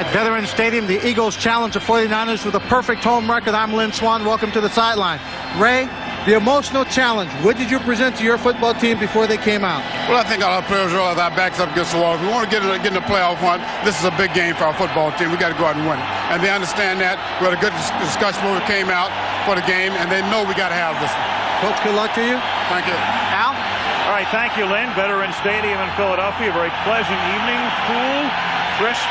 At Veterans Stadium, the Eagles challenge the 49ers with a perfect home record. I'm Lynn Swann. Welcome to the sideline. Ray, the emotional challenge. What did you present to your football team before they came out? Well, I think all our players realize our backs up against the wall. If we want to get in the playoff hunt, this is a big game for our football team. We got to go out and win it. And they understand that. We had a good discussion when we came out for the game, and they know we got to have this one. Coach, good luck to you. Thank you. Al? All right, thank you, Lynn. Veterans Stadium in Philadelphia. A very pleasant evening. Cool, crisp,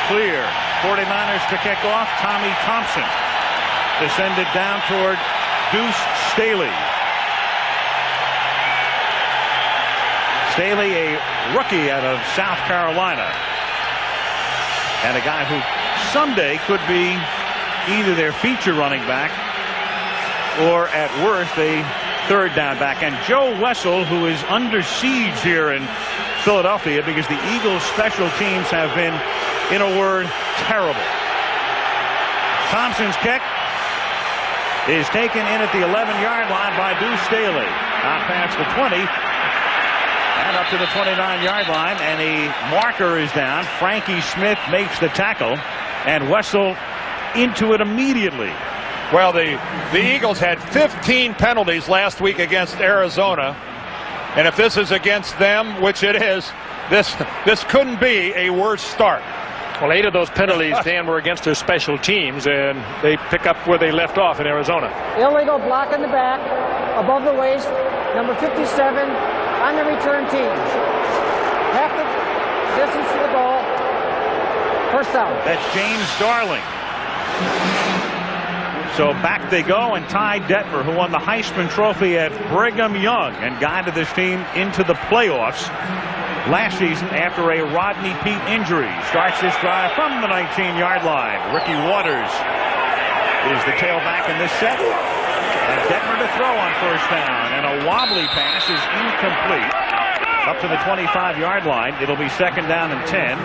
clear. 49ers to kick off. Tommy Thompson descended down toward Deuce Staley. Staley, a rookie out of South Carolina. And a guy who someday could be either their feature running back or at worst a third down back. And Joe Wessel, who is under siege here in Philadelphia because the Eagles special teams have been, in a word, terrible. Thompson's kick is taken in at the 11-yard line by Deuce Staley. Out past the 20 and up to the 29-yard line, and the marker is down. Frankie Smith makes the tackle, and Wessel into it immediately. Well, the Eagles had 15 penalties last week against Arizona, and if this is against them, which it is, this couldn't be a worse start. Well, 8 of those penalties, Dan, were against their special teams, and they pick up where they left off in Arizona. Illegal block in the back, above the waist, number 57 on the return team. Half the distance to the goal. First down. That's James Darling. So back they go, and Ty Detmer, who won the Heisman Trophy at Brigham Young and guided this team into the playoffs last season after a Rodney Peete injury, starts this drive from the 19-yard line. Ricky Waters is the tailback in this set. And Detmer to throw on first down. And a wobbly pass is incomplete. Up to the 25-yard line. It'll be second down and 10.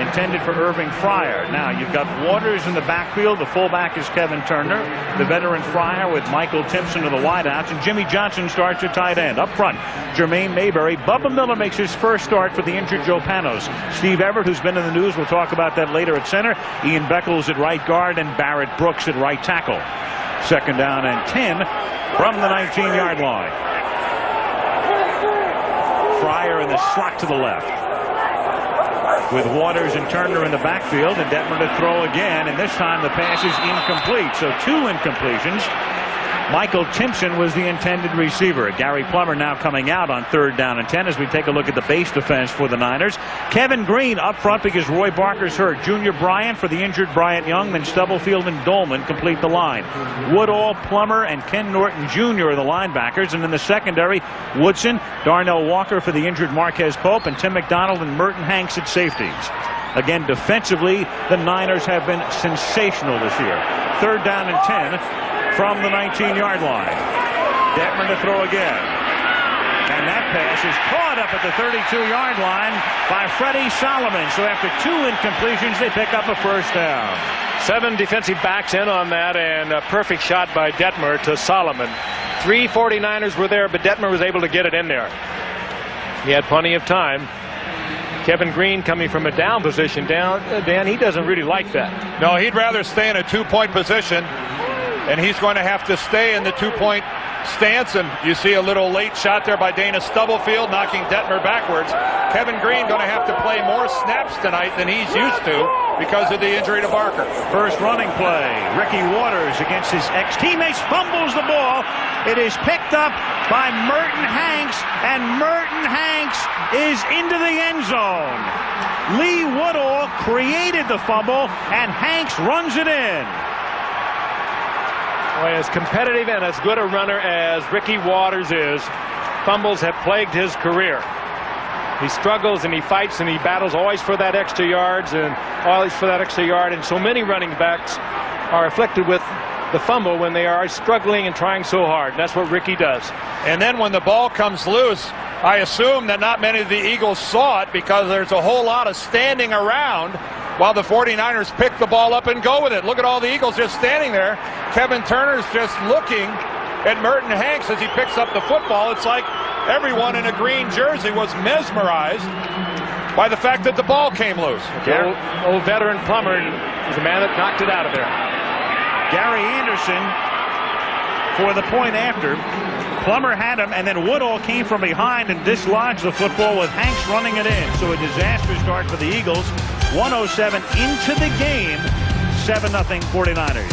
Intended for Irving Fryer. Now you've got Waters in the backfield. The fullback is Kevin Turner. The veteran Fryer with Michael Timpson to the wideouts. And Jimmy Johnson starts at tight end. Up front, Jermaine Mayberry. Bubba Miller makes his first start for the injured Joe Panos. Steve Everett, who's been in the news, we'll talk about that later at center. Ian Beckles at right guard, and Barrett Brooks at right tackle. Second down and 10 from the 19-yard line. Fryer in the slot to the left, with Waters and Turner in the backfield, and Detmer to throw again, and this time the pass is incomplete. So 2 incompletions. Michael Timpson was the intended receiver. Gary Plummer now coming out on third down and 10 as we take a look at the base defense for the Niners. Kevin Green up front because Roy Barker's hurt. Junior Bryant for the injured Bryant Young. Then Stubblefield and Dolman complete the line. Woodall, Plummer, and Ken Norton Jr. are the linebackers. And in the secondary, Woodson, Darnell Walker for the injured Marquez Pope, and Tim McDonald and Merton Hanks at safeties. Again, defensively, the Niners have been sensational this year. Third down and 10 from the 19-yard line. Detmer to throw again. And that pass is caught up at the 32-yard line by Freddie Solomon. So after 2 incompletions, they pick up a first down. 7 defensive backs in on that, and a perfect shot by Detmer to Solomon. 3 49ers were there, but Detmer was able to get it in there. He had plenty of time. Kevin Green coming from a down position. Dan, he doesn't really like that. No, he'd rather stay in a 2-point position, and he's going to have to stay in the 2-point stance. And you see a little late shot there by Dana Stubblefield, knocking Detmer backwards. Kevin Green going to have to play more snaps tonight than he's used to because of the injury to Barker. First running play, Ricky Waters against his ex-teammates, fumbles the ball. It is picked up by Merton Hanks, and Merton Hanks is into the end zone. Lee Woodall created the fumble, and Hanks runs it in. Well, as competitive and as good a runner as Ricky Waters is, fumbles have plagued his career. He struggles and he fights and he battles always for that extra yards and always for that extra yard. And so many running backs are afflicted with the fumble when they are struggling and trying so hard. That's what Ricky does. And then when the ball comes loose, I assume that not many of the Eagles saw it because there's a whole lot of standing around while the 49ers pick the ball up and go with it. Look at all the Eagles just standing there. Kevin Turner's just looking at Merton Hanks as he picks up the football. It's like everyone in a green jersey was mesmerized by the fact that the ball came loose. Old veteran Plummer is the man that knocked it out of there. Gary Anderson for the point after. Plummer had him, and then Woodall came from behind and dislodged the football with Hanks running it in. So a disaster start for the Eagles. 1:07 into the game. 7-0 49ers.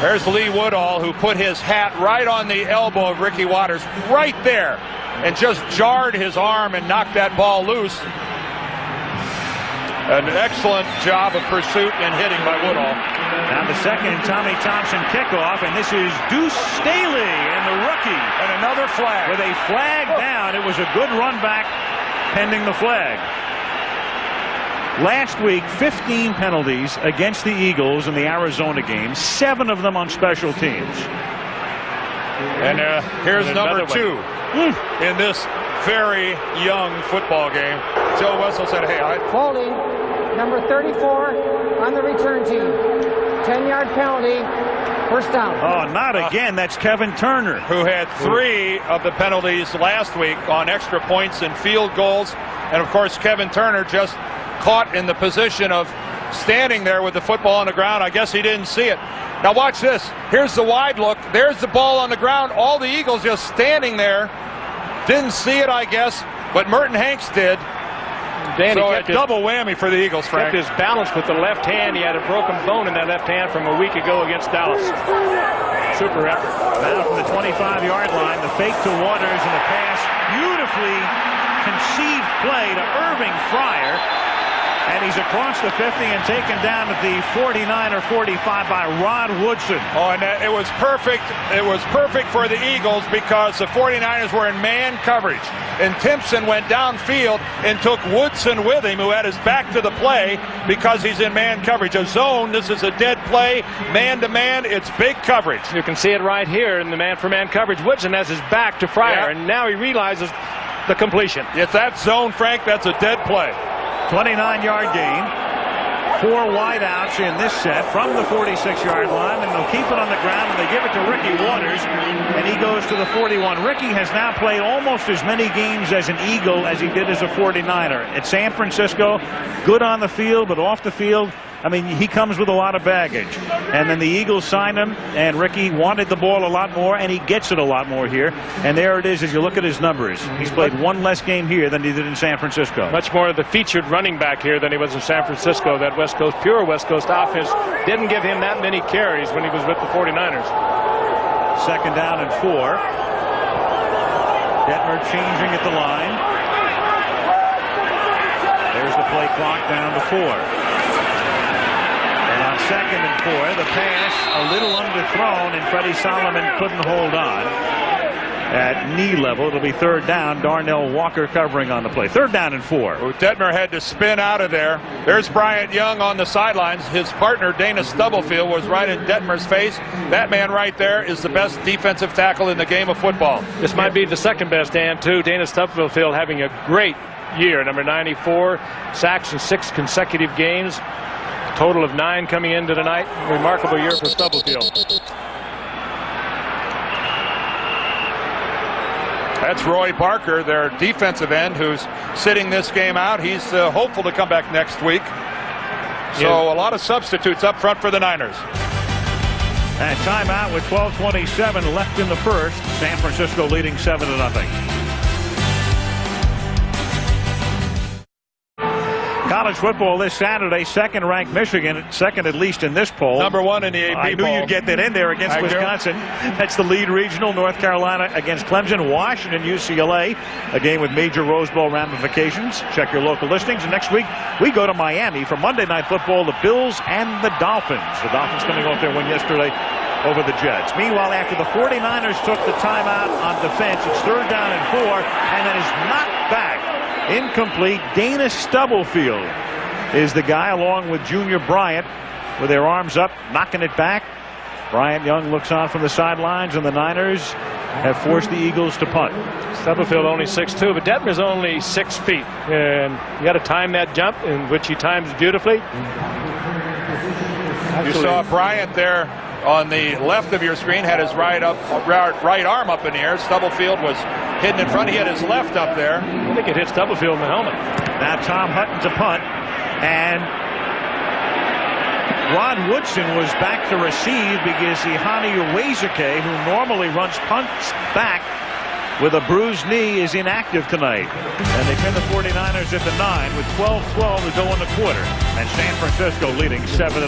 There's Lee Woodall, who put his hat right on the elbow of Ricky Watters, right there, and just jarred his arm and knocked that ball loose. An excellent job of pursuit and hitting by Woodall. Now the second Tommy Thompson kickoff, and this is Deuce Staley and the rookie. And another flag. With a flag down. It was a good run back pending the flag. Last week, 15 penalties against the Eagles in the Arizona game, 7 of them on special teams. And here's number 2 in this very young football game. Joe Wessel said, hey, Holding, number 34 on the return team. 10-yard penalty, first down. Oh, not again. That's Kevin Turner, who had 3 of the penalties last week on extra points and field goals. And, of course, Kevin Turner just caught in the position of standing there with the football on the ground. I guess he didn't see it. Now watch this. Here's the wide look. There's the ball on the ground. All the Eagles just standing there. Didn't see it, I guess, but Merton Hanks did. Danny so a double whammy for the Eagles, Frank. Kept his balance with the left hand. He had a broken bone in that left hand from a week ago against Dallas. Super effort. Now from the 25-yard line, the fake to Waters and the pass. Beautifully conceived play to Irving Fryer. And he's across the 50 and taken down at the 49 or 45 by Rod Woodson. Oh, and it was perfect. It was perfect for the Eagles because the 49ers were in man coverage. And Timpson went downfield and took Woodson with him, who had his back to the play because he's in man coverage. A zone, this is a dead play, man-to-man, it's big coverage. You can see it right here in the man-for-man coverage. Woodson has his back to Fryer, and now he realizes the completion. If that zone, Frank, that's a dead play. 29-yard gain. 4 wideouts in this set from the 46-yard line, and they'll keep it on the ground, and they give it to Ricky Waters, and he goes to the 41. Ricky has now played almost as many games as an Eagle as he did as a 49er. At San Francisco, good on the field, but off the field, I mean, he comes with a lot of baggage. And then the Eagles signed him, and Ricky wanted the ball a lot more, and he gets it a lot more here. And there it is as you look at his numbers. He's played 1 less game here than he did in San Francisco. Much more of the featured running back here than he was in San Francisco. That West Coast, pure West Coast offense didn't give him that many carries when he was with the 49ers. Second down and 4. Detmer changing at the line. There's the play clock down to 4. Second and 4, the pass a little underthrown, and Freddie Solomon couldn't hold on at knee level. It'll be third down. Darnell Walker covering on the play. Third down and 4. Detmer had to spin out of there. There's Bryant Young on the sidelines. His partner Dana Stubblefield was right in Detmer's face. That man right there is the best defensive tackle in the game of football. This might be the second best, Dan, too. Dana Stubblefield having a great year. Number 94, sacks in 6 consecutive games. Total of 9 coming into tonight. Remarkable year for Stubblefield. That's Roy Barker, their defensive end, who's sitting this game out. He's hopeful to come back next week. So a lot of substitutes up front for the Niners. And timeout with 12:27 left in the first. San Francisco leading 7-0. College football this Saturday, second-ranked Michigan, second at least in this poll. Number 1 in the AP I knew poll. you'd get that in there against Wisconsin. That's the lead regional. North Carolina against Clemson. Washington, UCLA, a game with major Rose Bowl ramifications. Check your local listings. And next week, we go to Miami for Monday Night Football, the Bills and the Dolphins. The Dolphins coming off their win yesterday over the Jets. Meanwhile, after the 49ers took the timeout on defense, it's third down and 4, and then is knocked back. Incomplete. Dana Stubblefield is the guy, along with Junior Bryant, with their arms up, knocking it back. Bryant Young looks on from the sidelines, and the Niners have forced the Eagles to punt. Stubblefield only 6'2", but Detmer's only 6 feet. And you got to time that jump, in which he times beautifully. You saw Bryant there on the left of your screen had his right arm up in the air. Stubblefield was hidden in front. He had his left up there. I think it hit Stubblefield in the helmet. Now Tom Hutton to punt, and Ron Woodson was back to receive because Ihani Uwezike, who normally runs punts back with a bruised knee, is inactive tonight. And they pin the 49ers at the 9 with 12-12 to go in the quarter. And San Francisco leading 7-0.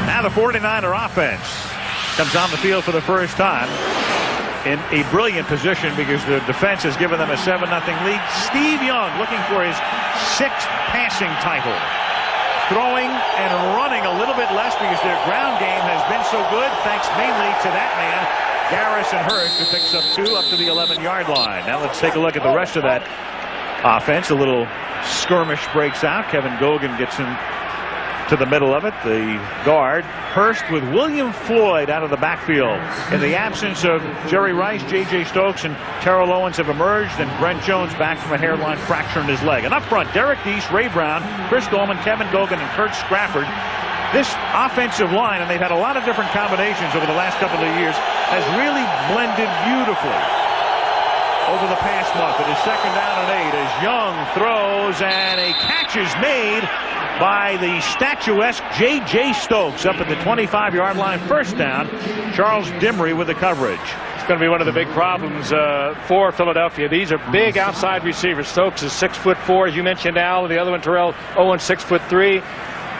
Now the 49er offense comes on the field for the first time in a brilliant position because the defense has given them a 7-0 lead. Steve Young looking for his 6th passing title. Throwing and running a little bit less because their ground game has been so good, thanks mainly to that man, Garrison Hurst, who picks up 2 up to the 11-yard line. Now let's take a look at the rest of that offense. A little skirmish breaks out. Kevin Gogan gets in to the middle of it. The guard, Hurst, with William Floyd out of the backfield. In the absence of Jerry Rice, J.J. Stokes and Terrell Owens have emerged, and Brent Jones back from a hairline fracture in his leg. And up front, Derek Deese, Ray Brown, Chris Dolman, Kevin Gogan, and Kurt Scrafford. This offensive line, and they've had a lot of different combinations over the last couple of years, has really blended beautifully over the past month. It is 2nd down and 8 as Young throws, and a catch is made by the statuesque J.J. Stokes up at the 25-yard line. First down. Charles Dimry with the coverage. It's going to be one of the big problems for Philadelphia. These are big outside receivers. Stokes is 6'4", as you mentioned, Al. The other one, Terrell Owens, 6'3".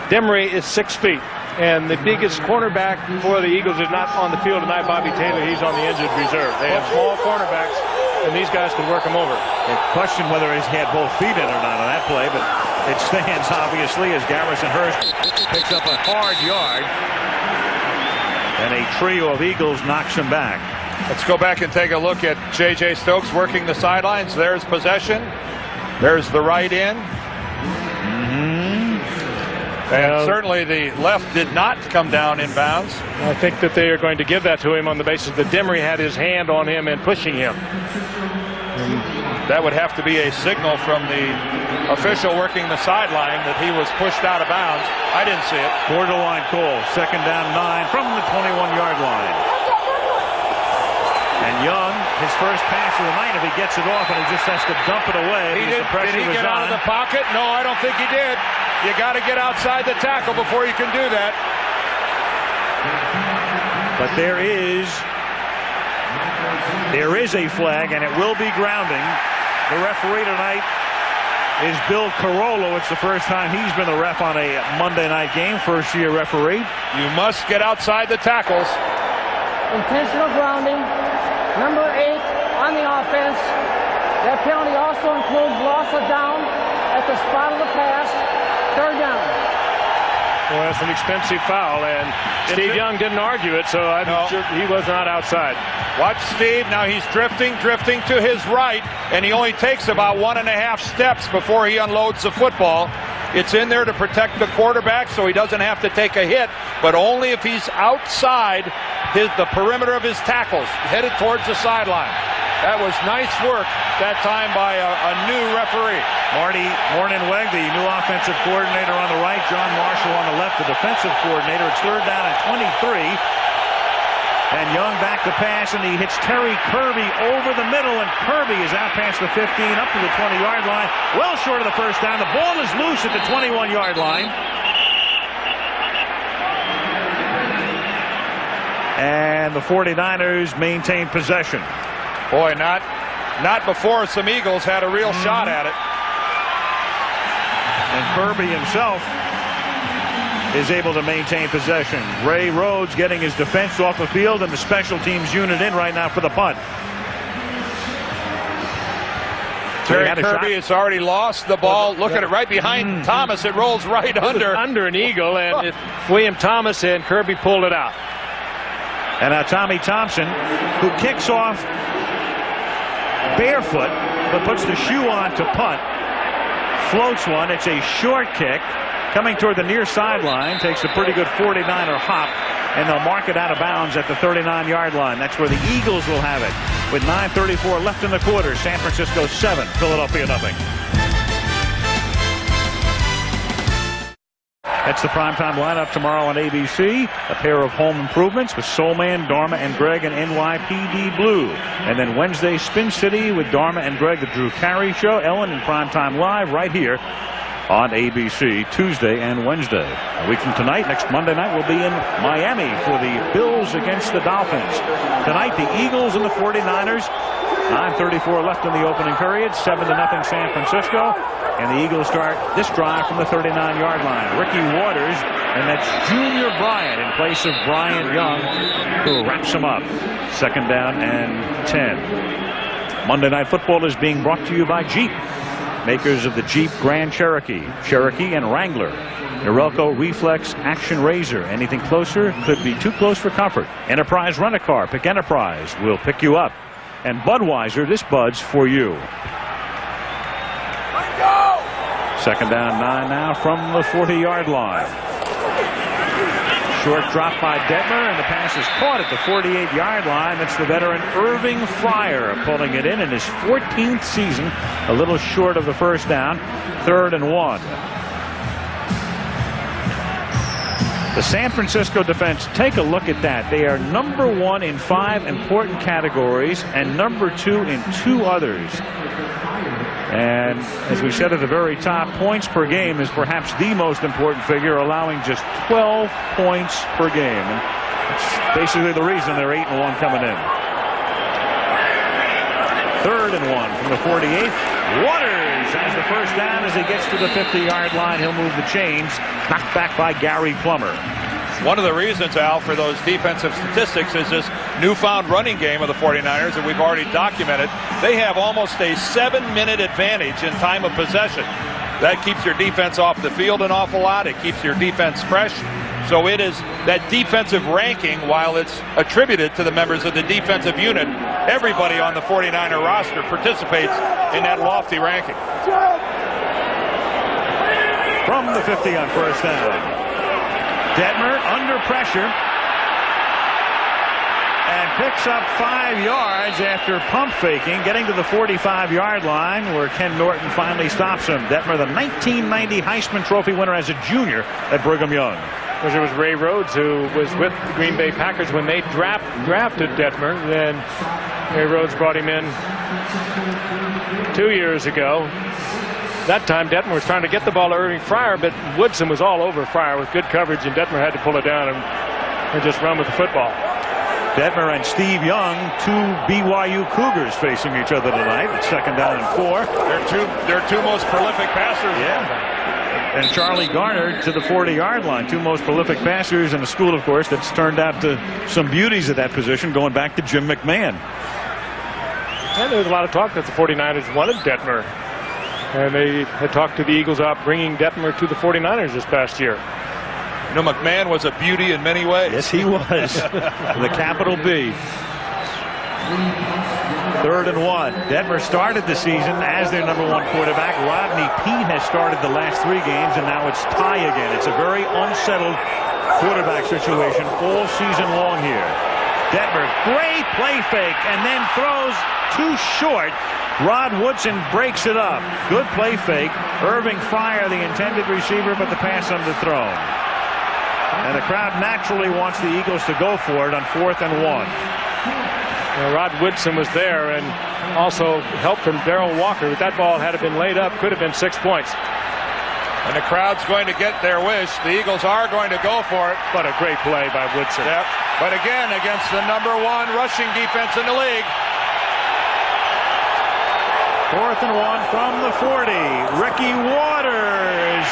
Dimry is 6 feet. And the biggest cornerback for the Eagles is not on the field tonight, Bobby Taylor. He's on the injured reserve. They have small cornerbacks, and these guys can work him over. They question whether he had both feet in or not on that play, but it stands obviously as Garrison Hurst picks up a hard yard, and a trio of Eagles knocks him back. Let's go back and take a look at J.J. Stokes working the sidelines. There's possession. There's the right end. And certainly the left did not come down in bounds. I think that they are going to give that to him on the basis that Dimry had his hand on him and pushing him. That would have to be a signal from the official working the sideline that he was pushed out of bounds. I didn't see it. Borderline call. 2nd down 9 from the 21-yard line. And Young, his first pass of the night, if he gets it off and he just has to dump it away. Did he get out of the pocket? No, I don't think he did. You got to get outside the tackle before you can do that. But there is a flag, and it will be grounding. The referee tonight is Bill Carollo. It's the first time he's been the ref on a Monday night game. First-year referee. You must get outside the tackles. Intentional grounding. Number 8 on the offense. That penalty also includes loss of down at the spot of the pass. 3rd down. Well, that's an expensive foul, and Steve Young didn't argue it, so I'm sure he was not outside. Watch Steve. Now he's drifting to his right, and he only takes about 1.5 steps before he unloads the football. It's in there to protect the quarterback so he doesn't have to take a hit, but only if he's outside the perimeter of his tackles, headed towards the sideline. That was nice work that time by a new referee. Marty Mornhinweg, the new offensive coordinator on the right. John Marshall on the left, the defensive coordinator. It's 3rd down and 23. And Young back to pass, and he hits Terry Kirby over the middle, and Kirby is out past the 15, up to the 20-yard line. Well short of the first down. The ball is loose at the 21-yard line. And the 49ers maintain possession. Boy, not before some Eagles had a real shot at it. And Kirby himself is able to maintain possession. Ray Rhodes getting his defense off the field, and the special teams unit in right now for the punt. Terry Kirby has already lost the ball. Look at it right behind Thomas. It rolls right under an Eagle, and William Thomas and Kirby pulled it out. And now Tommy Thompson, who kicks off barefoot but puts the shoe on to punt, floats one. It's a short kick coming toward the near sideline, takes a pretty good 49er hop, and they'll mark it out of bounds at the 39-yard line. That's where the Eagles will have it with 9:34 left in the quarter. San Francisco 7, Philadelphia nothing. That's the primetime lineup tomorrow on ABC. A pair of home improvements with Soul Man, Dharma and Greg, and NYPD Blue. And then Wednesday, Spin City with Dharma and Greg, the Drew Carey Show. Ellen in primetime live right here on ABC Tuesday and Wednesday. A week from tonight, next Monday night, we'll be in Miami for the Bills against the Dolphins. Tonight, the Eagles and the 49ers. 9:34 left in the opening period. 7-0 San Francisco. And the Eagles start this drive from the 39-yard line. Ricky Waters, and that's Junior Bryant in place of Bryant Young, who wraps him up. 2nd down and 10. Monday Night Football is being brought to you by Jeep, makers of the Jeep Grand Cherokee, Cherokee and Wrangler. Norelco Reflex Action Razor. Anything closer could be too close for comfort. Enterprise Rent-A-Car. Pick Enterprise. We'll pick you up. And Budweiser, this Bud's for you. 2nd down 9 now from the 40-yard line. Short drop by Detmer, and the pass is caught at the 48-yard line. That's the veteran Irving Fryar pulling it in his 14th season, a little short of the first down. 3rd and 1. The San Francisco defense, take a look at that. They are number 1 in 5 important categories and number 2 in 2 others. And as we said at the very top, points per game is perhaps the most important figure, allowing just 12 points per game. And it's basically the reason they're 8-1 coming in. 3rd and 1 from the 48th. Waters has the first down as he gets to the 50-yard line. He'll move the chains. Knocked back by Gary Plummer. One of the reasons, Al, for those defensive statistics is this newfound running game of the 49ers that we've already documented. They have almost a 7-minute advantage in time of possession. That keeps your defense off the field an awful lot. It keeps your defense fresh. So it is that defensive ranking, while it's attributed to the members of the defensive unit, everybody on the 49er roster participates in that lofty ranking. From the 50 on first down. Detmer under pressure and picks up 5 yards after pump faking, getting to the 45-yard line where Ken Norton finally stops him. Detmer, the 1990 Heisman Trophy winner as a junior at Brigham Young. It was Ray Rhodes who was with the Green Bay Packers when they drafted Detmer. Then Ray Rhodes brought him in 2 years ago. That time Detmer was trying to get the ball to Irving Fryar, but Woodson was all over Fryar with good coverage, and Detmer had to pull it down and just run with the football. Detmer and Steve Young, 2 BYU Cougars facing each other tonight. It's 2nd down and 4. They're two most prolific passers. Yeah. And Charlie Garner to the 40-yard line. 2 most prolific passers in a school, of course, that's turned out to some beauties at that position going back to Jim McMahon. And there was a lot of talk that the 49ers wanted Detmer. And they had talked to the Eagles about bringing Detmer to the 49ers this past year. You know, McMahon was a beauty in many ways. Yes, he was. The capital B. 3rd and 1. Detmer started the season as their number 1 quarterback. Rodney Peete has started the last 3 games, and now it's tie again. It's a very unsettled quarterback situation all season long here. Detmer, great play fake, and then throws too short. Rod Woodson breaks it up. Good play fake. Irving Fryar, the intended receiver, but the pass underthrown. And the crowd naturally wants the Eagles to go for it on 4th and 1. Well, Rod Woodson was there and also helped from Darrell Walker. If that ball had been laid up, could have been 6 points. And the crowd's going to get their wish. The Eagles are going to go for it. What a great play by Woodson. Yep. But again, against the number 1 rushing defense in the league. 4th and 1 from the 40. Ricky Waters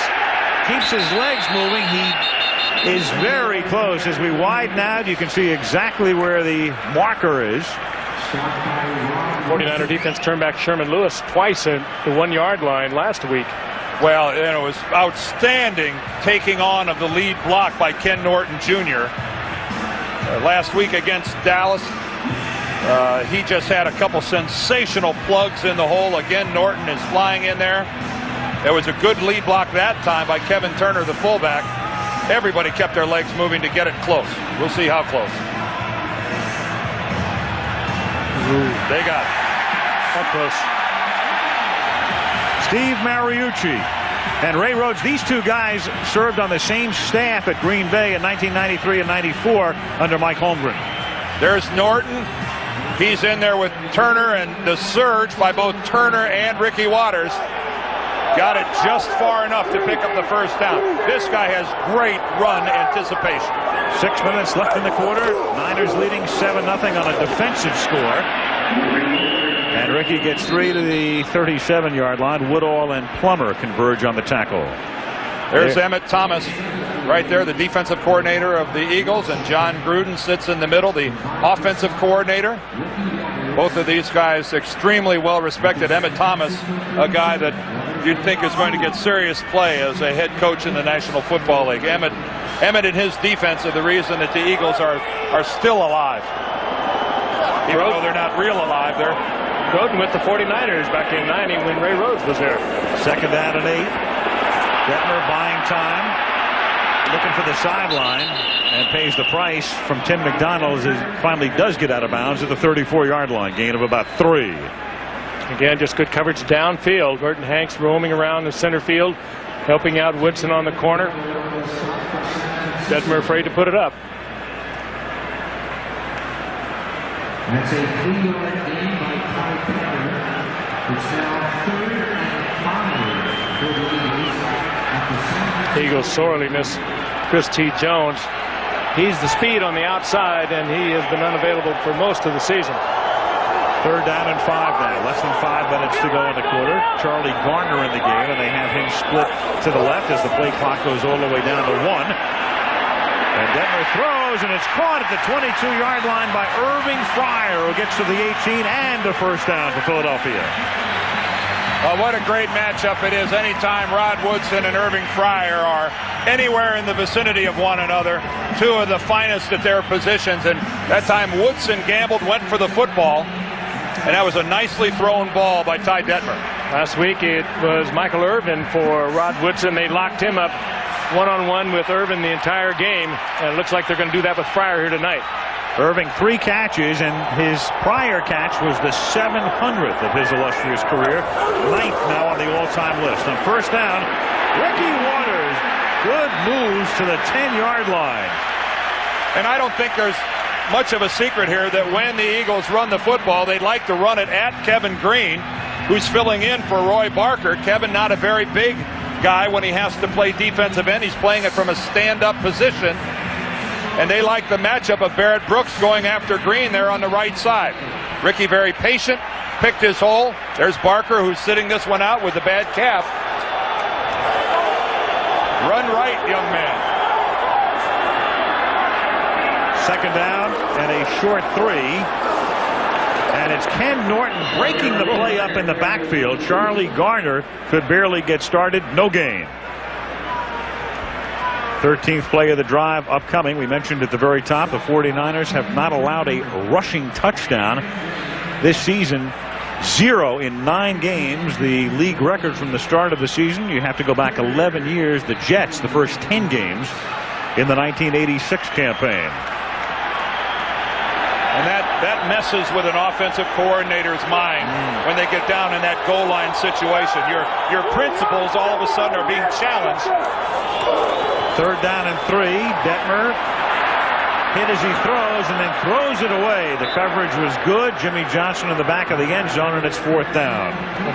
keeps his legs moving. He is very close. As we widen out, you can see exactly where the marker is. 49er defense turned back Sherman Lewis twice at the 1-yard line last week. Well, and it was outstanding taking on of the lead block by Ken Norton Jr. Last week against Dallas. He just had a couple sensational plugs in the hole. Again, Norton is flying in there. There was a good lead block that time by Kevin Turner, the fullback. Everybody kept their legs moving to get it close. We'll see how close. They got it. How close. Steve Mariucci And Ray Rhodes, these two guys served on the same staff at Green Bay in 1993 and 94 under Mike Holmgren. There's Norton. He's in there with Turner, and the surge by both Turner and Ricky Watters got it just far enough to pick up the first down. This guy has great run anticipation. 6 minutes left in the quarter. Niners leading 7-0 on a defensive score. And Ricky gets 3 to the 37-yard line. Woodall and Plummer converge on the tackle. There's Emmett Thomas right there, the defensive coordinator of the Eagles, and John Gruden sits in the middle, the offensive coordinator. Both of these guys extremely well respected. Emmett Thomas, a guy that you'd think is going to get serious play as a head coach in the National Football League. Emmett and his defense are the reason that the Eagles are still alive. Even though they're not real alive, they're Groden with the 49ers back in '90 when Ray Rhodes was there. 2nd down and 8. Detmer buying time, looking for the sideline, and pays the price from Tim McDonald as he finally does get out of bounds at the 34-yard line. Gain of about 3. Again, just good coverage downfield. Burton Hanks roaming around the center field, helping out Woodson on the corner. Detmer afraid to put it up. That's a 3-yard gain by Ty Detmer. It's now 3rd and 5 for the Eagles. Eagles sorely miss Chris T. Jones. He's the speed on the outside, and he has been unavailable for most of the season. 3rd down and 5 now. Less than 5 minutes to go in the quarter. Charlie Garner in the game, and they have him split to the left as the play clock goes all the way down to 1. And Detmer throws, and it's caught at the 22-yard line by Irving Fryer, who gets to the 18 and a first down for Philadelphia. What a great matchup it is. Anytime Rod Woodson and Irving Fryer are anywhere in the vicinity of one another, two of the finest at their positions. And that time Woodson gambled, went for the football, and that was a nicely thrown ball by Ty Detmer. Last week it was Michael Irvin for Rod Woodson. They locked him up one-on-one with Irvin the entire game, and it looks like they're going to do that with Fryer here tonight. Irving 3 catches, and his prior catch was the 700th of his illustrious career. 9th now on the all-time list. On first down, Ricky Watters. Good moves to the 10-yard line. And I don't think there's much of a secret here that when the Eagles run the football, they'd like to run it at Kevin Green, who's filling in for Roy Barker. Kevin, not a very big guy when he has to play defensive end. He's playing it from a stand-up position. And they like the matchup of Barrett Brooks going after Green there on the right side. Ricky very patient, picked his hole. There's Barker, who's sitting this one out with the bad calf. Run right, young man. 2nd down and a short 3. And it's Ken Norton breaking the play up in the backfield. Charlie Garner could barely get started. No gain. 13th play of the drive upcoming. We mentioned at the very top, the 49ers have not allowed a rushing touchdown this season. 0 in 9 games. The league record from the start of the season. You have to go back 11 years. The Jets, the first 10 games in the 1986 campaign. And that messes with an offensive coordinator's mind when they get down in that goal line situation. Your principles all of a sudden are being challenged. 3rd down and 3. Detmer hit as he throws, and then throws it away. The coverage was good. Jimmy Johnson in the back of the end zone, and it's 4th down.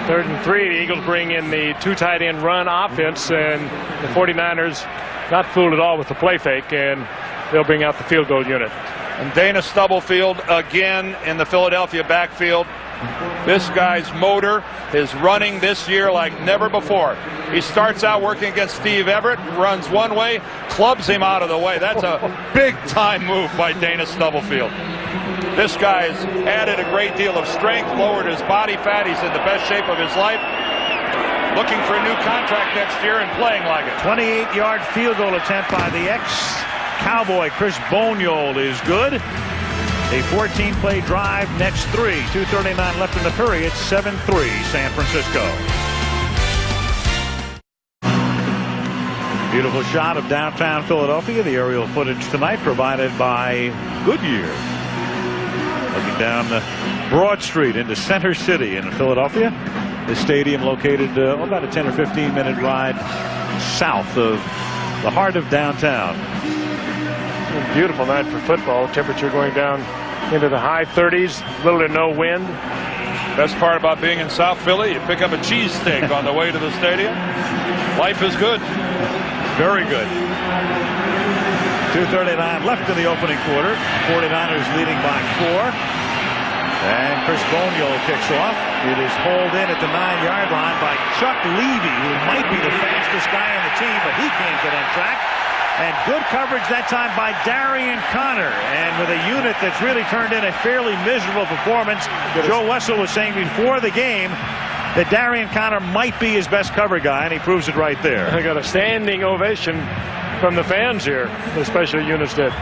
3rd and 3. The Eagles bring in the 2 tight end run offense, and the 49ers not fooled at all with the play fake, and they'll bring out the field goal unit. And Dana Stubblefield again in the Philadelphia backfield. This guy's motor is running this year like never before. He starts out working against Steve Everett, runs one way, clubs him out of the way. That's a big-time move by Dana Stubblefield. This guy's added a great deal of strength, lowered his body fat. He's in the best shape of his life. Looking for a new contract next year and playing like it. 28-yard field goal attempt by the ex-Cowboy Chris Boniold is good. A 14-play drive, nets 3. 2:39 left in the period. 7-3 San Francisco. Beautiful shot of downtown Philadelphia. The aerial footage tonight provided by Goodyear. Looking down the Broad Street into Center City in Philadelphia. The stadium located about a 10 or 15 minute ride south of the heart of downtown. Beautiful night for football. Temperature going down into the high 30s. Little to no wind. Best part about being in South Philly, you pick up a cheesesteak on the way to the stadium. Life is good. Very good. 2:39 left in the opening quarter. 49ers leading by 4. And Chris Boniol kicks off. It is hauled in at the 9-yard line by Chuck Levy, who might be the fastest guy on the team, but he can't get on track. And good coverage that time by Darian Connor. And with a unit that's really turned in a fairly miserable performance, Joe Wessel was saying before the game that Darian Connor might be his best cover guy, and he proves it right there. They got a standing ovation from the fans here, the special units did.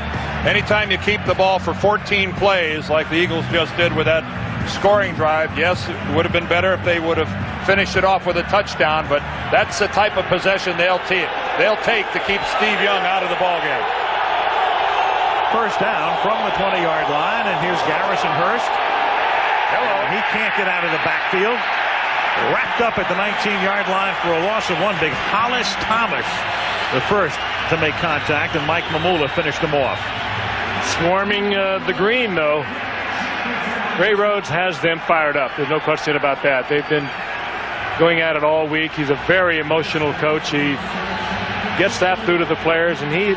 Anytime you keep the ball for 14 plays like the Eagles just did with that scoring drive, yes, it would have been better if they would have finished it off with a touchdown, but that's the type of possession they'll take to keep Steve Young out of the ballgame. First down from the 20-yard line, and here's Garrison Hurst. Hello. He can't get out of the backfield. Wrapped up at the 19-yard line for a loss of 1. Big Hollis Thomas, the first to make contact, and Mike Mamula finished him off. Swarming the green, though. Ray Rhodes has them fired up. There's no question about that. They've been going at it all week. He's a very emotional coach. He gets that through to the players, and he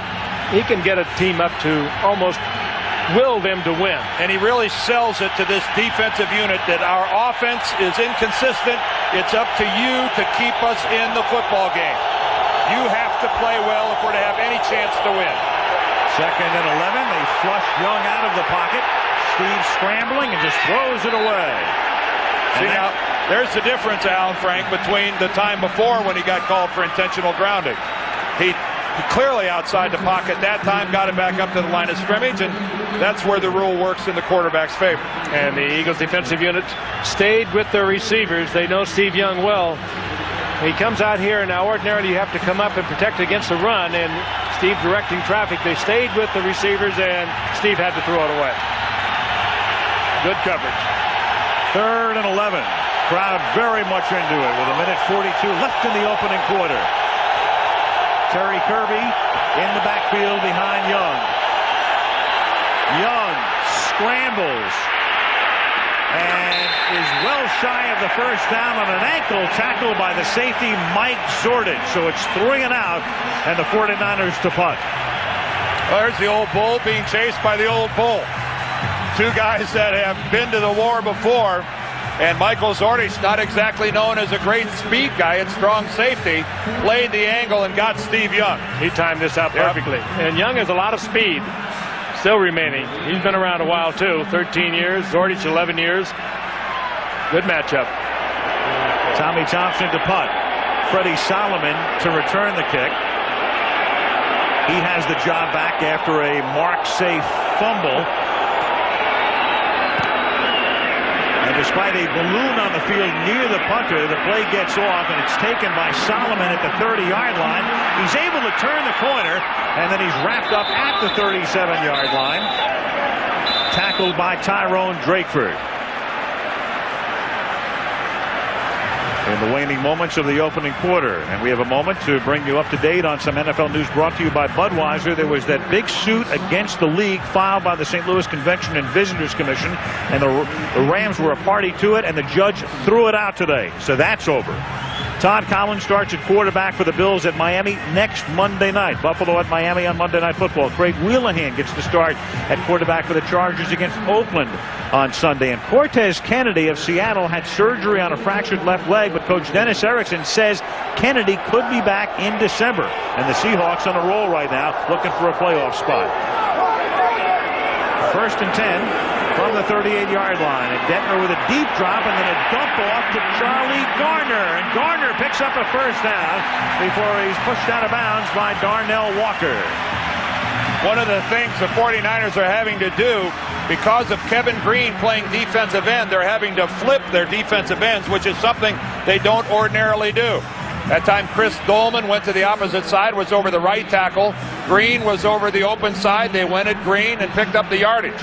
can get a team up to almost will them to win. And he really sells it to this defensive unit that our offense is inconsistent. It's up to you to keep us in the football game. You have to play well if we're to have any chance to win. 2nd and 11. They flush Young out of the pocket. Steve scrambling and just throws it away. See now, there's the difference, Alan Frank, between the time before when he got called for intentional grounding. He clearly outside the pocket that time, got it back up to the line of scrimmage, and that's where the rule works in the quarterback's favor. And the Eagles defensive unit stayed with their receivers. They know Steve Young well. He comes out here, and now ordinarily you have to come up and protect against the run, and Steve directing traffic. They stayed with the receivers, and Steve had to throw it away. Good coverage. 3rd and 11. Crowd very much into it with 1:42 left in the opening quarter. Terry Kirby in the backfield behind Young. Young scrambles and is well shy of the first down on an ankle tackle by the safety Mike Zordich. So it's 3 and out, and the 49ers to punt. Well, there's the old bull being chased by the old bull. Two guys that have been to the war before, and Michael Zordich, not exactly known as a great speed guy at strong safety, played the angle and got Steve Young. He timed this out perfectly. And Young has a lot of speed still remaining. He's been around a while too, 13 years, Zordich 11 years. Good matchup. Tommy Thompson to punt. Freddie Solomon to return the kick. He has the job back after a mark-safe fumble. And despite a balloon on the field near the punter, the play gets off, and it's taken by Solomon at the 30-yard line. He's able to turn the corner, and then he's wrapped up at the 37-yard line. Tackled by Tyrone Drakeford. In the waning moments of the opening quarter, and we have a moment to bring you up to date on some NFL news brought to you by Budweiser. There was that big suit against the league filed by the St. Louis Convention and Visitors Commission, and the Rams were a party to it, and the judge threw it out today. So that's over. Todd Collins starts at quarterback for the Bills at Miami next Monday night. Buffalo at Miami on Monday Night Football. Craig Wheelahan gets to start at quarterback for the Chargers against Oakland on Sunday. And Cortez Kennedy of Seattle had surgery on a fractured left leg, but Coach Dennis Erickson says Kennedy could be back in December. And the Seahawks on a roll right now, looking for a playoff spot. 1st and 10 from the 38-yard line. And Detmer with a deep drop and then a dump off to Charlie Garner. And Garner picks up a first down before he's pushed out of bounds by Darnell Walker. One of the things the 49ers are having to do, because of Kevin Green playing defensive end, they're having to flip their defensive ends, which is something they don't ordinarily do. That time Chris Dolman went to the opposite side, was over the right tackle. Green was over the open side. They went at Green and picked up the yardage.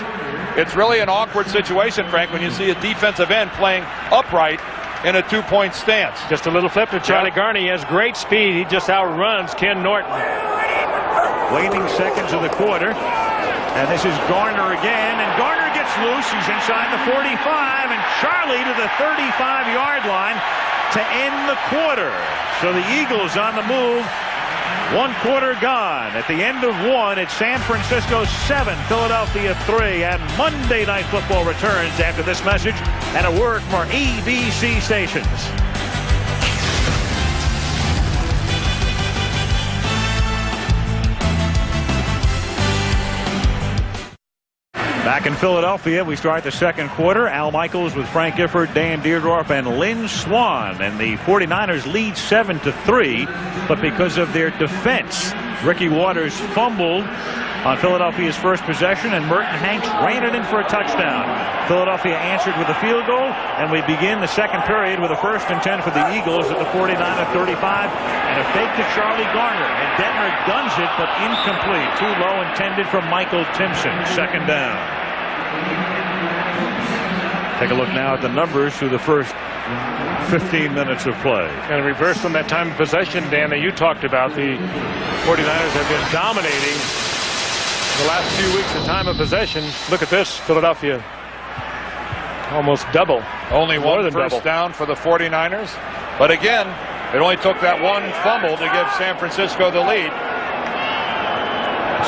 it's really an awkward situation, Frank, when you see a defensive end playing upright in a 2-point stance. Just a little flip to Charlie Garner. He has great speed. He just outruns Ken Norton. Waning seconds of the quarter. And this is Garner again. And Garner gets loose. He's inside the 45. And Charlie to the 35-yard line to end the quarter. So the Eagles on the move. 1 quarter gone. At the end of 1, it's San Francisco 7, Philadelphia 3, and Monday Night Football returns after this message and a word from our ABC stations. Back in Philadelphia, we start the second quarter. Al Michaels with Frank Gifford, Dan Dierdorf, and Lynn Swann. And the 49ers lead 7-3, but because of their defense, Ricky Waters fumbled on Philadelphia's first possession, and Merton Hanks ran it in for a touchdown. Philadelphia answered with a field goal, and we begin the second period with a 1st and 10 for the Eagles at the 49-35, and a fake to Charlie Garner. And Detmer guns it, but incomplete. Too low, intended for Michael Timpson. Second down. Take a look now at the numbers through the first 15 minutes of play. And reverse from that time of possession, Dan, that you talked about. The 49ers have been dominating the last few weeks of time of possession. Look at this, Philadelphia. Almost double. Only one first down for the 49ers. But again, it only took that one fumble to give San Francisco the lead.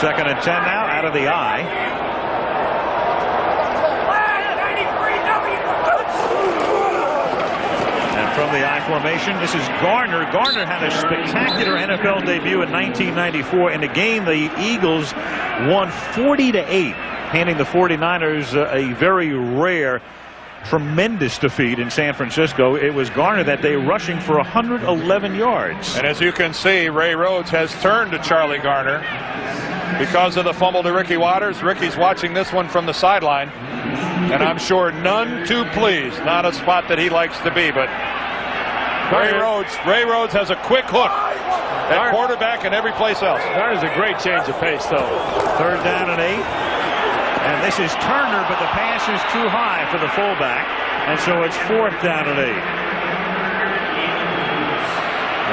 2nd and 10 now out of the I. From the I formation, this is Garner. Garner had a spectacular NFL debut in 1994 in a game the Eagles won 40-8, handing the 49ers a very rare, tremendous defeat in San Francisco. It was Garner that day rushing for 111 yards. And as you can see, Ray Rhodes has turned to Charlie Garner because of the fumble to Ricky Waters. Ricky's watching this one from the sideline, and I'm sure none too pleased. Not a spot that he likes to be, but Ray Rhodes has a quick hook at quarterback and every place else. Garner's a great change of pace, though. 3rd down and 8. And this is Turner, but the pass is too high for the fullback. And so it's 4th down and 8.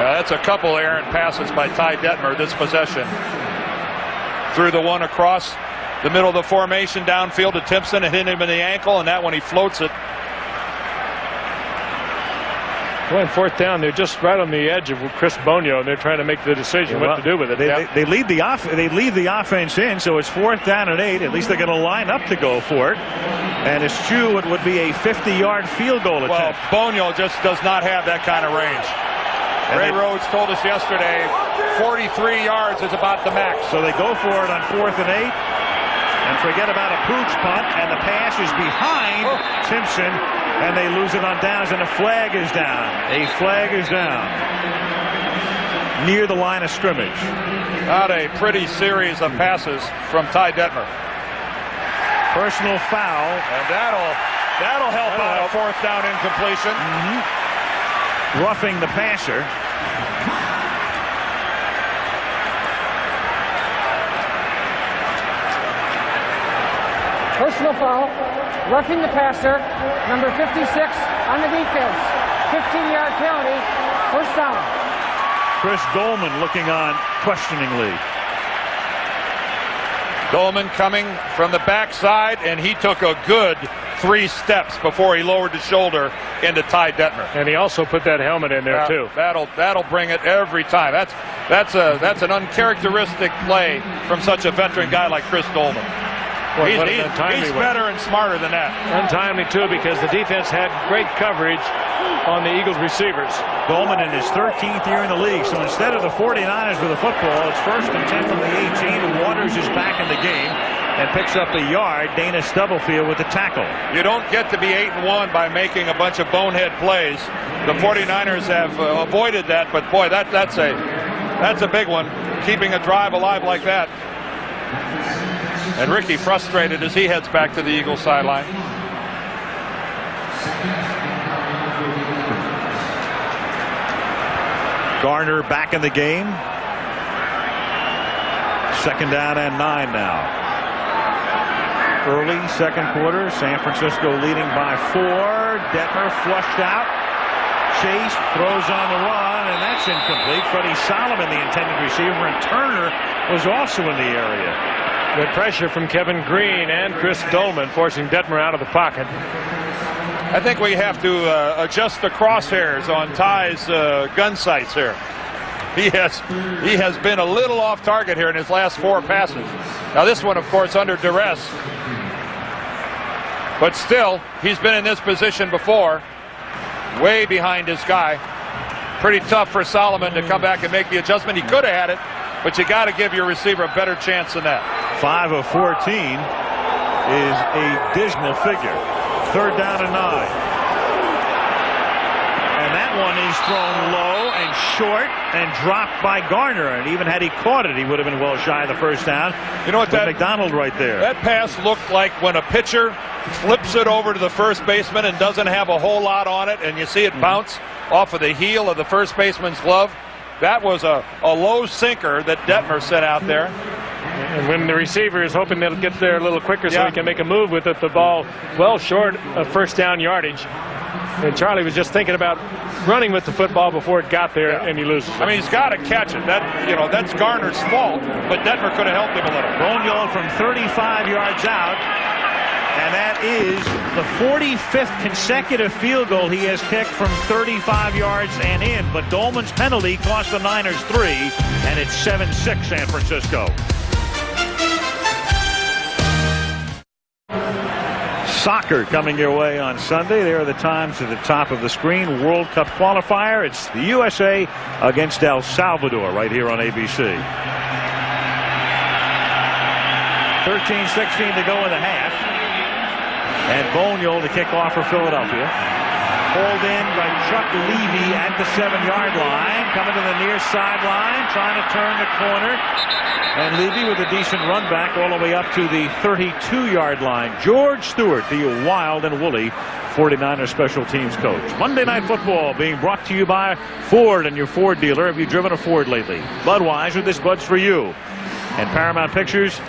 That's a couple errant passes by Ty Detmer this possession. Threw the one across the middle of the formation downfield to Timpson and hit him in the ankle, and that one he floats it. Going 4th down, they're just right on the edge of Chris Bonio, and they're trying to make the decision what to do with it. They lead the offense in, so it's 4th down and 8. At least they're going to line up to go for it. And eschew it would be a 50-yard field goal attempt. Well, Bonio just does not have that kind of range. And Ray Rhodes told us yesterday 43 yards is about the max. So they go for it on 4th and 8. And forget about a pooch punt, and the pass is behind Timpson, and they lose it on downs, and a flag is down. A flag is down near the line of scrimmage. Not a pretty series of passes from Ty Detmer. Personal foul, and that'll help out a 4th down incompletion. Roughing the passer. Personal foul, roughing the passer, number 56 on the defense. 15-yard penalty, 1st down. Chris Dolman looking on questioningly. Dolman coming from the backside, and he took a good 3 steps before he lowered his shoulder into Ty Detmer. And he also put that helmet in there too. That'll bring it every time. That's an uncharacteristic play from such a veteran guy like Chris Dolman. Boy, he's better and smarter than that. Untimely, too, because the defense had great coverage on the Eagles receivers. Dolman in his 13th year in the league. So instead of the 49ers with a football, it's 1st and 10 from the 18. Waters is back in the game and picks up a yard. Dana Stubblefield with the tackle. You don't get to be 8-1 by making a bunch of bonehead plays. The 49ers have avoided that, but boy, that's a big one, keeping a drive alive like that. And Ricky frustrated as he heads back to the Eagles sideline. Garner back in the game. 2nd down and 9 now. early second quarter. San Francisco leading by 4. Detmer flushed out. Chase throws on the run, and that's incomplete. Freddie Solomon, the intended receiver, and Turner was also in the area. Good pressure from Kevin Green and Chris Dolman, forcing Detmer out of the pocket. I think we have to adjust the crosshairs on Ty's gun sights here. He has been a little off target here in his last 4 passes. Now this one, of course, under duress. But still, he's been in this position before. Way behind his guy. Pretty tough for Solomon to come back and make the adjustment. He could have had it, but you got to give your receiver a better chance than that. 5 of 14 is a dismal figure. 3rd down and 9. And that one is thrown low and short and dropped by Garner. And even had he caught it, he would have been well shy of the first down. You know what, that McDonald right there. That pass looked like when a pitcher flips it over to the first baseman and doesn't have a whole lot on it, and you see it bounce off of the heel of the first baseman's glove. That was a low sinker that Detmer set out there. And when the receiver is hoping they'll get there a little quicker so he can make a move with it, the ball well short of first down yardage. And Charlie was just thinking about running with the football before it got there, and he loses it. I mean, he's got to catch it. That's Garner's fault, but Detmer could have helped him a little. Boniol from 35 yards out. And that is the 45th consecutive field goal he has kicked from 35 yards and in. But Dolman's penalty cost the Niners 3, and it's 7-6 San Francisco. Soccer coming your way on Sunday. There are the times at the top of the screen. World Cup qualifier. It's the USA against El Salvador right here on ABC. 13-16 to go in the half. And Boniol to kick off for Philadelphia. Pulled in by Chuck Levy at the 7-yard line. Coming to the near sideline. Trying to turn the corner. And Levy with a decent run back all the way up to the 32-yard line. George Stewart, the wild and woolly 49er special teams coach. Monday Night Football being brought to you by Ford and your Ford dealer. Have you driven a Ford lately? Budweiser, this Bud's for you. And Paramount Pictures,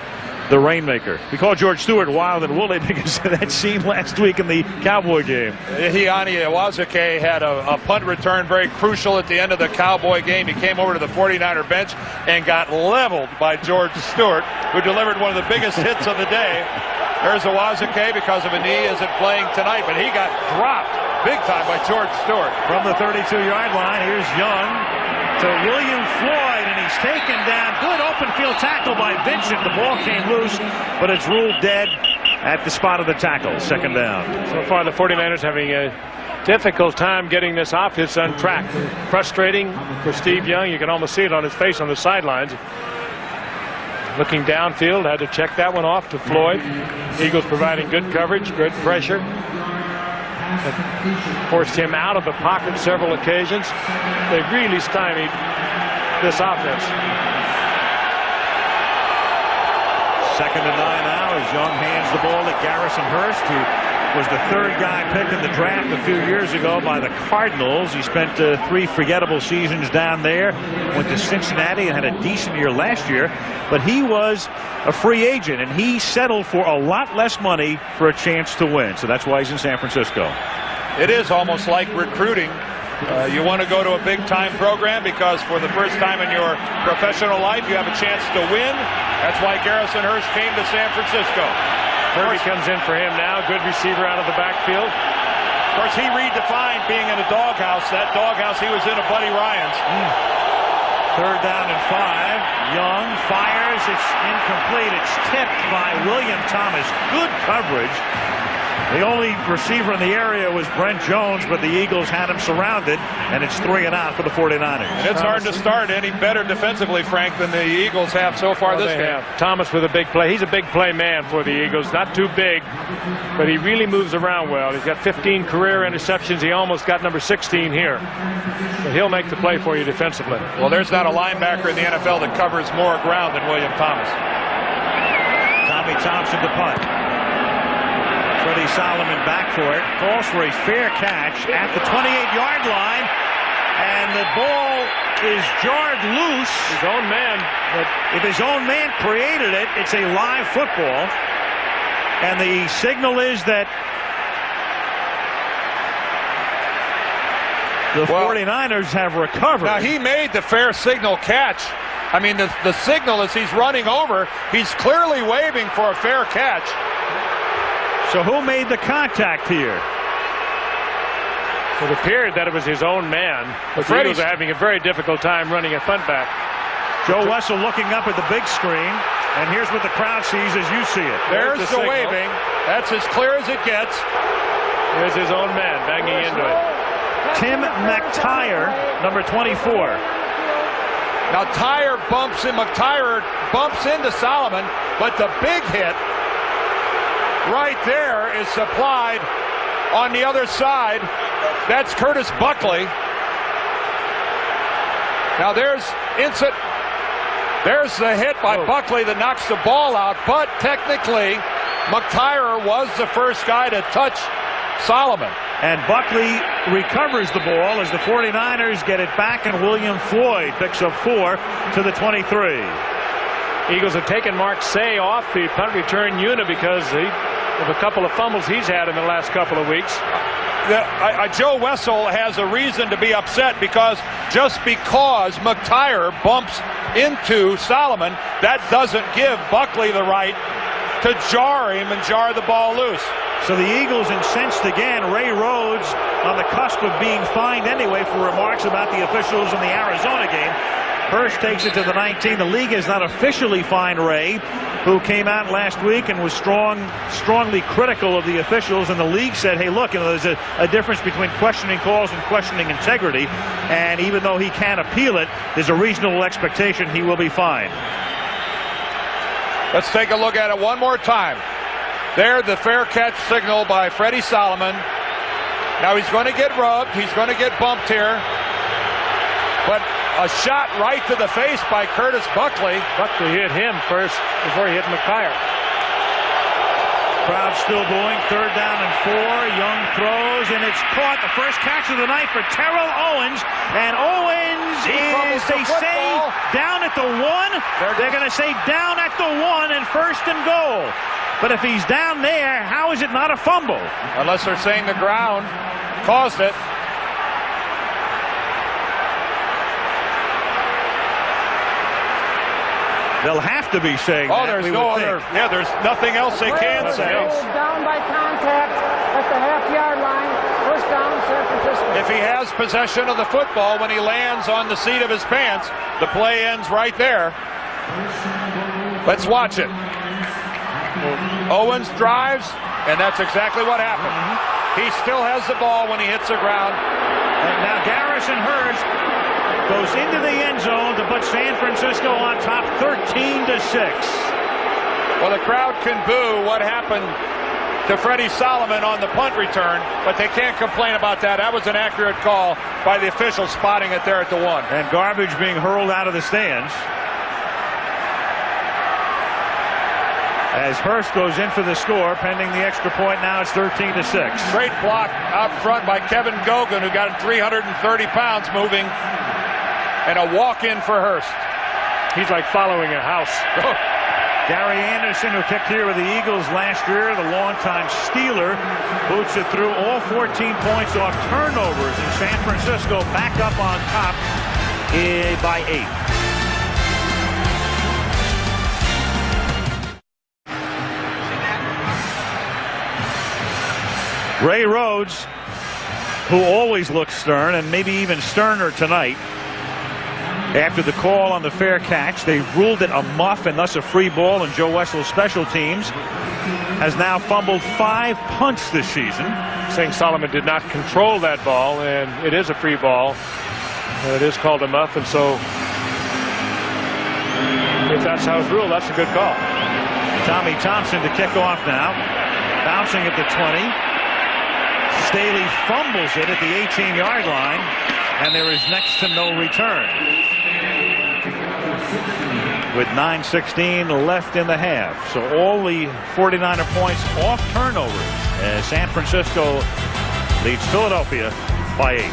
The Rainmaker. We call George Stewart wild and woolly because of that scene last week in the Cowboy game. Hiani Iwazaki had a punt return very crucial at the end of the Cowboy game. He came over to the 49er bench and got leveled by George Stewart, who delivered one of the biggest hits of the day. There's Iwazaki because of a knee isn't playing tonight, but he got dropped big time by George Stewart. From the 32-yard line, here's Young to William Floyd, and he's taken down. Good open field tackle by Vincent. The ball came loose, but it's ruled dead at the spot of the tackle. 2nd down. So far, the 49ers having a difficult time getting this offense on track. Frustrating for Steve Young. You can almost see it on his face on the sidelines. Looking downfield, had to check that one off to Floyd. Eagles providing good coverage, good pressure. Forced him out of the pocket several occasions. They really stymied this offense. 2nd and 9 now as Young hands the ball to Garrison Hurst, who was the 3rd guy picked in the draft a few years ago by the Cardinals. He spent 3 forgettable seasons down there, went to Cincinnati and had a decent year last year, but he was a free agent and he settled for a lot less money for a chance to win. So that's why he's in San Francisco. It is almost like recruiting. You want to go to a big-time program because for the first time in your professional life, you have a chance to win. That's why Garrison Hurst came to San Francisco. Kirby comes in for him now. Good receiver out of the backfield. Of course, he redefined being in a doghouse. That doghouse he was in a Buddy Ryan's. 3rd down and 5. Young fires. It's incomplete. It's tipped by William Thomas. Good coverage. The only receiver in the area was Brent Jones, but the Eagles had him surrounded, and it's 3 and out for the 49ers. And it's hard to start any better defensively, Frank, than the Eagles have so far this game. Thomas with a big play. He's a big play man for the Eagles. Not too big, but he really moves around well. He's got 15 career interceptions. He almost got number 16 here. But he'll make the play for you defensively. Well, there's not a linebacker in the NFL that covers more ground than William Thomas. Tommy Thompson to punt. Freddie Solomon back for it. Calls for a fair catch at the 28-yard line. And the ball is jarred loose. His own man. But if his own man created it, it's a live football. And the signal is that the 49ers have recovered. Now, he made the fair signal catch. I mean, the signal is he's running over. He's clearly waving for a fair catch. So who made the contact here? It appeared that it was his own man. But the Eagles are having a very difficult time running a punt back. Joe Wessel looking up at the big screen, and here's what the crowd sees as you see it. There's the waving. That's as clear as it gets. There's his own man banging into it. Tim McTyer, number 24. Now McTyer bumps into Solomon, but the big hit right there is supplied on the other side. That's Curtis Buckley. Now there's the hit by Buckley that knocks the ball out, but technically McTyer was the first guy to touch Solomon. And Buckley recovers the ball as the 49ers get it back, and William Floyd picks up 4 to the 23. Eagles have taken Mark Say off the punt return unit because of a couple of fumbles he's had in the last couple of weeks. Joe Wessel has a reason to be upset because just because McTyer bumps into Solomon, that doesn't give Buckley the right to jar him and jar the ball loose. So the Eagles incensed again. Ray Rhodes on the cusp of being fined anyway for remarks about the officials in the Arizona game. Hurst takes it to the 19. The league has not officially fined Ray, who came out last week and was strongly critical of the officials. And the league said, hey, look, there's a difference between questioning calls and questioning integrity. And even though he can't appeal it, there's a reasonable expectation he will be fined. Let's take a look at it one more time. There, the fair catch signal by Freddie Solomon. Now he's going to get rubbed. He's going to get bumped here. But a shot right to the face by Curtis Buckley. Buckley hit him first before he hit McTyer. Crowd still booing. 3rd down and 4. Young throws, and it's caught. The first catch of the night for Terrell Owens. And Owens is, they say, down at the 1. They're going to say down at the 1 and 1st and goal. But if he's down there, how is it not a fumble? Unless they're saying the ground caused it. They'll have to be saying that. There's no other. Yeah, there's nothing else they can say. Down by contact at the half-yard line. 1st down, San Francisco. If he has possession of the football when he lands on the seat of his pants, the play ends right there. Let's watch it. Owens drives, and that's exactly what happened. He still has the ball when he hits the ground. And now Garrison Hurst goes into the end zone to put San Francisco on top 13-6. Well, the crowd can boo what happened to Freddie Solomon on the punt return, but they can't complain about that. That was an accurate call by the official spotting it there at the 1. And garbage being hurled out of the stands. As Hurst goes in for the score, pending the extra point, now it's 13-6. Great block out front by Kevin Gogan, who got 330 pounds moving, and a walk-in for Hurst. He's like following a house. Gary Anderson, who kicked here with the Eagles last year, the longtime Steeler, boots it through all 14 points off turnovers, and San Francisco back up on top by 8. Ray Rhodes, who always looks stern, and maybe even sterner tonight, after the call on the fair catch. They ruled it a muff and thus a free ball, and Joe Wessel's special teams has now fumbled 5 punts this season. Saying Solomon did not control that ball, and it is a free ball. It is called a muff, and so if that's how it's ruled, that's a good call. Tommy Thompson to kick off now. Bouncing at the 20. Staley fumbles it at the 18-yard line, and there is next to no return. With 9:16 left in the half. So all the 49er points off turnovers as San Francisco leads Philadelphia by 8.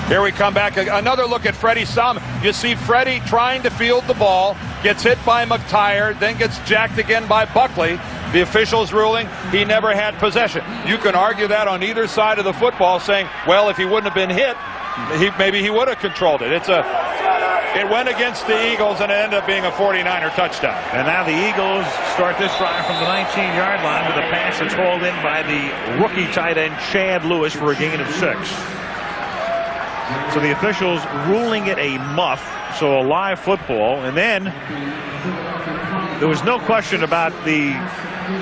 Here we come back. Another look at Freddie Salmon. You see Freddie trying to field the ball, gets hit by McTire, then gets jacked again by Buckley. The officials ruling he never had possession. You can argue that on either side of the football, saying, well, if he wouldn't have been hit, maybe he would have controlled it. It went against the Eagles, and it ended up being a 49er touchdown. And now the Eagles start this drive from the 19-yard line with a pass that's hauled in by the rookie tight end Chad Lewis for a gain of 6. So the officials ruling it a muff, so a live football. And then there was no question about the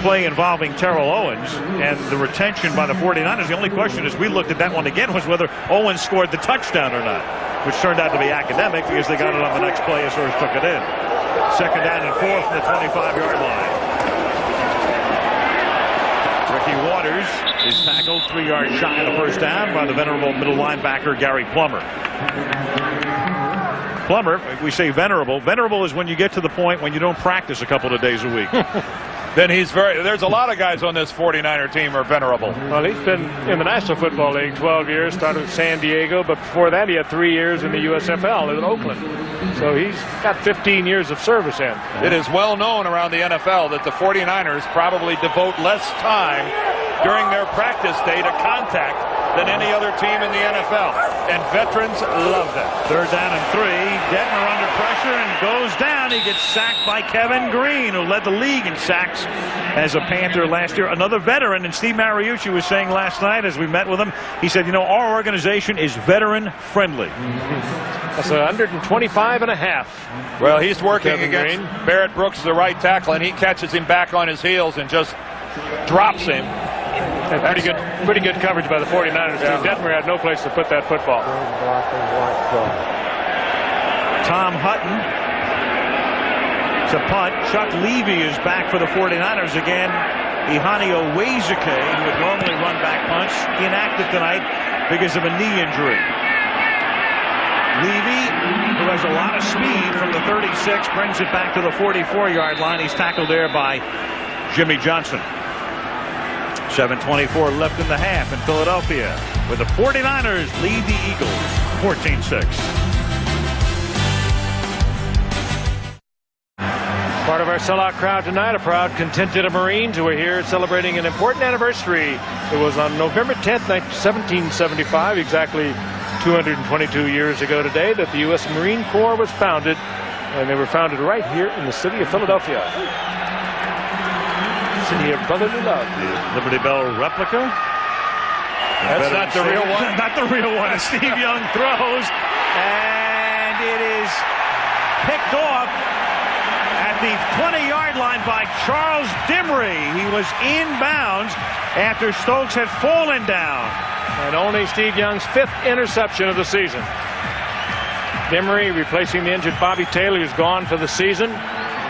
play involving Terrell Owens and the retention by the 49ers. The only question as we looked at that one again was whether Owens scored the touchdown or not, which turned out to be academic because they got it on the next play as soon as took it in. 2nd down and 4 from the 25-yard line. Ricky Waters is tackled 3 yards shy of the first down by the venerable middle linebacker Gary Plummer. Plummer, we say venerable. Venerable is when you get to the point when you don't practice a couple of days a week. Then there's a lot of guys on this 49er team are venerable. Well, he's been in the National Football League 12 years, started with San Diego, but before that he had 3 years in the USFL in Oakland. So he's got 15 years of service in. It is well known around the NFL that the 49ers probably devote less time during their practice day to contact than any other team in the NFL. And veterans love that. 3rd down and 3. Detmer under pressure and goes down. He gets sacked by Kevin Green, who led the league in sacks as a Panther last year. Another veteran, and Steve Mariucci was saying last night as we met with him, he said, you know, our organization is veteran friendly. That's 125 and a half. Well, he's working Kevin against Green. Barrett Brooks, the right tackle, and he catches him back on his heels and just drops him. And pretty good coverage by the 49ers. Yeah. Detmer had no place to put that football. Tom Hutton to punt. Chuck Levy is back for the 49ers again. Ihani Owezike, who would normally run back punts, inactive tonight because of a knee injury. Levy, who has a lot of speed from the 36, brings it back to the 44-yard line. He's tackled there by Jimmy Johnson. 7:24 left in the half in Philadelphia, where the 49ers lead the Eagles 14-6. Part of our sellout crowd tonight, a proud contingent of Marines who are here celebrating an important anniversary. It was on November 10th, 1775, exactly 222 years ago today, that the U.S. Marine Corps was founded, and they were founded right here in the city of Philadelphia. City of brotherly love. The Liberty Bell replica. That's not the real one. Not the real one. Steve Young throws, and it is picked off at the 20-yard line by Charles Dimry. He was inbounds after Stokes had fallen down. And only Steve Young's 5th interception of the season. Dimry replacing the injured Bobby Taylor, who's gone for the season.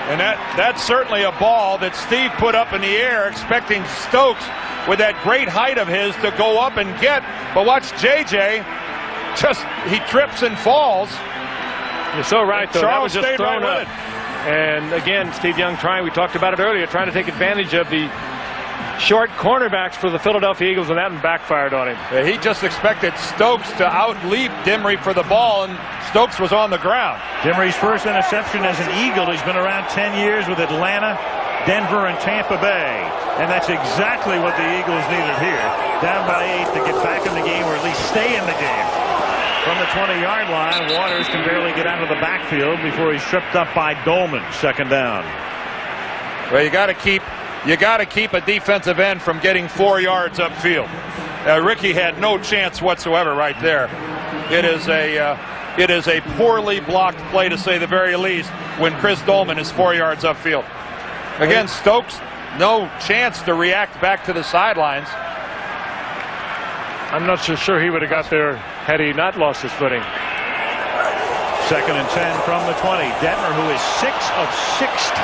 And that's certainly a ball that Steve put up in the air, expecting Stokes with that great height of his to go up and get. But watch JJ, he trips and falls. You're so right, though. Charles that was just stayed thrown right up. with it. And again, Steve Young we talked about it earlier, trying to take advantage of the short cornerbacks for the Philadelphia Eagles, and that one backfired on him. Yeah, he just expected Stokes to outleap Dimry for the ball, and Stokes was on the ground. Dimry's first interception as an Eagle. He's been around 10 years with Atlanta, Denver, and Tampa Bay. And that's exactly what the Eagles needed here. Down by 8 to get back in the game, or at least stay in the game. From the 20-yard line, Waters can barely get out of the backfield before he's tripped up by Dolman. 2nd down. Well, you got to keep a defensive end from getting 4 yards upfield. Ricky had no chance whatsoever right there. It is a poorly blocked play, to say the very least, when Chris Dolman is 4 yards upfield. Again, Stokes, no chance to react back to the sidelines. I'm not so sure he would have got there had he not lost his footing. 2nd and 10 from the 20. Detmer, who is 6 of 16,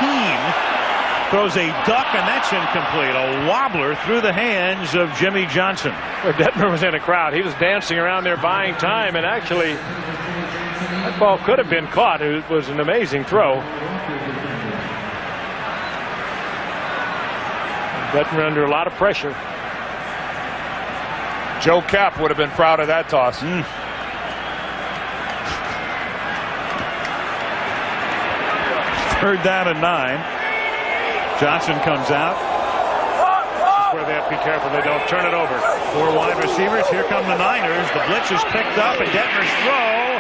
throws a duck, and that's incomplete. A wobbler through the hands of Jimmy Johnson. Detmer was in a crowd. He was dancing around there buying time, and actually that ball could have been caught. It was an amazing throw. Detmer under a lot of pressure. Joe Kapp would have been proud of that toss. 3rd down and 9. Johnson comes out. Where they have to be careful they don't turn it over. 4 wide receivers. Here come the Niners. The blitz is picked up, and Detmer's throw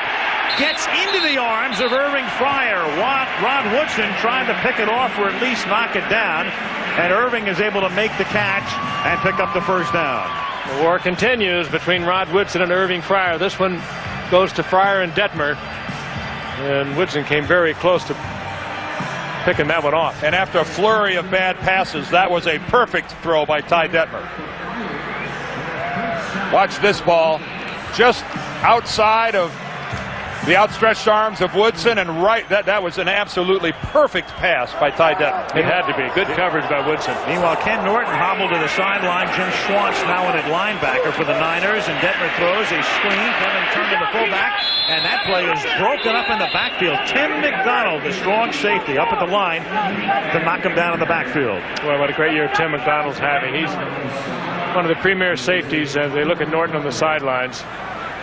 gets into the arms of Irving Fryar. Rod Woodson tried to pick it off or at least knock it down, and Irving is able to make the catch and pick up the 1st down. The war continues between Rod Woodson and Irving Fryar. This one goes to Fryar and Detmer, and Woodson came very close to picking that one off. And after a flurry of bad passes, that was a perfect throw by Ty Detmer. Watch this ball, just outside of the outstretched arms of Woodson, and that was an absolutely perfect pass by Ty Detmer. It had to be. Good coverage by Woodson. Meanwhile, Ken Norton hobbled to the sideline. Jim Schwantz now in at linebacker for the Niners, and Detmer throws a screen. Kevin turned to the fullback, and that play is broken up in the backfield. Tim McDonald, the strong safety, up at the line to knock him down in the backfield. Well, what a great year Tim McDonald's having. He's one of the premier safeties as they look at Norton on the sidelines.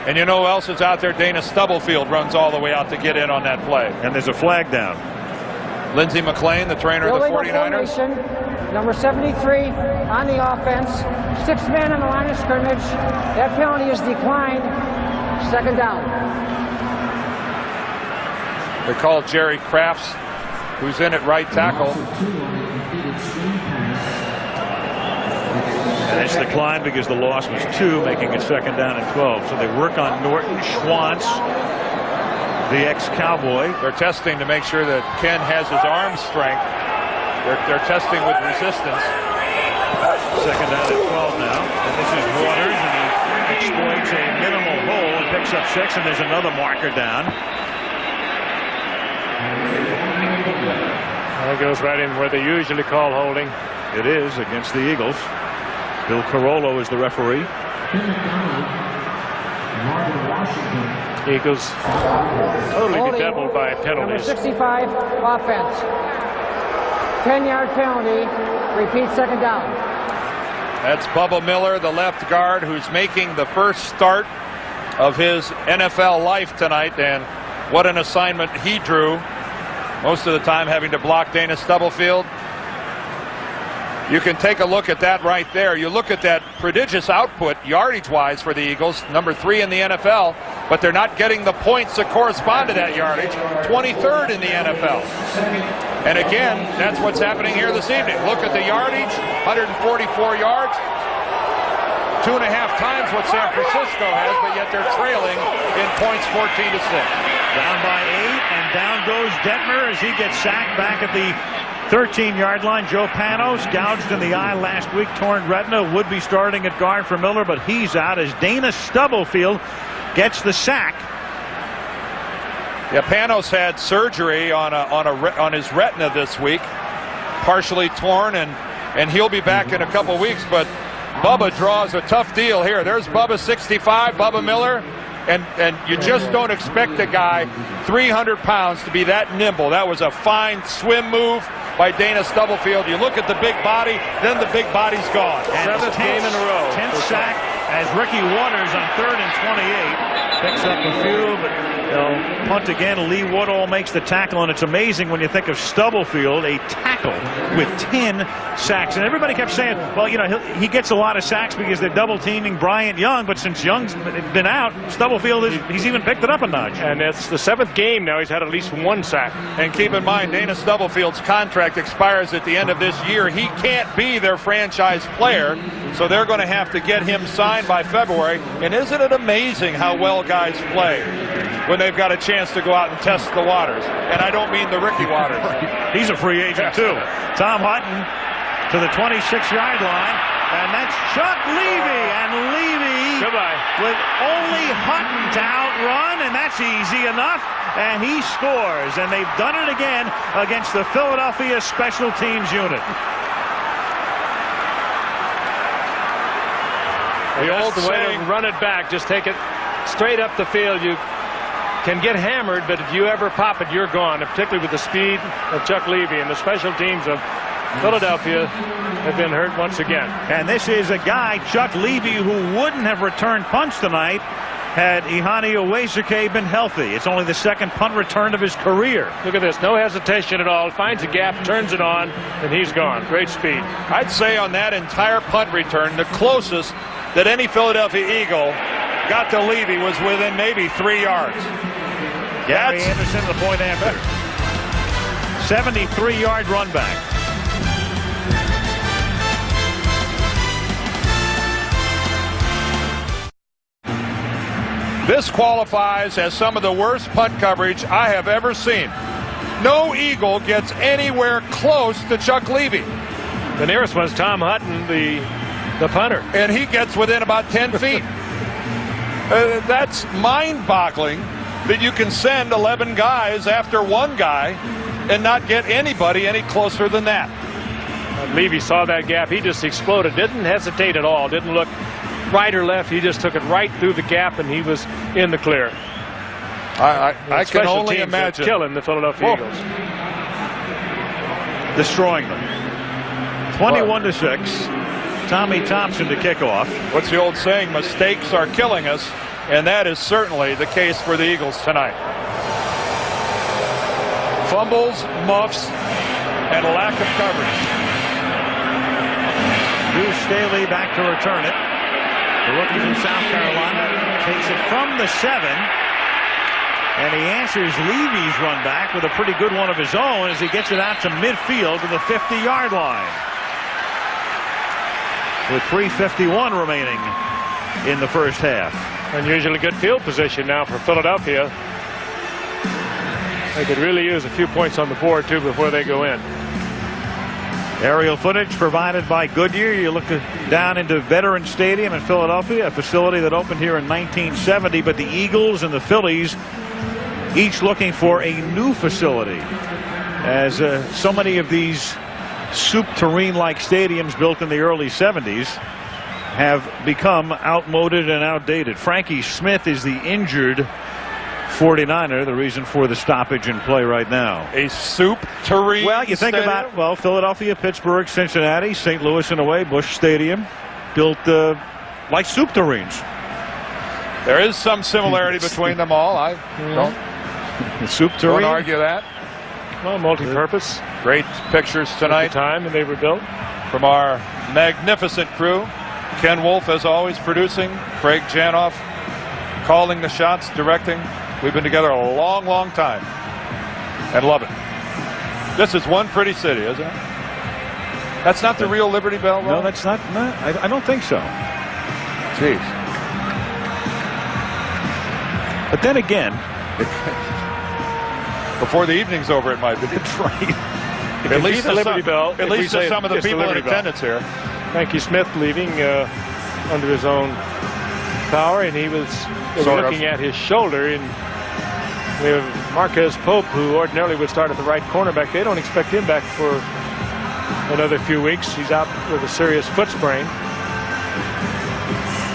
And you know who else is out there? Dana Stubblefield runs all the way out to get in on that play. And there's a flag down. Lindsey McLean, the trainer of the 49ers. Formation, number 73 on the offense. 6th man on the line of scrimmage. That penalty is declined. 2nd down. They call Jerry Crafts, who's in at right tackle. And it's declined because the loss was 2, making it 2nd down and 12. So they work on Norton. Schwantz, the ex-Cowboy. They're testing to make sure that Ken has his arm strength. They're testing with resistance. 2nd down and 12 now. And this is Waters, and he exploits a minimal hole and picks up 6, and there's another marker down. That goes right in where they usually call holding. It is against the Eagles. Bill Carollo is the referee. Eagles totally bedeviled by penalties. Number 65, offense. 10-yard penalty. Repeat, 2nd down. That's Bubba Miller, the left guard, who's making the first start of his NFL life tonight. And what an assignment he drew. Most of the time having to block Dana Stubblefield. You can take a look at that right there. You look at that prodigious output yardage-wise for the Eagles, number 3 in the NFL, but they're not getting the points that correspond to that yardage. 23rd in the NFL. And again, that's what's happening here this evening. Look at the yardage, 144 yards. 2.5 times what San Francisco has, but yet they're trailing in points 14-6. Down by 8, and down goes Detmer as he gets sacked back at the 13-yard line. Joe Panos gouged in the eye last week, torn retina, would be starting at guard for Miller, but he's out as Dana Stubblefield gets the sack. Yeah, Panos had surgery on his retina this week, partially torn, and he'll be back in a couple weeks. But Bubba draws a tough deal here. There's Bubba 65, Bubba Miller. And you just don't expect a guy 300 pounds to be that nimble. That was a fine swim move by Dana Stubblefield. You look at the big body, then the big body's gone. And 7th game in a row. 10th sack as Ricky Waters on 3rd and 28 picks up a few, but they'll punt again. Lee Woodall makes the tackle, and it's amazing when you think of Stubblefield, a tackle with 10 sacks. And everybody kept saying, well, you know, he gets a lot of sacks because they're double teaming Bryant Young, but since Young's been out, Stubblefield he's even picked it up a notch. And it's the 7th game now he's had at least 1 sack. And keep in mind, Dana Stubblefield's contract expires at the end of this year. He can't be their franchise player, so they're going to have to get him signed by February. And isn't it amazing how well guys play when they've got a chance to go out and test the waters? And I don't mean the Ricky Waters. He's a free agent too. Tom Hutton to the 26-yard line, and that's Chuck Levy. And Levy with only Hutton to outrun, and that's easy enough, and he scores. And they've done it again against the Philadelphia Special Teams unit. The old way to run it back, just take it straight up the field. You can get hammered, but if you ever pop it, you're gone, particularly with the speed of Chuck Levy. And the special teams of Philadelphia have been hurt once again. And this is a guy, Chuck Levy, who wouldn't have returned punts tonight had Ihani Uwezurike been healthy. It's only the second punt return of his career. Look at this. No hesitation at all. Finds a gap, turns it on, and he's gone. Great speed. I'd say on that entire punt return, the closest that any Philadelphia Eagle got to Levy was within maybe 3 yards. Gary Anderson, the point after. 73-yard run back. This qualifies as some of the worst punt coverage I have ever seen. No Eagle gets anywhere close to Chuck Levy. The nearest one's Tom Hutton, the punter. And he gets within about 10 feet. That's mind-boggling that you can send 11 guys after one guy and not get anybody any closer than that. Levy saw that gap. He just exploded. Didn't hesitate at all. Didn't look right or left. He just took it right through the gap, and he was in the clear. I can only imagine. Killing the Philadelphia Eagles. Destroying them. 21-6. Tommy Thompson to kick off. What's the old saying? Mistakes are killing us, and that is certainly the case for the Eagles tonight. Fumbles, muffs, and a lack of coverage. Deuce Staley back to return it. The rookie from South Carolina takes it from the 7. And he answers Levy's run back with a pretty good one of his own as he gets it out to midfield to the 50-yard line. With 3:51 remaining in the first half. Unusually good field position now for Philadelphia. They could really use a few points on the board, too, before they go in. Aerial footage provided by Goodyear. You look down into Veterans Stadium in Philadelphia, a facility that opened here in 1970, but the Eagles and the Phillies each looking for a new facility, as so many of these soup tureen-like stadiums built in the early 70s have become outmoded and outdated. Frankie Smith is the injured 49er, the reason for the stoppage in play right now. A soup tureen. Well, you think stadium? about, Philadelphia, Pittsburgh, Cincinnati, St. Louis in a way, Busch Stadium, built like soup tureens. There is some similarity between them all. I Soup tureen. don't argue that. Well, multi-purpose. Great pictures tonight. At the time when they were built. From our magnificent crew. Ken Wolf, as always, producing. Craig Janoff calling the shots, directing. We've been together a long, long time and love it. This is one pretty city, isn't it? That's not the real Liberty Bell? No, that's not. No, I don't think so. Jeez. But then again, before the evening's over, it might be. that's right. At least the Liberty Bell. At least to some of the people in attendance here. Frankie Smith leaving under his own power, and he was looking at his shoulder. And we have Marquez Pope, who ordinarily would start at the right cornerback. They don't expect him back for another few weeks. He's out with a serious foot sprain.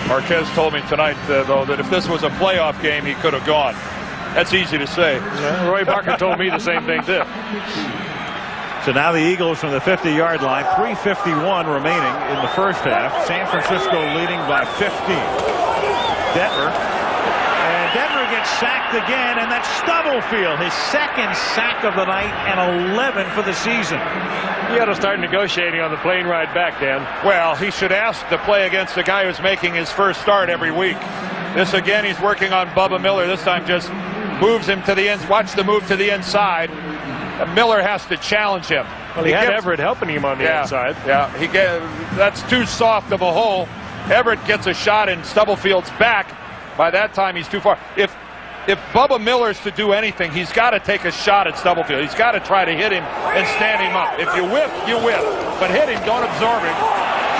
Marquez told me tonight, though, that if this was a playoff game, he could have gone. That's easy to say. Yeah, Roy Barker told me the same thing, too. So now the Eagles from the 50-yard line, 3:51 remaining in the first half. San Francisco leading by 15. Detmer. And Detmer gets sacked again, and that's Stubblefield, his second sack of the night and 11 for the season. You got to start negotiating on the plane ride back, Dan. Well, he should ask to play against the guy who's making his first start every week. This again, he's working on Bubba Miller. This time just moves him to the end. Watch the move to the inside. Miller has to challenge him. Well, he had Everett helping him on the inside. Yeah, that's too soft of a hole. Everett gets a shot in Stubblefield's back. By that time, he's too far. If Bubba Miller's to do anything, he's got to take a shot at Stubblefield. He's got to try to hit him and stand him up. If you whip, you whip. But hit him, don't absorb him.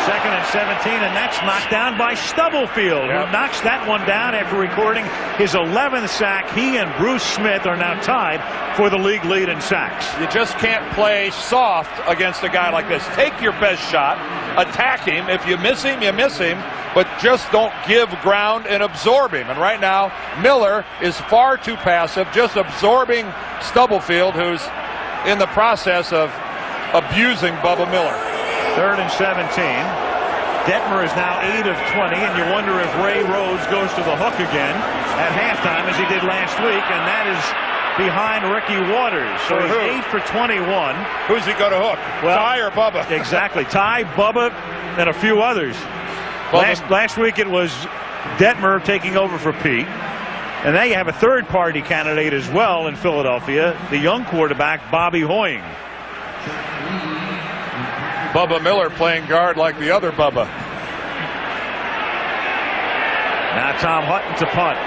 2nd and 17, and that's knocked down by Stubblefield, who knocks that one down after recording his 11th sack. He and Bruce Smith are now tied for the league lead in sacks. You just can't play soft against a guy like this. Take your best shot, attack him. If you miss him, you miss him, but just don't give ground and absorb him. And right now, Miller is far too passive, just absorbing Stubblefield, who's in the process of abusing Bubba Miller. 3rd and 17. Detmer is now 8 of 20, and you wonder if Ray Rhodes goes to the hook again at halftime as he did last week, and that is behind Ricky Waters. So he's 8 for 21. Who's he going to hook? Well, Ty or Bubba? Exactly. Ty, Bubba, and a few others. Last week it was Detmer taking over for Pete. And now you have a third-party candidate as well in Philadelphia, the young quarterback, Bobby Hoying. Bubba Miller playing guard like the other Bubba. Now Tom Hutton to punt.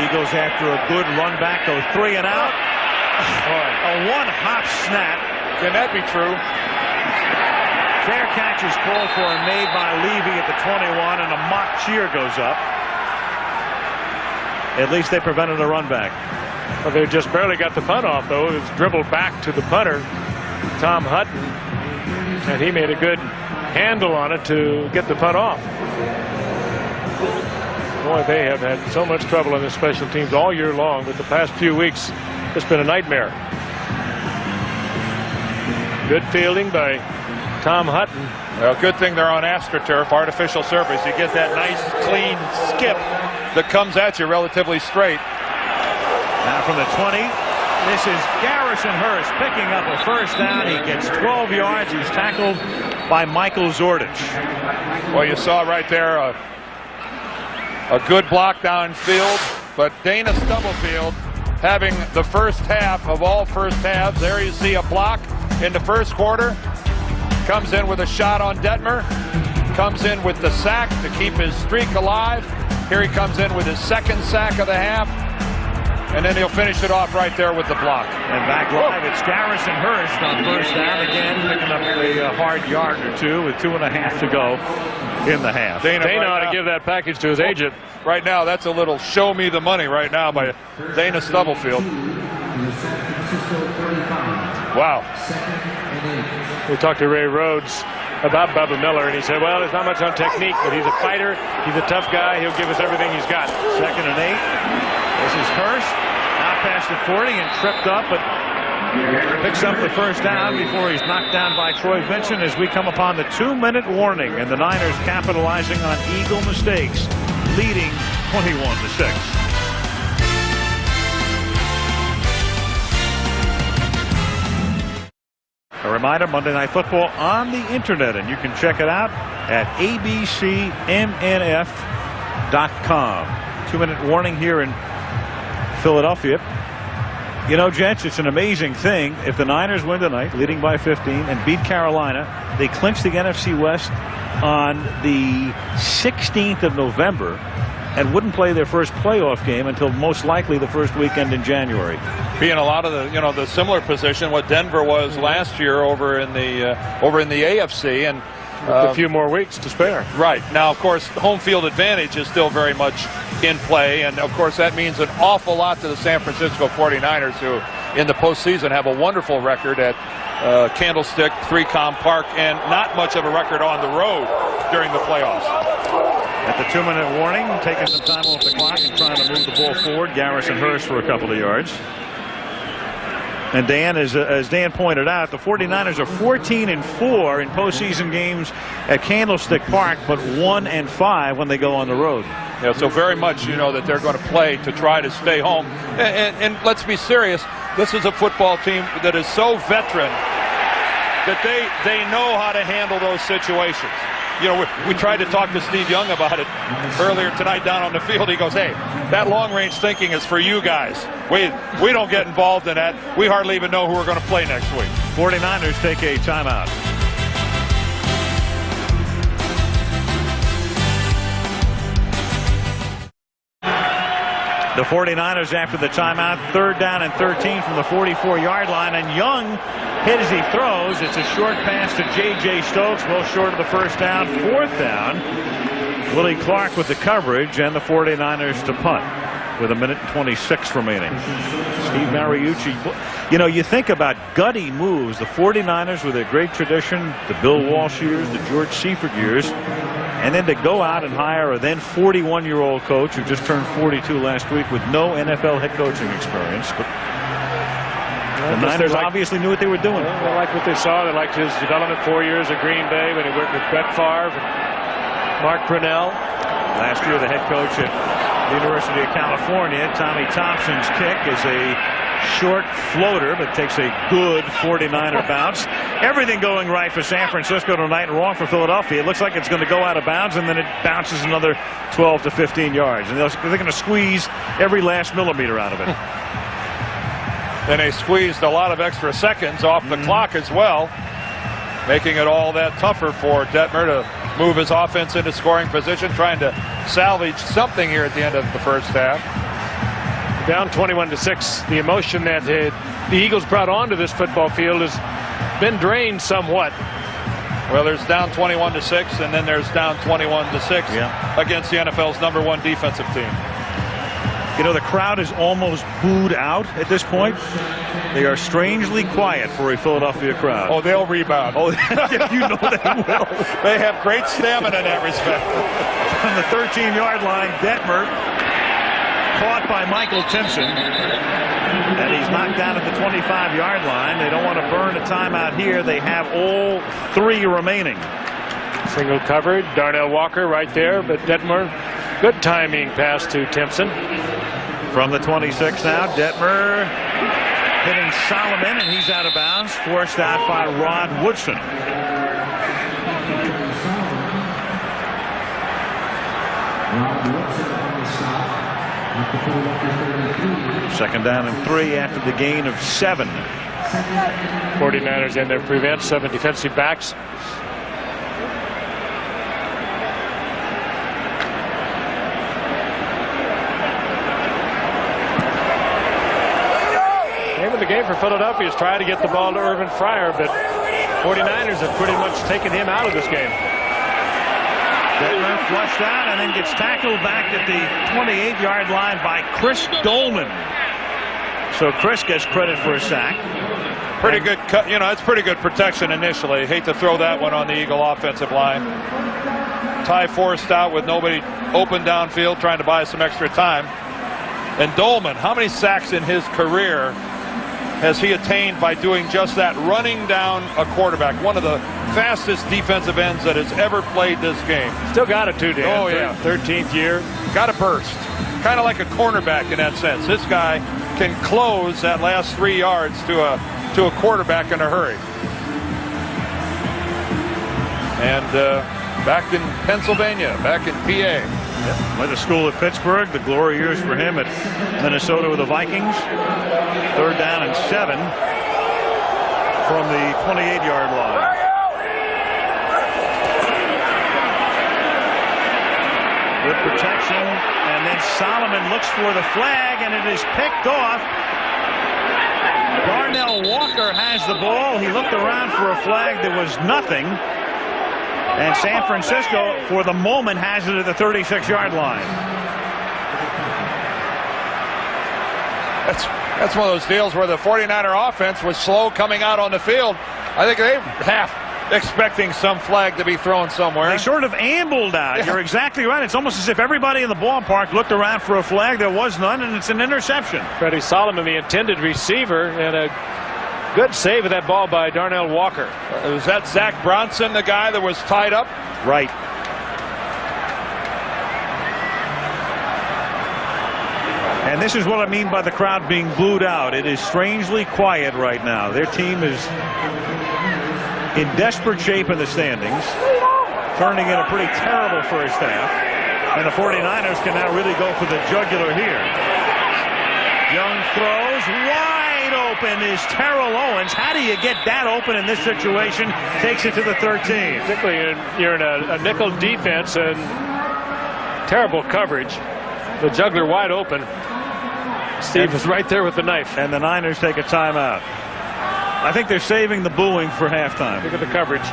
Eagles after a good run back, go 3 and out. A one-hop snap. Can that be true? Fair catch is called for and made by Levy at the 21, and a mock cheer goes up. At least they prevented a run back. Well, they just barely got the punt off, though. It was dribbled back to the punter, Tom Hutton, and he made a good handle on it to get the punt off. Boy, they have had so much trouble in the special teams all year long, but the past few weeks, it's been a nightmare. Good fielding by Tom Hutton. Well, good thing they're on AstroTurf, artificial surface. You get that nice, clean skip that comes at you relatively straight. Now from the 20, this is Garrison Hurst picking up a first down. He gets 12 yards. He's tackled by Michael Zordich. Well, you saw right there a good block downfield, but Dana Stubblefield having the first half of all first halves. There you see a block in the first quarter. Comes in with a shot on Detmer. Comes in with the sack to keep his streak alive. Here he comes in with his second sack of the half. And then he'll finish it off right there with the block. And back live, it's Garrison Hurst on first down again, picking up a hard yard or two with 2.5 to go in the half. Dana ought to give that package to his agent. Right now, that's a little show me the money right now by Dana Stubblefield. Wow. We talked to Ray Rhodes about Bubba Miller, and he said, well, there's not much on technique, but he's a fighter. He's a tough guy. He'll give us everything he's got. 2nd and 8. This is Hurst. Now past the 40 and tripped up, but picks up the first down before he's knocked down by Troy Vincent as we come upon the 2-minute warning, and the Niners capitalizing on Eagle mistakes, leading 21-6. A reminder, Monday Night Football on the internet, and you can check it out at abcmnf.com. 2-minute warning here in Philadelphia. You know, gents, it's an amazing thing. If the Niners win tonight, leading by 15, and beat Carolina, they clinch the NFC West on the 16th of November and wouldn't play their first playoff game until most likely the first weekend in January. Being a lot of the, the similar position what Denver was last year over in the AFC, and a few more weeks to spare. Right. Now, of course, home field advantage is still very much in play, and of course that means an awful lot to the San Francisco 49ers, who in the postseason have a wonderful record at Candlestick, 3Com Park, and not much of a record on the road during the playoffs. At the 2-minute warning, taking some time off the clock and trying to move the ball forward, Garrison Hurst for a couple of yards. And Dan, as Dan pointed out, the 49ers are 14-4 in postseason games at Candlestick Park, but 1-5 when they go on the road. Yeah, so very much, that they're going to play to try to stay home. And let's be serious, this is a football team that is so veteran that they know how to handle those situations. We tried to talk to Steve Young about it earlier tonight down on the field. He goes, hey, that long-range thinking is for you guys. We don't get involved in that. We hardly even know who we're going to play next week. 49ers take a timeout. The 49ers after the timeout, 3rd down and 13 from the 44-yard line, and Young hit as he throws. It's a short pass to J.J. Stokes, well short of the first down. 4th down. Willie Clark with the coverage, and the 49ers to punt with 1:26 remaining. Steve Mariucci. You think about gutty moves. The 49ers with their great tradition, the Bill Walsh years, the George Seifert years, and then to go out and hire a then 41-year-old coach who just turned 42 last week with no NFL head coaching experience. But The Niners obviously knew what they were doing. They liked what they saw. They liked his development 4 years at Green Bay when he worked with Brett Favre and Mark Brunell. Last year, the head coach at the University of California, Tommy Thompson's kick is a short floater, but takes a good 49er bounce. Everything going right for San Francisco tonight, wrong for Philadelphia. It looks like it's going to go out of bounds, and then it bounces another 12 to 15 yards. And they're going to squeeze every last millimeter out of it. And they squeezed a lot of extra seconds off the clock as well, making it all that tougher for Detmer to move his offense into scoring position, trying to salvage something here at the end of the first half. Down 21-6. The emotion that the Eagles brought onto this football field has been drained somewhat. Well, there's down 21-6, and then there's down 21-6 against the NFL's #1 defensive team. You know, the crowd is almost booed out at this point. They are strangely quiet for a Philadelphia crowd. Oh, they'll rebound. Oh, you know they will. They have great stamina in that respect. From the 13-yard line, Detmer caught by Michael Timpson. And he's knocked down at the 25-yard line. They don't want to burn a timeout here. They have all 3 remaining. Single covered. Darnell Walker right there, but Detmer, good timing pass to Timpson. From the 26 now, Detmer hitting Solomon, and he's out of bounds, forced out by Rod Woodson. Second down and 3 after the gain of 7. 49ers in there prevent 7 defensive backs. The game for Philadelphia is trying to get the ball to Irvin Fryer, but 49ers have pretty much taken him out of this game. Detmer flushed out and then gets tackled back at the 28-yard line by Chris Dolman. So Chris gets credit for a sack. Pretty good cut. You know, it's pretty good protection initially. Hate to throw that one on the Eagle offensive line. Ty forced out with nobody open downfield, trying to buy some extra time. And Dolman, how many sacks in his career has he attained by doing just that, running down a quarterback? One of the fastest defensive ends that has ever played this game. Still got it too, Dan. Oh, yeah. 13th year. Got a burst. Kind of like a cornerback in that sense. This guy can close that last 3 yards to a quarterback in a hurry. And back in Pennsylvania, back in PA. Went to school at Pittsburgh. The glory years for him at Minnesota with the Vikings. 3rd down and 7 from the 28-yard line. Good protection, and then Solomon looks for the flag, and it is picked off. Darnell Walker has the ball. He looked around for a flag. There was nothing. And San Francisco, for the moment, has it at the 36-yard line. That's one of those deals where the 49er offense was slow coming out on the field. I think they half expecting some flag to be thrown somewhere. They sort of ambled out. You're exactly right. It's almost as if everybody in the ballpark looked around for a flag. There was none, and it's an interception. Freddie Solomon, the intended receiver, and a good save of that ball by Darnell Walker. Was that Zach Bronson, the guy that was tied up? Right. And this is what I mean by the crowd being booed out. It is strangely quiet right now. Their team is in desperate shape in the standings, turning in a pretty terrible first half. And the 49ers can now really go for the jugular here. Young throws wide open is Terrell Owens. How do you get that open in this situation? Takes it to the 13. Particularly you're in a nickel defense and terrible coverage. The jugular wide open. Steve is right there with the knife. And the Niners take a timeout. I think they're saving the booing for halftime. Look at the coverage.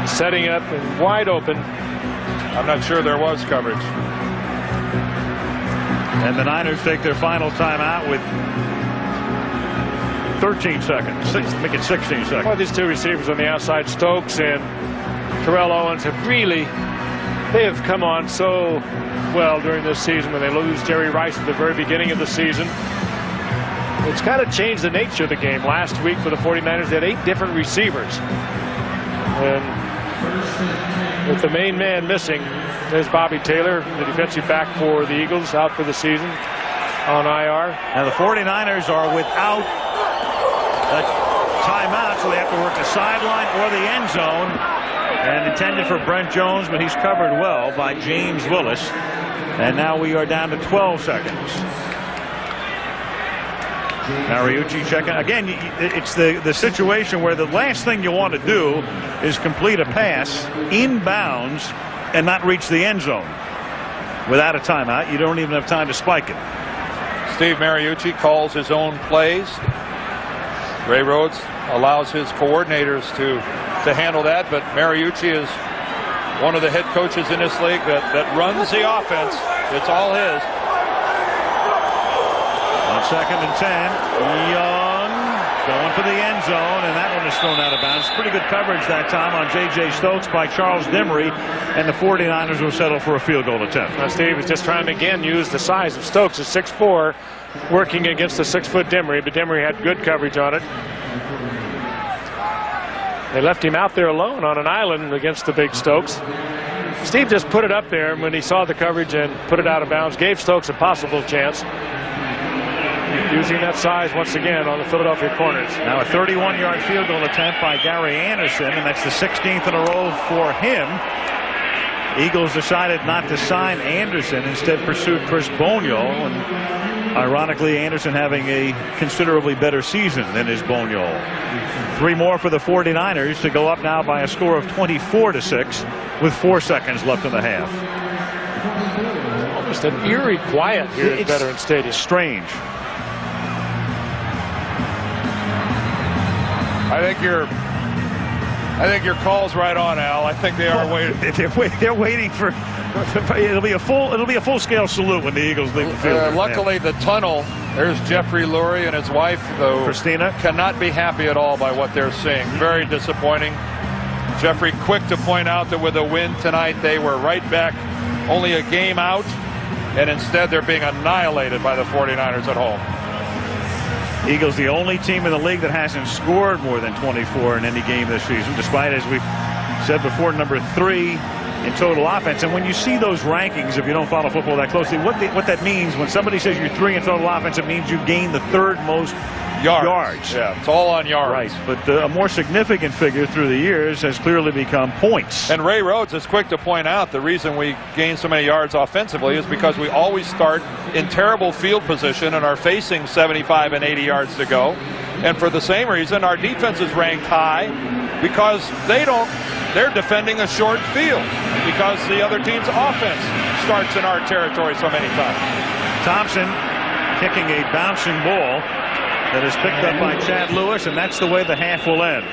Setting up and wide open. I'm not sure there was coverage. And the Niners take their final timeout with 13 seconds. Make it 16 seconds. Well, these 2 receivers on the outside, Stokes and Terrell Owens, they have come on so well during this season when they lose Jerry Rice at the very beginning of the season. It's kind of changed the nature of the game. Last week for the 49ers, they had 8 different receivers. And with the main man missing, there's Bobby Taylor, the defensive back for the Eagles, out for the season on IR. Now the 49ers are without a timeout, so they have to work the sideline or the end zone. And intended for Brent Jones, but he's covered well by James Willis. And now we are down to 12 seconds. Mariucci checking. Again, it's the situation where the last thing you want to do is complete a pass inbounds and not reach the end zone. Without a timeout, you don't even have time to spike it. Steve Mariucci calls his own plays. Ray Rhodes allows his coordinators to handle that, but Mariucci is one of the head coaches in this league that runs the offense. It's all his. On 2nd and 10, Young going for the end zone, and that one is thrown out of bounds. Pretty good coverage that time on J.J. Stokes by Charles Demery, and the 49ers will settle for a field goal attempt. Now Steve is just trying to again use the size of Stokes at 6'4", working against the 6-foot Demery, but Demery had good coverage on it. They left him out there alone on an island against the big Stokes. Steve just put it up there when he saw the coverage and put it out of bounds. Gave Stokes a possible chance. Using that size once again on the Philadelphia corners. Now a 31-yard field goal attempt by Gary Anderson, and that's the 16th in a row for him. Eagles decided not to sign Anderson, instead pursued Chris Boniol, and ironically Anderson having a considerably better season than his Boniol. 3 more for the 49ers to go up now by a score of 24-6 with 4 seconds left in the half. Almost an eerie quiet here at Veterans Stadium. Strange. I think your call's right on, Al. I think they are waiting. They're waiting for. It'll be a full scale salute when the Eagles leave the field. Luckily, the tunnel. There's Jeffrey Lurie and his wife, though. Christina cannot be happy at all by what they're seeing. Very disappointing. Jeffrey quick to point out that with a win tonight, they were right back, only a game out, and instead they're being annihilated by the 49ers at home. Eagles the only team in the league that hasn't scored more than 24 in any game this season, despite, as we've said before, number 3 in total offense. And when you see those rankings, if you don't follow football that closely, what that means when somebody says you're 3 in total offense, it means you gain the 3rd most yards. Yeah, it's all on yards. Right, but a more significant figure through the years has clearly become points. And Ray Rhodes is quick to point out the reason we gain so many yards offensively is because we always start in terrible field position and are facing 75 and 80 yards to go. And for the same reason, our defense is ranked high because they're defending a short field because the other team's offense starts in our territory so many times. Thompson kicking a bouncing ball that is picked up by Chad Lewis, and that's the way the half will end.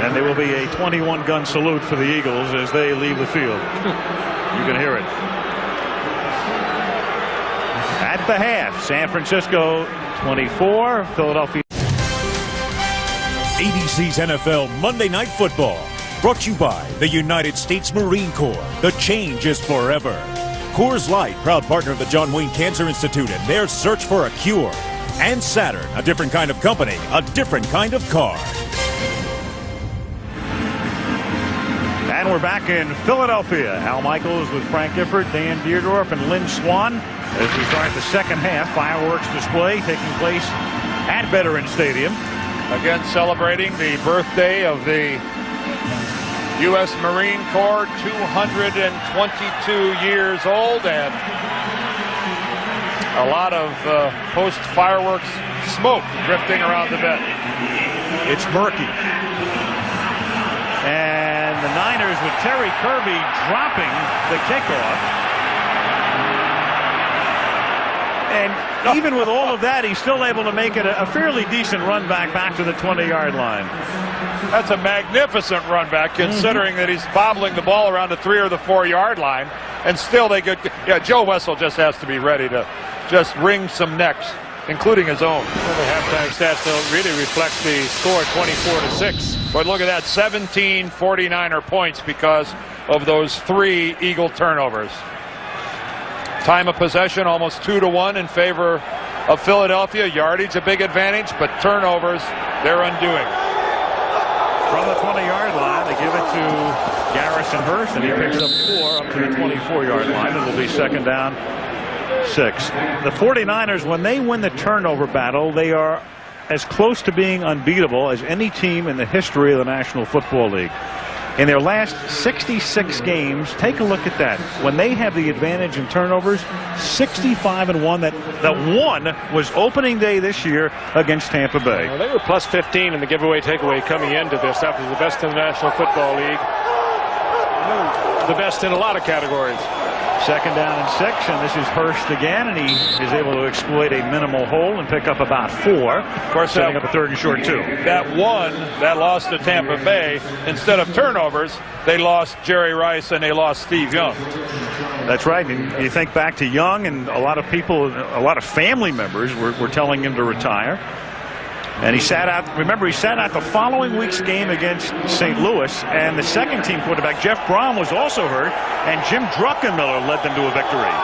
And there will be a 21-gun salute for the Eagles as they leave the field. You can hear it. At the half, San Francisco 24, Philadelphia. ABC's NFL Monday Night Football, brought to you by the United States Marine Corps. The change is forever. Coors Light, proud partner of the John Wayne Cancer Institute and their search for a cure. And Saturn, a different kind of company, a different kind of car. And we're back in Philadelphia. Al Michaels with Frank Gifford, Dan Dierdorf, and Lynn Swan as we start the second half. Fireworks display taking place at Veterans Stadium. Again, celebrating the birthday of the U.S. Marine Corps, 222 years old, and a lot of post-fireworks smoke drifting around the vet. It's murky. And the Niners with Terry Kirby dropping the kickoff. And even with all of that, he's still able to make it a fairly decent run back to the 20-yard line. That's a magnificent run back, considering that he's bobbling the ball around the 3 or the 4-yard line, and still they get. Yeah, Joe Wessel just has to be ready to just wring some necks, including his own. Well, the halftime stats don't really reflect the score, 24-6. But look at that, 17 49er points because of those 3 Eagle turnovers. Time of possession almost 2-1 in favor of Philadelphia. Yardage a big advantage, but turnovers their undoing. From the 20-yard line, they give it to Garrison Hurst, and he picks up 4 up to the 24-yard line. It'll be second down, 6. The 49ers, when they win the turnover battle, they are as close to being unbeatable as any team in the history of the National Football League. In their last 66 games, take a look at that. When they have the advantage in turnovers, 65-1. That one was opening day this year against Tampa Bay. Well, they were plus 15 in the giveaway takeaway coming into this. That was the best in the National Football League. The best in a lot of categories. Second down and 6, and this is Hurst again, and he is able to exploit a minimal hole and pick up about 4. Of course, setting up a 3rd and short 2. That one that lost to Tampa Bay, instead of turnovers, they lost Jerry Rice and they lost Steve Young. That's right. And you think back to Young, and a lot of people, a lot of family members were telling him to retire. And he sat out. Remember, he sat out the following week's game against St. Louis, and the second team quarterback, Jeff Brom, was also hurt, and Jim Druckenmiller led them to a victory.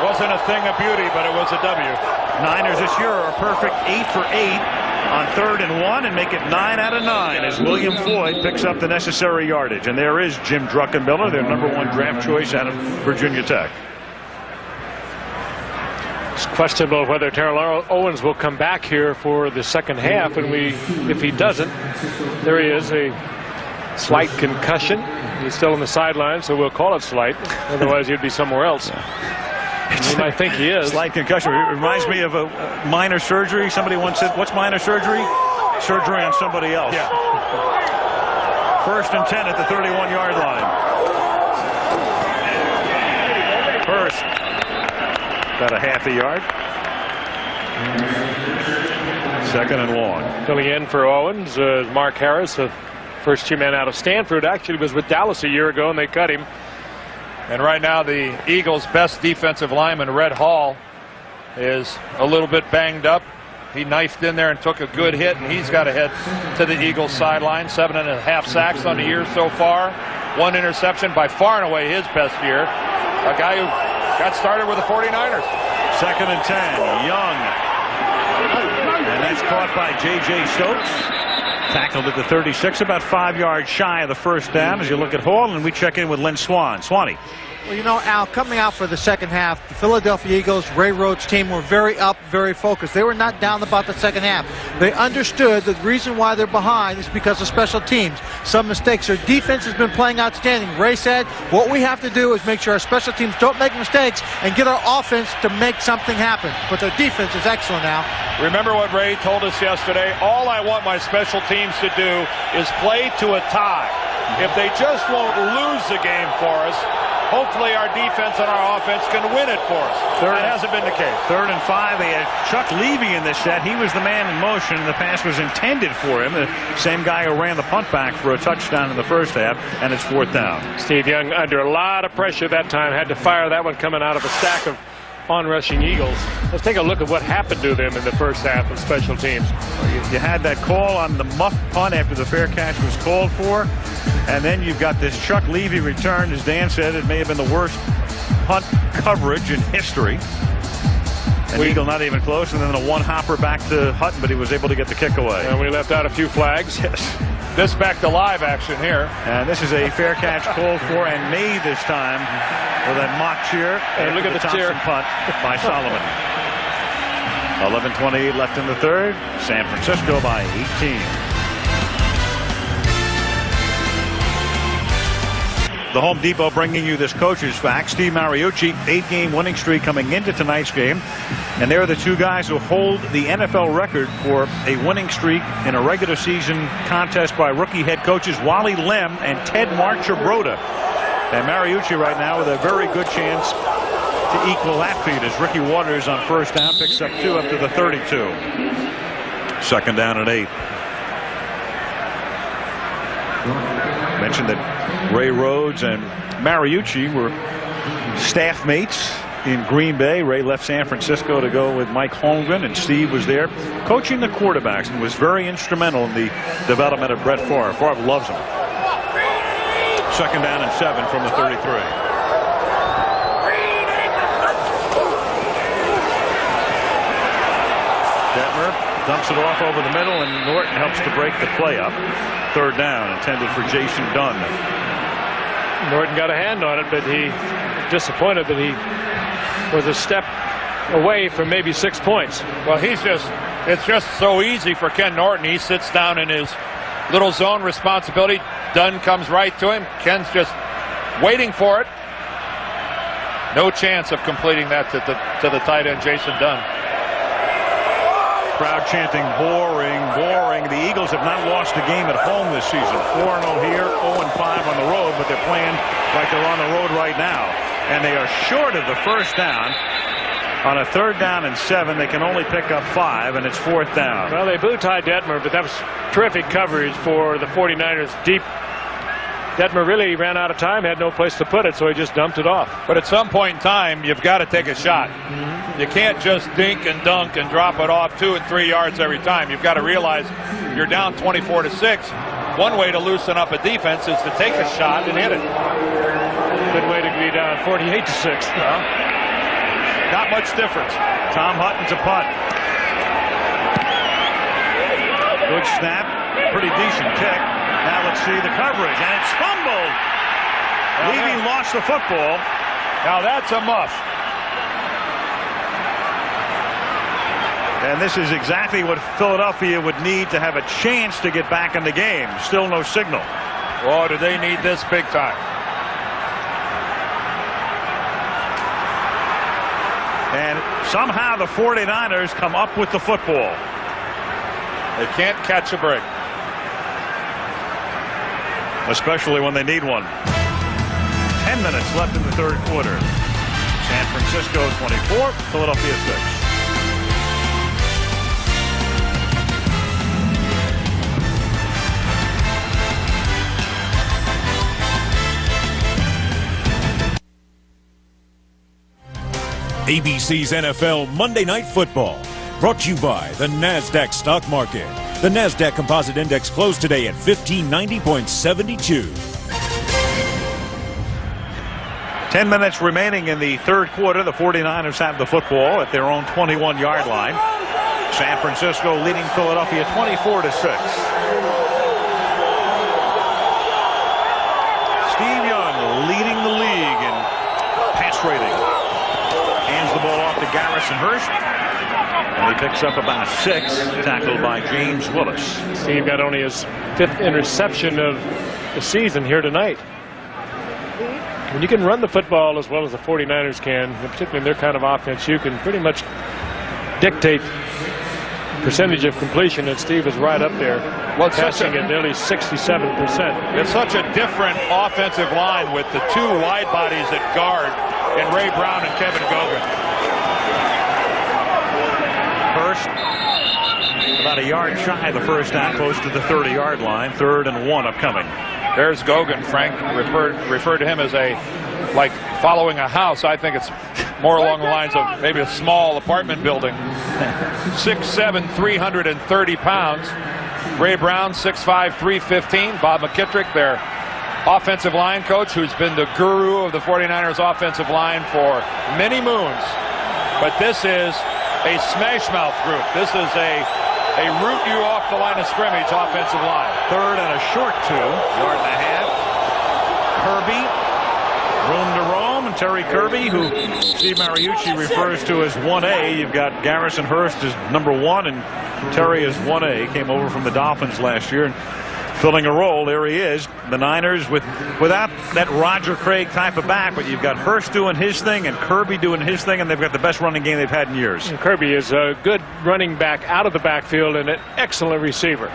Wasn't a thing of beauty, but it was a W. Niners this year are a perfect 8 for 8 on 3rd and 1 and make it 9 out of 9 as William Floyd picks up the necessary yardage. And there is Jim Druckenmiller, their #1 draft choice out of Virginia Tech. It's questionable whether Terrell Owens will come back here for the second half, and if he doesn't, there he is, a slight concussion. He's still on the sideline, so we'll call it slight. Otherwise, he'd be somewhere else. I think he is. Slight concussion. It reminds me of a minor surgery. Somebody once said, "What's minor surgery?" Surgery on somebody else. Yeah. 1st and 10 at the 31-yard line. Hurst. About a half a yard. 2nd and long. Filling in for Owens, Mark Harris, the first 2 men out of Stanford, actually was with Dallas a year ago, and they cut him. And right now, the Eagles' best defensive lineman, Red Hall, is a little bit banged up. He knifed in there and took a good hit, and he's got to head to the Eagles' sideline. 7.5 sacks on the year so far. 1 interception, by far and away his best year. A guy who got started with the 49ers. 2nd and 10. Young. And that's caught by J.J. Stokes. Tackled at the 36, about 5 yards shy of the first down. As you look at Hall, and we check in with Lynn Swan. Swanee. Well, you know, Al, coming out for the second half, the Philadelphia Eagles, Ray Rhodes' team were very up, very focused. They were not down about the second half. They understood that the reason why they're behind is because of special teams. Some mistakes. Their defense has been playing outstanding. Ray said, what we have to do is make sure our special teams don't make mistakes and get our offense to make something happen. But their defense is excellent now. Remember what Ray told us yesterday? All I want my special teams to do is play to a tie. If they just won't lose the game for us, hopefully our defense and our offense can win it for us. That hasn't been the case. 3rd and 5. They had Chuck Levy in this set. He was the man in motion. The pass was intended for him. The same guy who ran the punt back for a touchdown in the first half, and it's 4th down. Steve Young under a lot of pressure that time. Had to fire that one coming out of a stack of on-rushing Eagles. Let's take a look at what happened to them in the first half of special teams. You had that call on the muff punt after the fair catch was called for, and then you've got this Chuck Levy return. As Dan said, it may have been the worst punt coverage in history. And Eagle not even close, and then a one-hopper back to Hutton, but he was able to get the kick away. And we left out a few flags. Yes. This back to live action here. And this is a fair catch called for and made this time with a mock cheer. And look at the Thompson cheer. punt by Solomon. 11:28 left in the 3rd. San Francisco by 18. The Home Depot bringing you this coach's fact. Steve Mariucci, 8-game winning streak coming into tonight's game. And they're the 2 guys who hold the NFL record for a winning streak in a regular season contest by rookie head coaches Wally Lim and Ted Marchibroda. And Mariucci right now with a very good chance to equal that feat as Ricky Waters on first down picks up 2 up to the 32. 2nd down and 8. Mentioned that Ray Rhodes and Mariucci were staff mates in Green Bay. Ray left San Francisco to go with Mike Holmgren, and Steve was there coaching the quarterbacks and was very instrumental in the development of Brett Favre. Favre loves him. 2nd down and 7 from the 33. Dumps it off over the middle, and Norton helps to break the play up. Third down intended for Jason Dunn. Norton got a hand on it, but he disappointed that he was a step away from maybe 6 points. Well, it's just so easy for Ken Norton. He sits down in his little zone responsibility. Dunn comes right to him. Ken's just waiting for it. No chance of completing that to the tight end, Jason Dunn. Crowd chanting, boring, boring. The Eagles have not lost a game at home this season. 4-0 here, 0-5 on the road, but they're playing like they're on the road right now. And they are short of the first down. On a 3rd down and 7, they can only pick up 5, and it's 4th down. Well, they blue-tied Detmer, but that was terrific coverage for the 49ers deep. Detmer really ran out of time, had no place to put it, so he just dumped it off. But at some point in time, you've got to take a shot. You can't just dink and dunk and drop it off 2 and 3 yards every time. You've got to realize you're down 24-6. One way to loosen up a defense is to take a shot and hit it. Good way to be down 48-6. Not much difference. Tom Hutton's a punt. Good snap. Pretty decent kick. Now let's see the coverage. And it's fumbled. Levy lost the football. Now that's a muff. And this is exactly what Philadelphia would need to have a chance to get back in the game. Still no signal. Oh, do they need this big time? And somehow the 49ers come up with the football. They can't catch a break. Especially when they need one. 10 minutes left in the 3rd quarter. San Francisco 24, Philadelphia 6. ABC's NFL Monday Night Football, brought to you by the NASDAQ stock market. The NASDAQ Composite Index closed today at 1590.72. 10 minutes remaining in the 3rd quarter. The 49ers have the football at their own 21-yard line. San Francisco leading Philadelphia 24-6. Steve Young leading the league in pass rating. Hands the ball off to Garrison Hurst. And he picks up about 6, tackled by James Willis. Steve got only his 5th interception of the season here tonight. When you can run the football as well as the 49ers can, particularly in their kind of offense, you can pretty much dictate percentage of completion, and Steve is right up there, passing at nearly 67%. It's such a different offensive line with the 2 wide bodies at guard and Ray Brown and Kevin Gogan. Hurst about a yard shy of the first down, close to the 30-yard line. 3rd and 1 upcoming. There's Gogan. Frank referred to him as like following a house. I think it's more along the lines of maybe a small apartment building. 6'7", 330 pounds. Ray Brown, 6'5", 315. Bob McKittrick, their offensive line coach, who's been the guru of the 49ers offensive line for many moons. But this is a smash mouth group. This is a root you off the line of scrimmage offensive line. 3rd and a short 2, yard and a half. Kirby, room to roam, and Terry Kirby, who Steve Mariucci refers to as 1A. You've got Garrison Hurst as number 1, and Terry is 1A. Came over from the Dolphins last year and filling a role. There he is. The Niners without that Roger Craig type of back, but you've got Hurst doing his thing and Kirby doing his thing, and they've got the best running game they've had in years. And Kirby is a good running back out of the backfield and an excellent receiver.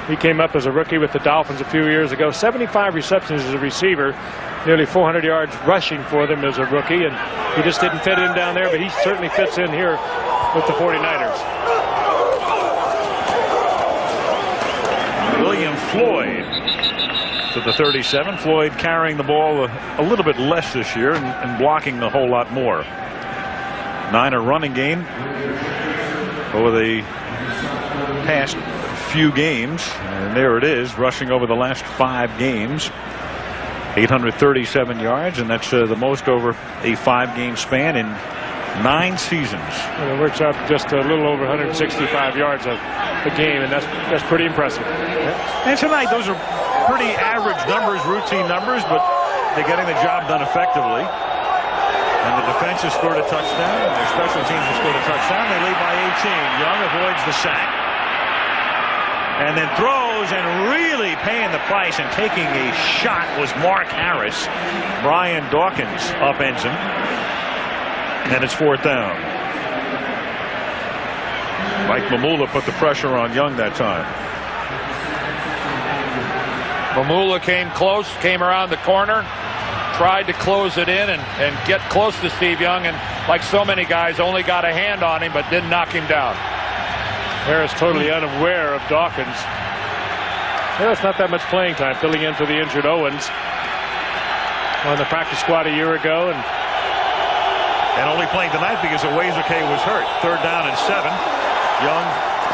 He came up as a rookie with the Dolphins a few years ago. 75 receptions as a receiver, nearly 400 yards rushing for them as a rookie, and he just didn't fit in down there, but he certainly fits in here with the 49ers. William Floyd to the 37. Floyd carrying the ball a little bit less this year and blocking a whole lot more. Niner running game over the past few games, and there it is, rushing over the last 5 games. 837 yards, and that's the most over a 5-game span in 9 seasons. And it works out just a little over 165 yards a game, and that's pretty impressive. And tonight, those are pretty average numbers, routine numbers, but they're getting the job done effectively. And the defense has scored a touchdown, and their special teams have scored a touchdown. They lead by 18. Young avoids the sack. And then throws, and really paying the price and taking a shot was Mark Harris. Brian Dawkins upends him. And it's 4th down. Mike Mamula put the pressure on Young that time. Mamula came close, came around the corner, tried to close it in and get close to Steve Young, and like so many guys, only got a hand on him but didn't knock him down. Harris totally unaware of Dawkins. Harris not that much playing time, filling in for the injured Owens on the practice squad a year ago, and only playing tonight because Awezike was hurt. 3rd down and 7. Young,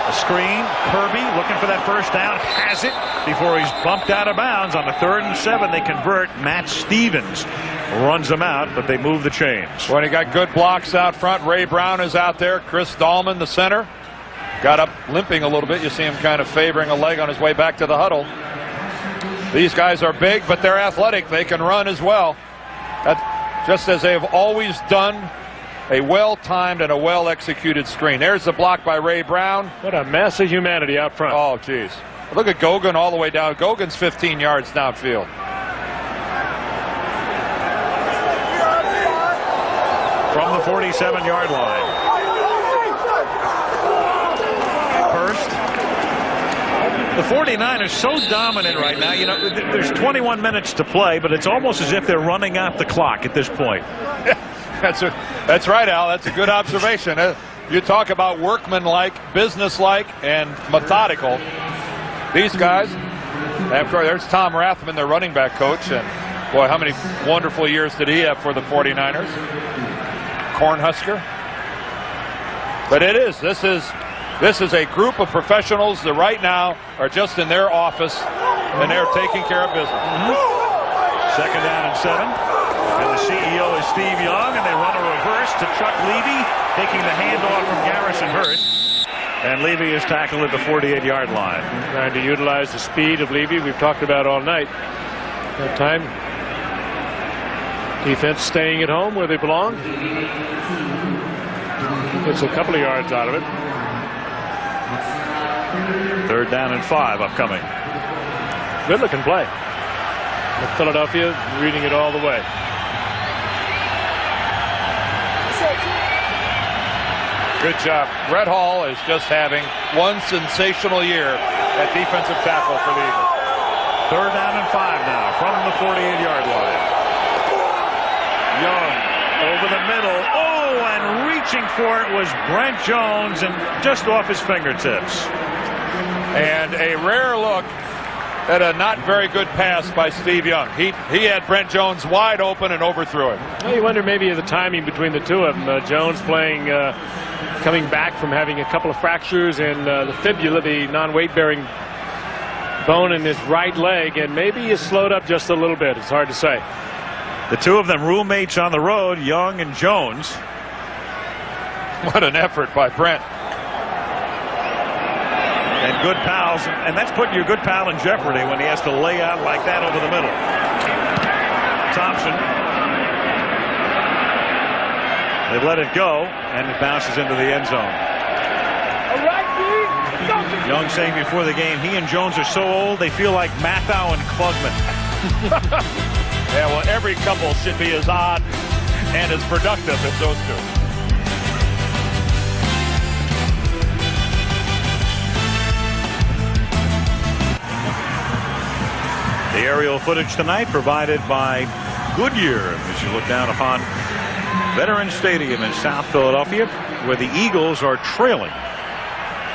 a screen. Kirby looking for that first down, has it before he's bumped out of bounds. On the 3rd and 7, they convert. Matt Stevens runs them out, but they move the chains. When he got good blocks out front, Ray Brown is out there. Chris Dahlman, the center, got up limping a little bit. You see him kind of favoring a leg on his way back to the huddle. These guys are big, but they're athletic. They can run as well. Just as they have always done, a well-timed and a well-executed screen. There's the block by Ray Brown. What a mess of humanity out front. Oh, geez. Look at Gogan all the way down. Gogan's 15 yards downfield. From the 47-yard line. Hurst. The 49ers so dominant right now. You know, there's 21 minutes to play, but it's almost as if they're running out the clock at this point. That's right, Al. That's a good observation. You talk about workmanlike, businesslike, and methodical. These guys, of course, there's Tom Rathman, their running back coach, and boy, how many wonderful years did he have for the 49ers? Cornhusker. But this is a group of professionals that right now are just in their office and they're taking care of business. 2nd down and 7. And the CEO is Steve Young, and they run a reverse to Chuck Levy, taking the handoff from Garrison Hurst. And Levy is tackled at the 48-yard line. Trying to utilize the speed of Levy we've talked about all night. That time, defense staying at home where they belong. Gets a couple of yards out of it. 3rd down and 5 upcoming. Good looking play. Philadelphia reading it all the way. Good job. Brett Hall is just having one sensational year at defensive tackle for the Eagles. 3rd down and 5 now from the 48-yard line. Young over the middle. Oh, and reaching for it was Brent Jones, and just off his fingertips. And a rare look at a not very good pass by Steve Young. He had Brent Jones wide open and overthrew it. Well, you wonder maybe the timing between the two of them. Jones playing, coming back from having a couple of fractures in the fibula, the non-weight-bearing bone in his right leg, and maybe he slowed up just a little bit. It's hard to say. The two of them roommates on the road, Young and Jones. What an effort by Brent. And good pals, and that's putting your good pal in jeopardy when he has to lay out like that over the middle. Thompson. They let it go, and it bounces into the end zone. Young saying before the game, he and Jones are so old, they feel like Mathau and Klugman. Yeah, well, every couple should be as odd and as productive as those two. The aerial footage tonight provided by Goodyear as you look down upon Veterans Stadium in South Philadelphia, where the Eagles are trailing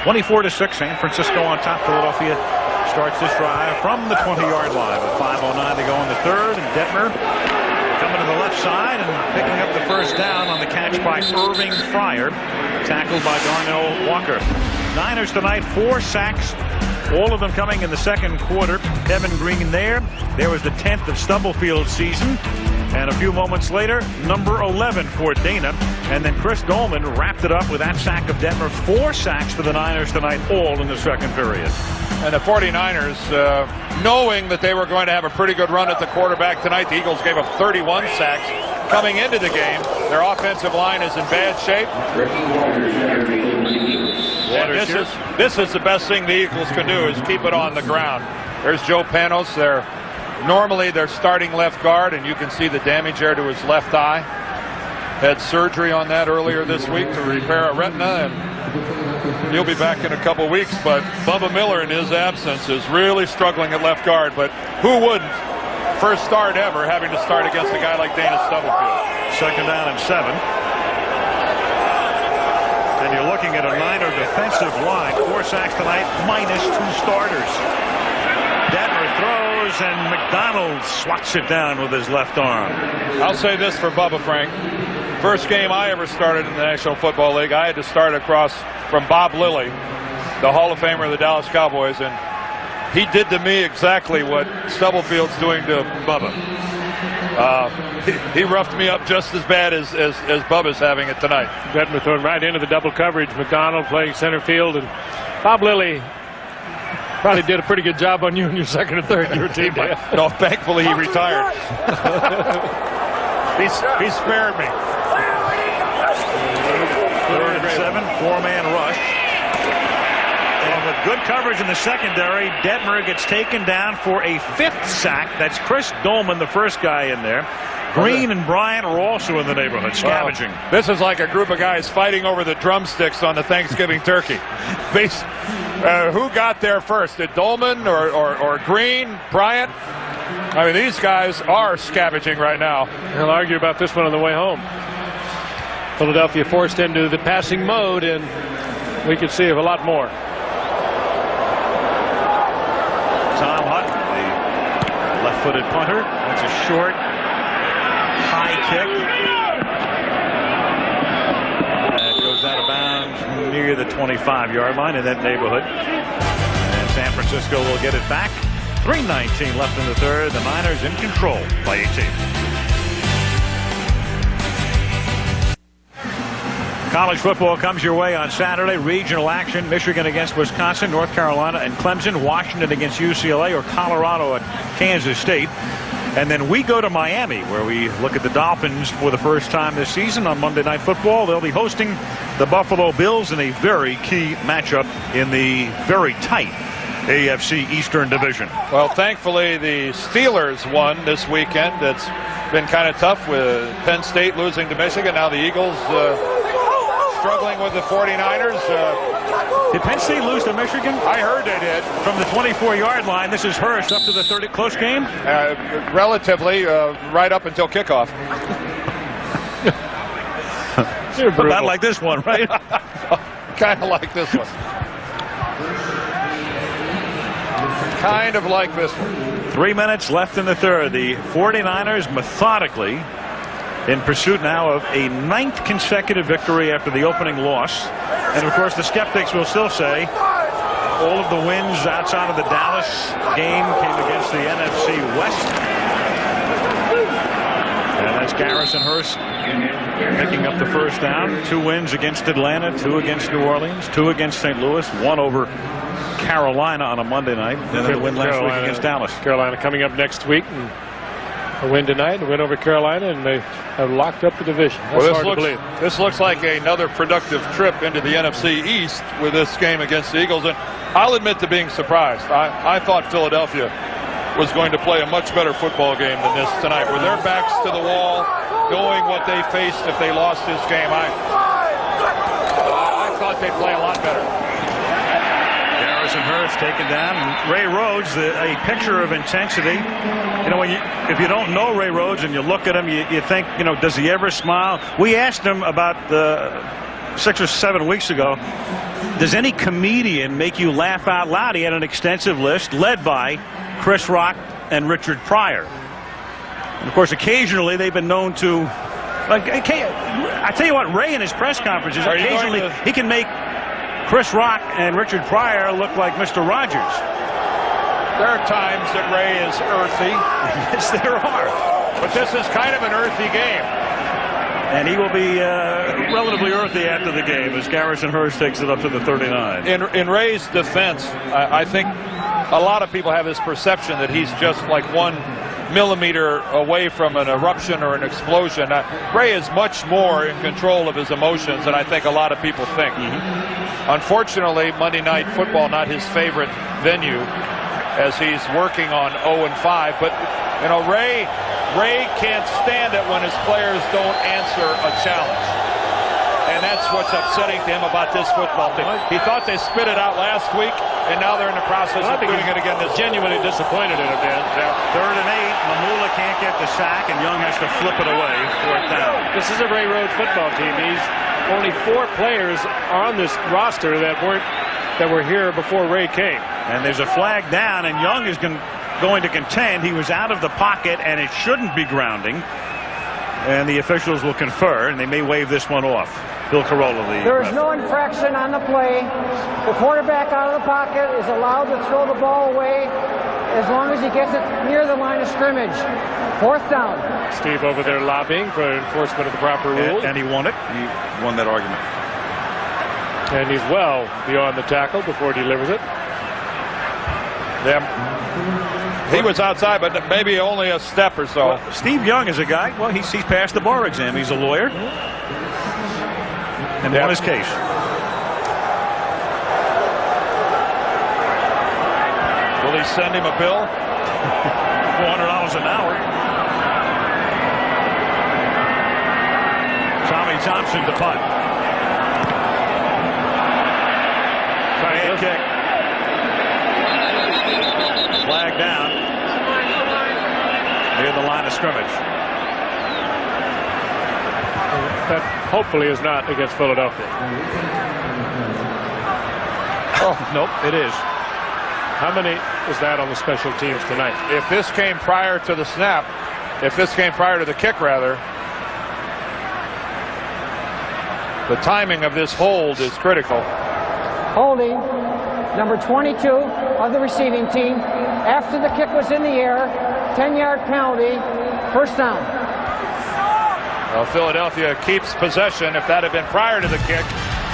24-6. San Francisco on top. Philadelphia starts this drive from the 20-yard line with 5:09 to go in the 3rd, and Detmer coming to the left side and picking up the first down on the catch by Irving Fryer, tackled by Darnell Walker. Niners tonight, 4 sacks. All of them coming in the second quarter. Kevin Green there. There was the 10th of Stubblefield's season. And a few moments later, number 11 for Dana. And then Chris Dolman wrapped it up with that sack of Detmer. 4 sacks for the Niners tonight, all in the second period. And the 49ers, knowing that they were going to have a pretty good run at the quarterback tonight, the Eagles gave up 31 sacks coming into the game. Their offensive line is in bad shape. And this is the best thing the Eagles can do, is keep it on the ground. There's Joe Panos. Normally their starting left guard, and you can see the damage there to his left eye. Had surgery on that earlier this week to repair a retina, and he'll be back in a couple weeks. But Bubba Miller, in his absence, is really struggling at left guard. But who wouldn't? First start ever, having to start against a guy like Dana Stubblefield. 2nd down and 7. And you're looking at a Niner defensive line. 4 sacks tonight, minus 2 starters. Detmer throws, and McDonald swats it down with his left arm. I'll say this for Bubba, Frank. First game I ever started in the National Football League, I had to start across from Bob Lilly, the Hall of Famer of the Dallas Cowboys, and he did to me exactly what Stubblefield's doing to Bubba. He roughed me up just as bad as Bubba's having it tonight. Detmer thrown right into the double coverage. McDonald playing center field, and Bob Lilly probably did a pretty good job on you in your second and third year team. No, thankfully he retired. He spared me. 3rd and 7, 4-man rush. And with good coverage in the secondary, Detmer gets taken down for a 5th sack. That's Chris Dolman, the first guy in there. Green and Bryant are also in the neighborhood, scavenging. Well, this is like a group of guys fighting over the drumsticks on the Thanksgiving turkey. Who got there first? Did Dolman or Green, Bryant? I mean, these guys are scavenging right now. They'll argue about this one on the way home. Philadelphia forced into the passing mode, and we could see a lot more. Tom Hutton, the left-footed punter. That's a short, high kick. That goes out of bounds near the 25-yard line in that neighborhood. And San Francisco will get it back. 3:19 left in the third. The Niners in control by 18. College football comes your way on Saturday. Regional action: Michigan against Wisconsin, North Carolina and Clemson, Washington against UCLA, or Colorado at Kansas State. And then we go to Miami, where we look at the Dolphins for the first time this season on Monday Night Football. They'll be hosting the Buffalo Bills in a very key matchup in the very tight AFC Eastern Division. Well, thankfully, the Steelers won this weekend. It's been kind of tough with Penn State losing to Michigan. Now the Eagles struggling with the 49ers. Did Penn State lose to Michigan? I heard they did. From the 24-yard line, this is Hurst up to the 30. Close game? Relatively, right up until kickoff. About like this one, right? Kind of like this one. Kind of like this one. 3 minutes left in the third. The 49ers methodically in pursuit now of a 9th consecutive victory after the opening loss. And of course the skeptics will still say all of the wins outside of the Dallas game came against the NFC West. And that's Garrison Hurst picking up the first down. 2 wins against Atlanta, 2 against New Orleans, 2 against St. Louis, 1 over Carolina on a Monday night, and then a win last week against Dallas. Carolina coming up next week, and a win tonight, a win over Carolina, and they have locked up the division. That's hard to believe. This looks like another productive trip into the NFC East with this game against the Eagles, and I'll admit to being surprised. I thought Philadelphia was going to play a much better football game than this tonight. With their backs to the wall, knowing what they faced if they lost this game, I thought they'd play a lot better. Garrison Hurst taken down. And Ray Rhodes, a picture of intensity. You know, if you don't know Ray Rhodes and you look at him, you think, you know, does he ever smile? We asked him about 6 or 7 weeks ago, does any comedian make you laugh out loud? He had an extensive list led by Chris Rock and Richard Pryor. And of course, occasionally they've been known to, like, I tell you what, Ray in his press conferences, occasionally he can make Chris Rock and Richard Pryor look like Mr. Rogers. There are times that Ray is earthy. Yes, there are. But this is kind of an earthy game. And he will be relatively earthy after the game as Garrison Hearst takes it up to the 39. In Ray's defense, I think a lot of people have this perception that he's just like 1 millimeter away from an eruption or an explosion. Ray is much more in control of his emotions than I think a lot of people think. Unfortunately, Monday Night Football not his favorite venue as he's working on 0-5. But you know, Ray can't stand it when his players don't answer a challenge. And that's what's upsetting to him about this football team. He thought they spit it out last week, and now they're in the process of doing it again. They're genuinely disappointed in it, man. 3rd and 8. Mamula can't get the sack, and Young has to flip it away. 4th down. This is a Ray Rhodes football team. He's only 4 players on this roster that were here before Ray came. And there's a flag down, and Young is going to contend he was out of the pocket, and it shouldn't be grounding. And the officials will confer, and they may wave this one off. Bill Carolla, There is no infraction on the play. The quarterback out of the pocket is allowed to throw the ball away as long as he gets it near the line of scrimmage. 4th down. Steve over there lobbying for enforcement of the proper rule. And he won it. He won that argument. And he's well beyond the tackle before he delivers it. He was outside, but maybe only a step or so. Well, Steve Young is a guy, well, he's passed the bar exam. He's a lawyer. And won his case. Will he send him a bill? $400 an hour. Tommy Thompson to punt. Hand kick. Flag down. Near the line of scrimmage. That hopefully is not against Philadelphia. Oh, nope, it is. How many is that on the special teams tonight? If this came prior to the snap, if this came prior to the kick, rather, the timing of this hold is critical. Holding number 22 of the receiving team. After the kick was in the air, 10-yard penalty, 1st down. Well, Philadelphia keeps possession. If that had been prior to the kick,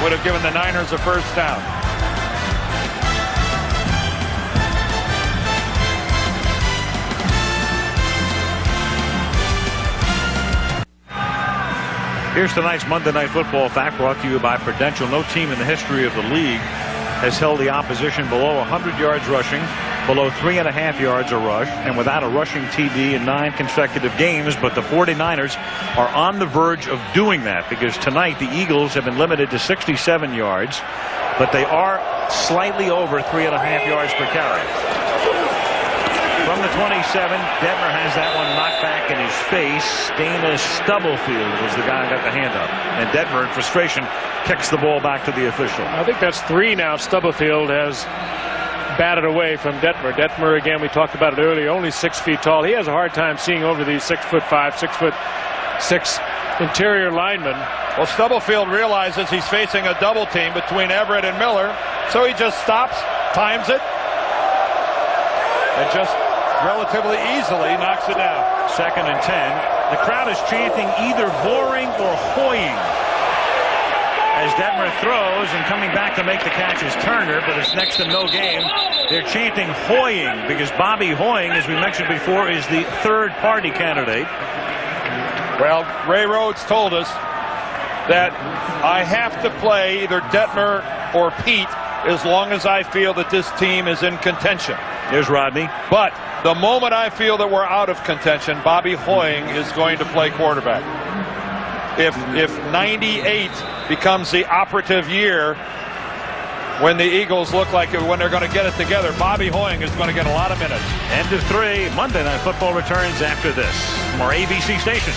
would have given the Niners a 1st down. Here's tonight's Monday Night Football fact brought to you by Prudential. No team in the history of the league has held the opposition below 100 yards rushing, below 3.5 yards a rush, and without a rushing TD in 9 consecutive games. But the 49ers are on the verge of doing that because tonight the Eagles have been limited to 67 yards, but they are slightly over 3.5 yards per carry. From the 27, Detmer has that one knocked back in his face. Dana Stubblefield was the guy who got the hand up. And Detmer, in frustration, kicks the ball back to the official. I think that's 3 now. Stubblefield has batted away from Detmer. Detmer, again, we talked about it earlier, only 6 feet tall. He has a hard time seeing over these 6'5", 6'6" interior linemen. Well, Stubblefield realizes he's facing a double team between Everett and Miller, so he just stops, times it, and just relatively easily knocks it down. 2nd and 10. The crowd is chanting either boring or hoying as Detmer throws, and coming back to make the catch is Turner, but it's next to no game. They're chanting hoying because Bobby Hoying, as we mentioned before, is the 3rd-party candidate. Well, Ray Rhodes told us that I have to play either Detmer or Pete as long as I feel that this team is in contention. There's Rodney. But the moment I feel that we're out of contention, Bobby Hoying is going to play quarterback. If 98 becomes the operative year when the Eagles look like when they're going to get it together, Bobby Hoying is going to get a lot of minutes. End of 3. Monday Night Football returns after this. More ABC stations.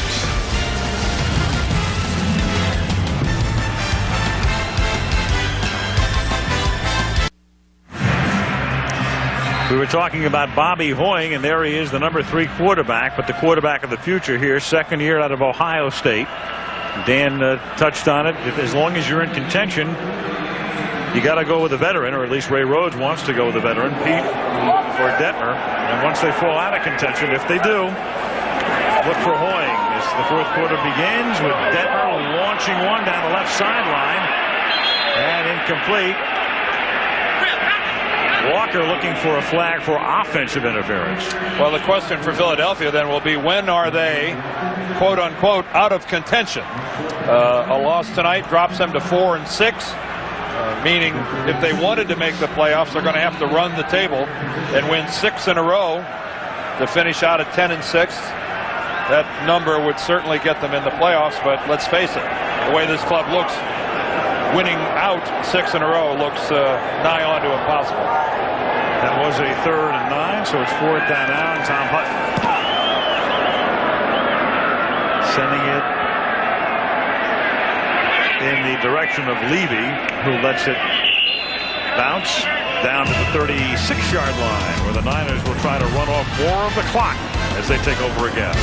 We were talking about Bobby Hoying, and there he is, the number 3 quarterback, but the quarterback of the future here, 2nd year out of Ohio State. Dan touched on it. As long as you're in contention, you got to go with a veteran, or at least Ray Rhodes wants to go with a veteran, Pete or Detmer. And once they fall out of contention, if they do, Look for Hoying as the fourth quarter begins with Detmer launching one down the left sideline. And incomplete. Walker looking for a flag for offensive interference. Well, the question for Philadelphia then will be, when are they, quote unquote, out of contention? A loss tonight drops them to 4-6, meaning if they wanted to make the playoffs, they're going to have to run the table and win 6 in a row to finish out at 10-6. That number would certainly get them in the playoffs, but let's face it, the way this club looks, winning out 6 in a row looks nigh on to impossible. That was a 3rd and 9, so it's 4th down now, and Tom Hutton sending it in the direction of Levy, who lets it bounce down to the 36-yard line, where the Niners will try to run off more of the clock as they take over again.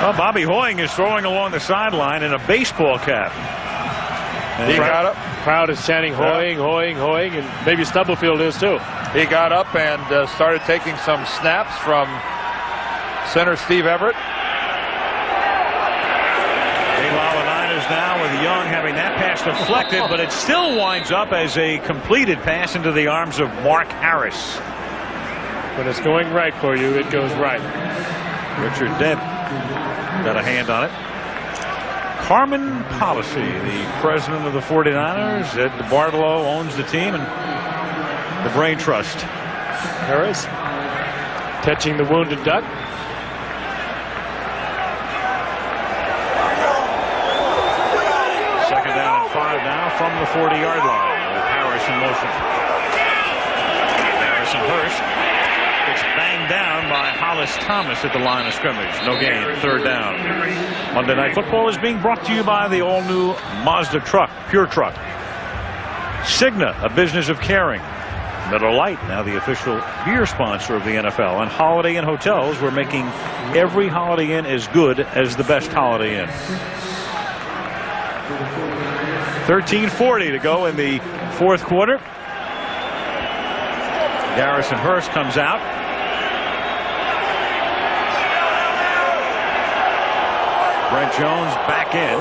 Well, Bobby Hoying is throwing along the sideline in a baseball cap. And he got up. Crowd is chanting Hoying, Hoying, Hoying, and maybe Stubblefield is too. He got up and started taking some snaps from center Steve Everett. Meanwhile, the Niners now with Young having that pass deflected, but it still winds up as a completed pass into the arms of Mark Harris. When it's going right for you, it goes right. Richard Dent got a hand on it. Carmen Policy, the president of the 49ers. Ed Bartolo owns the team and the Brain Trust. Harris catching the wounded duck. Second down and 5 now from the 40-yard line with Harris in motion. Harrison Hurst gets banged down by Hollis Thomas at the line of scrimmage. No gain, 3rd down. Monday Night Football is being brought to you by the all-new Mazda truck, Pure Truck. Cigna, a business of caring. Miller Lite, now the official beer sponsor of the NFL. And Holiday Inn Hotels, we're making every Holiday Inn as good as the best Holiday Inn. 13:40 to go in the fourth quarter. Garrison Hurst comes out. Brent Jones back in.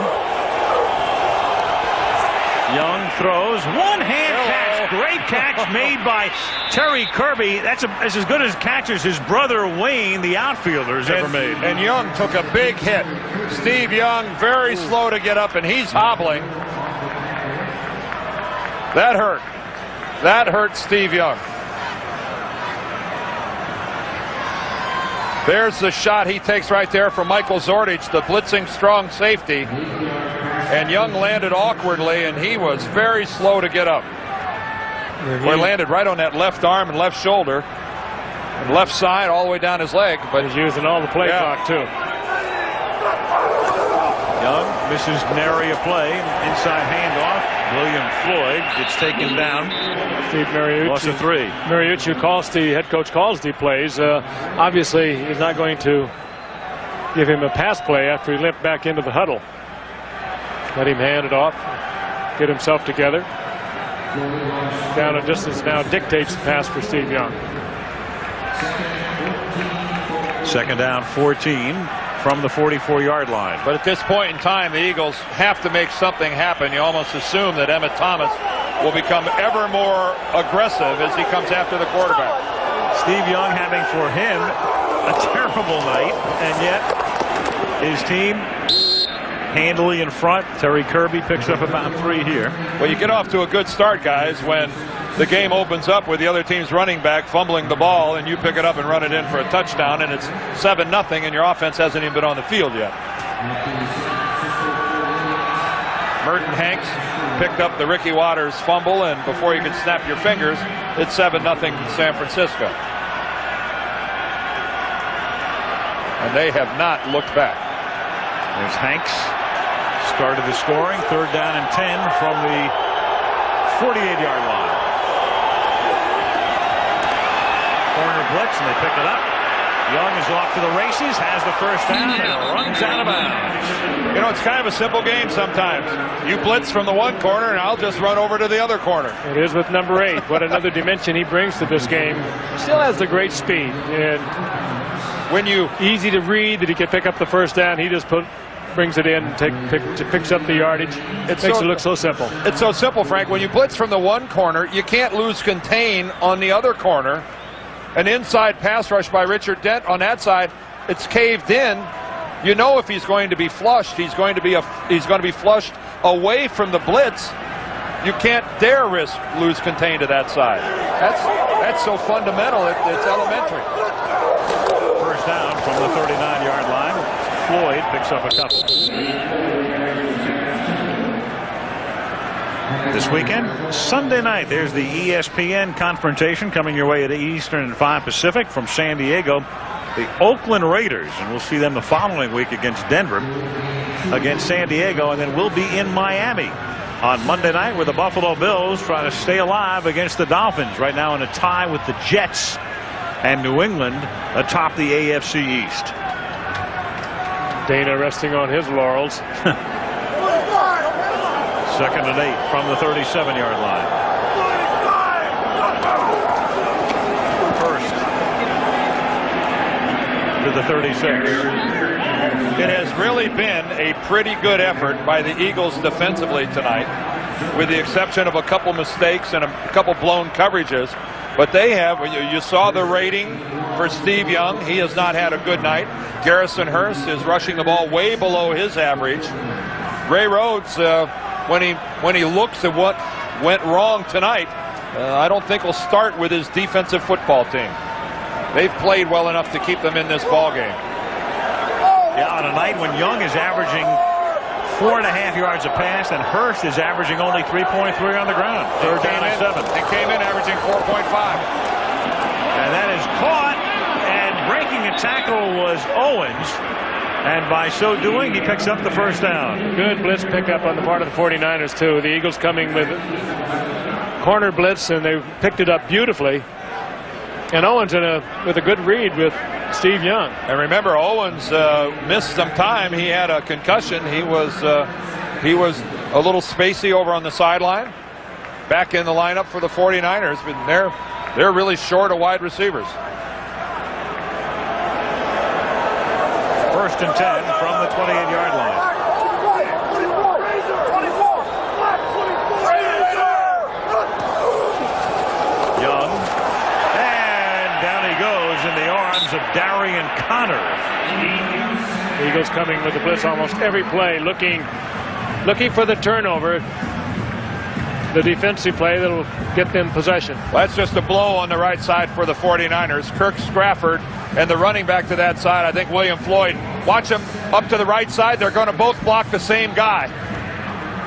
Young throws. One-hand catch. Great catch made by Terry Kirby. That's as good as catches his brother Wayne, the outfielder, has ever made. And Young took a big hit. Steve Young very slow to get up, and he's hobbling. That hurt. That hurt Steve Young. There's the shot he takes right there from Michael Zordich, the blitzing strong safety. And Young landed awkwardly, and he was very slow to get up. He landed right on that left arm and left shoulder, and left side all the way down his leg. But he's using all the play clock too. Young misses nary a play. Inside handoff. William Floyd gets taken down. Steve Mariucci. Loss of 3. Mariucci, the head coach, calls the plays. Obviously, he's not going to give him a pass play after he limped back into the huddle. Let him hand it off, get himself together. Down a distance now dictates the pass for Steve Young. Second down, 14 from the 44-yard line. But at this point in time, the Eagles have to make something happen. You almost assume that Emmett Thomas will become ever more aggressive as he comes after the quarterback. Steve Young having for him a terrible night, and yet his team handily in front. Terry Kirby picks up about 3 here. Well, you get off to a good start, guys, when the game opens up with the other team's running back fumbling the ball, and you pick it up and run it in for a touchdown, and it's 7-0, and your offense hasn't even been on the field yet. Merton Hanks picked up the Ricky Watters fumble, and before you could snap your fingers, it's 7-0 San Francisco. And they have not looked back. There's Hanks. Started the scoring. 3rd down and 10 from the 48-yard line. Corner blitz, and they pick it up. Young is off to the races, has the first down, and runs out of bounds. You know, it's kind of a simple game sometimes. You blitz from the one corner, and I'll just run over to the other corner. It is with number 8. What another dimension he brings to this game. Still has the great speed. And when you easy to read that he can pick up the first down, he just brings it in, picks up the yardage. It makes it look so simple. It's so simple, Frank. When you blitz from the one corner, you can't lose contain on the other corner. An inside pass rush by Richard Dent on that side, it's caved in. You know if he's going to be flushed, he's going to be flushed away from the blitz. You can't dare lose contain to that side. That's so fundamental. It's elementary. First down from the 39-yard line. Floyd picks up a couple. This weekend, Sunday night, there's the ESPN confrontation coming your way at Eastern and 5 Pacific from San Diego. The Oakland Raiders, and we'll see them the following week against Denver, against San Diego, and then we'll be in Miami on Monday night where the Buffalo Bills try to stay alive against the Dolphins. Right now in a tie with the Jets and New England atop the AFC East. Dana resting on his laurels. Second and 8 from the 37-yard line. First to the 36. It has really been a pretty good effort by the Eagles defensively tonight, with the exception of a couple mistakes and a couple blown coverages. But they have, you saw the rating for Steve Young. He has not had a good night. Garrison Hurst is rushing the ball way below his average. Ray Rhodes, when he looks at what went wrong tonight, I don't think he'll start with his defensive football team. They've played well enough to keep them in this ball game. Yeah, on a night when Young is averaging 4.5 yards a pass and Hurst is averaging only 3.3 on the ground. Third down and 7. They came in averaging 4.5. And that is caught, and breaking a tackle was Owens. And by so doing, he picks up the first down. Good blitz pickup on the part of the 49ers, too. The Eagles coming with corner blitz, and they picked it up beautifully. And Owens with a good read with Steve Young. And remember, Owens missed some time. He had a concussion. He was a little spacey over on the sideline. Back in the lineup for the 49ers, but they're really short of wide receivers. First and 10 from the 28-yard line. Young, and down he goes in the arms of Darian Connor. Eagles coming with the blitz almost every play, looking for the turnover, the defensive play that'll get them possession. Well, that's just a blow on the right side for the 49ers. Kirk Strafford and the running back to that side, I think William Floyd. Watch them up to the right side. They're going to both block the same guy.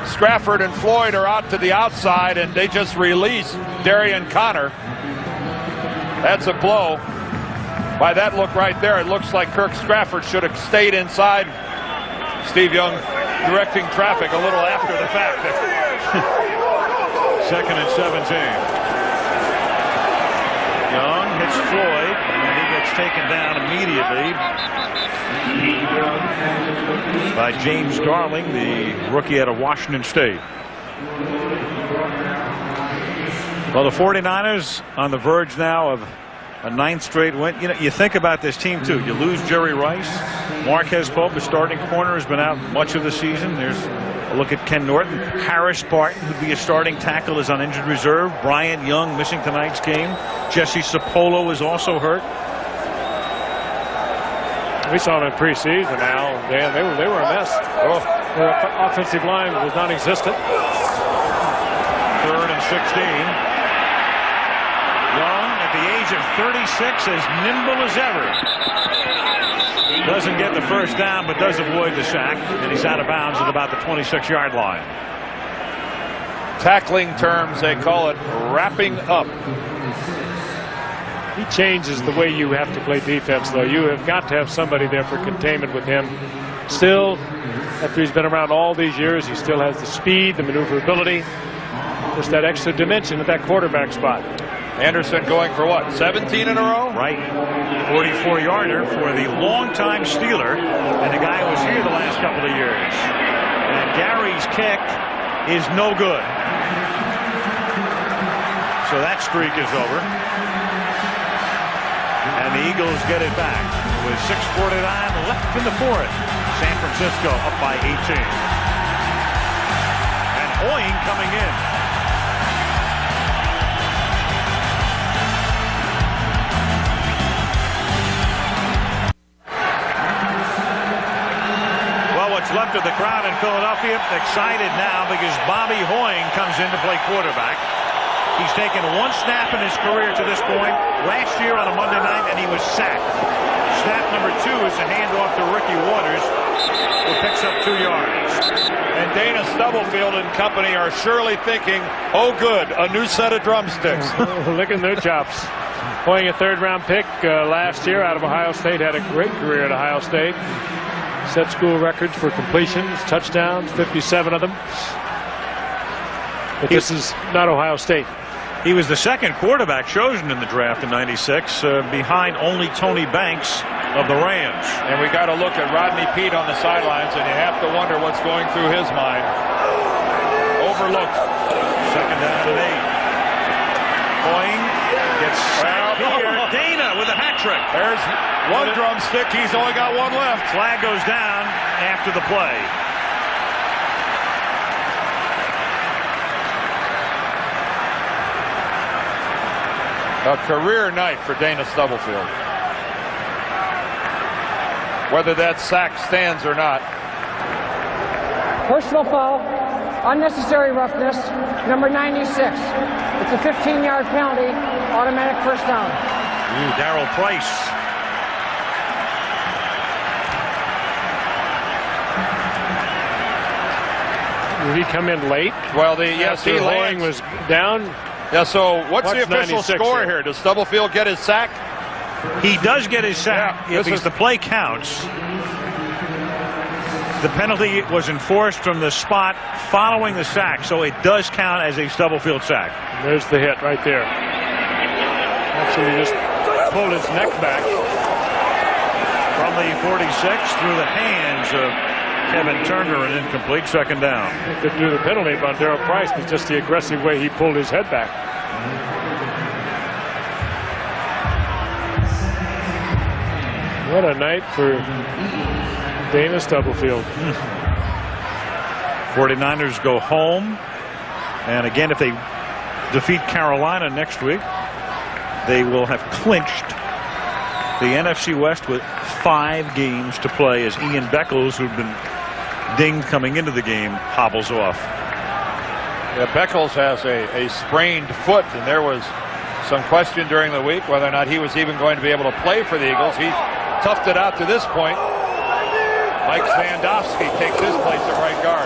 Strafford and Floyd are out to the outside, and they just release Darian Connor. That's a blow. By that look right there, it looks like Kirk Strafford should have stayed inside. Steve Young directing traffic a little after the fact. Second and 17. Young hits Floyd, and he gets taken down immediately by James Darling, the rookie out of Washington State. Well, the 49ers on the verge now of a 9th straight win. You know, you think about this team too. You lose Jerry Rice. Marquez Pope, the starting corner, has been out much of the season. There's a look at Ken Norton. Harris Barton, who'd be a starting tackle, is on injured reserve. Bryant Young missing tonight's game. Jesse Sapolo is also hurt. We saw them in preseason. Now they were a mess. Oh, their offensive line was non-existent. Third and 16. Young, at the age of 36, as nimble as ever. Doesn't get the first down, but does avoid the sack, and he's out of bounds at about the 26-yard line. Tackling terms, they call it wrapping up. He changes the way you have to play defense, though. You have got to have somebody there for containment with him. Still, after he's been around all these years, he still has the speed, the maneuverability, just that extra dimension at that quarterback spot. Anderson going for what, 17 in a row? Right. 44-yarder for the longtime Steeler and the guy who was here the last couple of years. And Gary's kick is no good. So that streak is over. And the Eagles get it back with 6:49 left in the fourth. San Francisco up by 18. And Hoying coming in. Well, what's left of the crowd in Philadelphia excited now because Bobby Hoying comes in to play quarterback. He's taken one snap in his career to this point last year on a Monday night, and he was sacked. Snap number 2 is a handoff to Ricky Waters, who picks up 2 yards. And Dana Stubblefield and company are surely thinking, oh good, a new set of drumsticks. Licking their chops. Hoying a 3rd-round pick last year out of Ohio State. Had a great career at Ohio State. Set school records for completions, touchdowns, 57 of them. But this is not Ohio State. He was the second quarterback chosen in the draft in '96, behind only Tony Banks of the Rams. And we got to look at Rodney Peete on the sidelines, and you have to wonder what's going through his mind. Overlooked. 2nd down and 8. Hoying gets sacked here. Dana with a hat trick. There's one drumstick. He's only got one left. Flag goes down after the play. A career night for Dana Stubblefield. Whether that sack stands or not. Personal foul, unnecessary roughness, number 96. It's a 15-yard penalty, automatic first down. Darryl Price. Did he come in late? Well, yes, he Hoying was down. Yeah, so what's the official score here? here? Does Stubblefield get his sack? He does get his sack if the play counts. The penalty was enforced from the spot following the sack, so it does count as a Stubblefield sack. There's the hit right there. Actually, just pulled his neck back. From the 46 through the hands of Kevin Turner, an incomplete 2nd down. They could do the penalty on Darryl Price, but just the aggressive way he pulled his head back. What a night for Dana Stubblefield. 49ers go home. And again, if they defeat Carolina next week, they will have clinched the NFC West with 5 games to play as Ian Beckles, who'd been dinged coming into the game, hobbles off. Yeah, Beckles has a sprained foot, and there was some question during the week whether or not he was even going to be able to play for the Eagles. He toughed it out to this point. Mike Zandowski takes his place at right guard.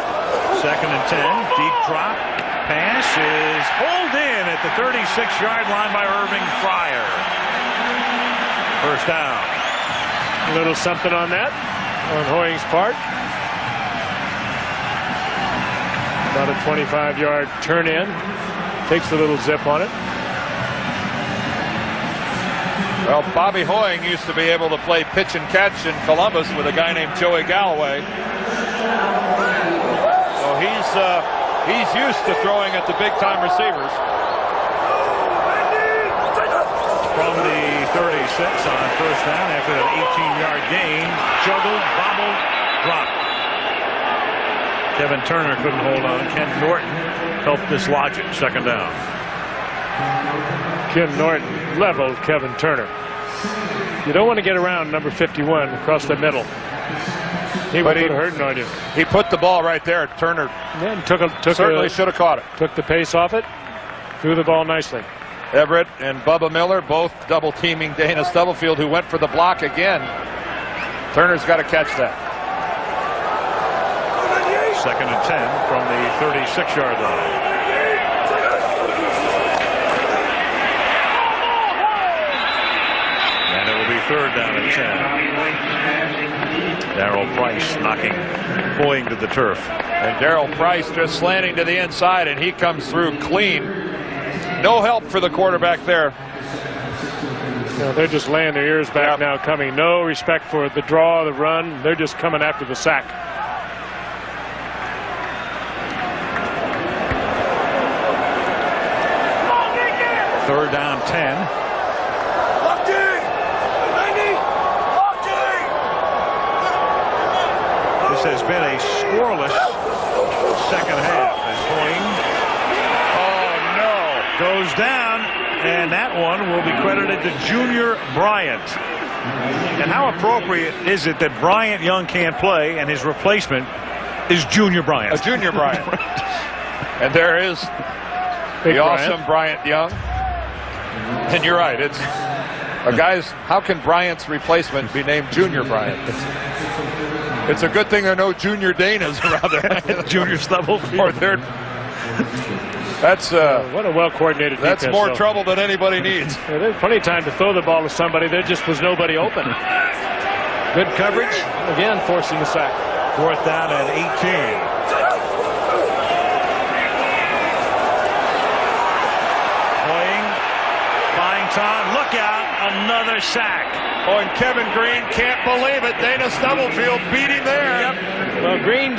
2nd and 10, deep drop. Pass is pulled in at the 36-yard line by Irving Fryer. First down. A little something on that, on Hoying's part. About a 25-yard turn in. Takes a little zip on it. Well, Bobby Hoying used to be able to play pitch and catch in Columbus with a guy named Joey Galloway. So he's used to throwing at the big-time receivers. From the 36 on first down after that 18-yard gain. Juggled, bobbled, dropped. Kevin Turner couldn't hold on. Ken Norton helped dislodge it. 2nd down. Ken Norton leveled Kevin Turner. You don't want to get around number 51 across the middle. He would have hurting on you. He put the ball right there. Turner certainly should have caught it. Took the pace off it. Threw the ball nicely. Everett and Bubba Miller both double teaming Dana Stubblefield, who went for the block again. Turner's got to catch that. 2nd and 10 from the 36-yard line. And it will be 3rd down and 10. Darryl Price knocking Hoying to the turf. And Darryl Price just slanting to the inside, and he comes through clean. No help for the quarterback there. They're just laying their ears back now, coming. No respect for the draw, the run. They're just coming after the sack. Third down 10. This has been a scoreless second half. And Hoying goes down, and that one will be credited to Junior Bryant. And how appropriate is it that Bryant Young can't play and his replacement is Junior Bryant? Junior Bryant. And there is the awesome Bryant Young. And you're right. It's a guy's. How can Bryant's replacement be named Junior Bryant? It's a good thing there are no Junior Danas around there. Junior Stubblefield. That's what a well-coordinated defense. That's more trouble than anybody needs. There's plenty of time to throw the ball to somebody. There just was nobody open. Good coverage. Again, forcing the sack. Fourth down at 18. Time. Look out, another sack. Oh, and Kevin Green can't believe it. Dana Stubblefield beat him there. Yep. Well, Green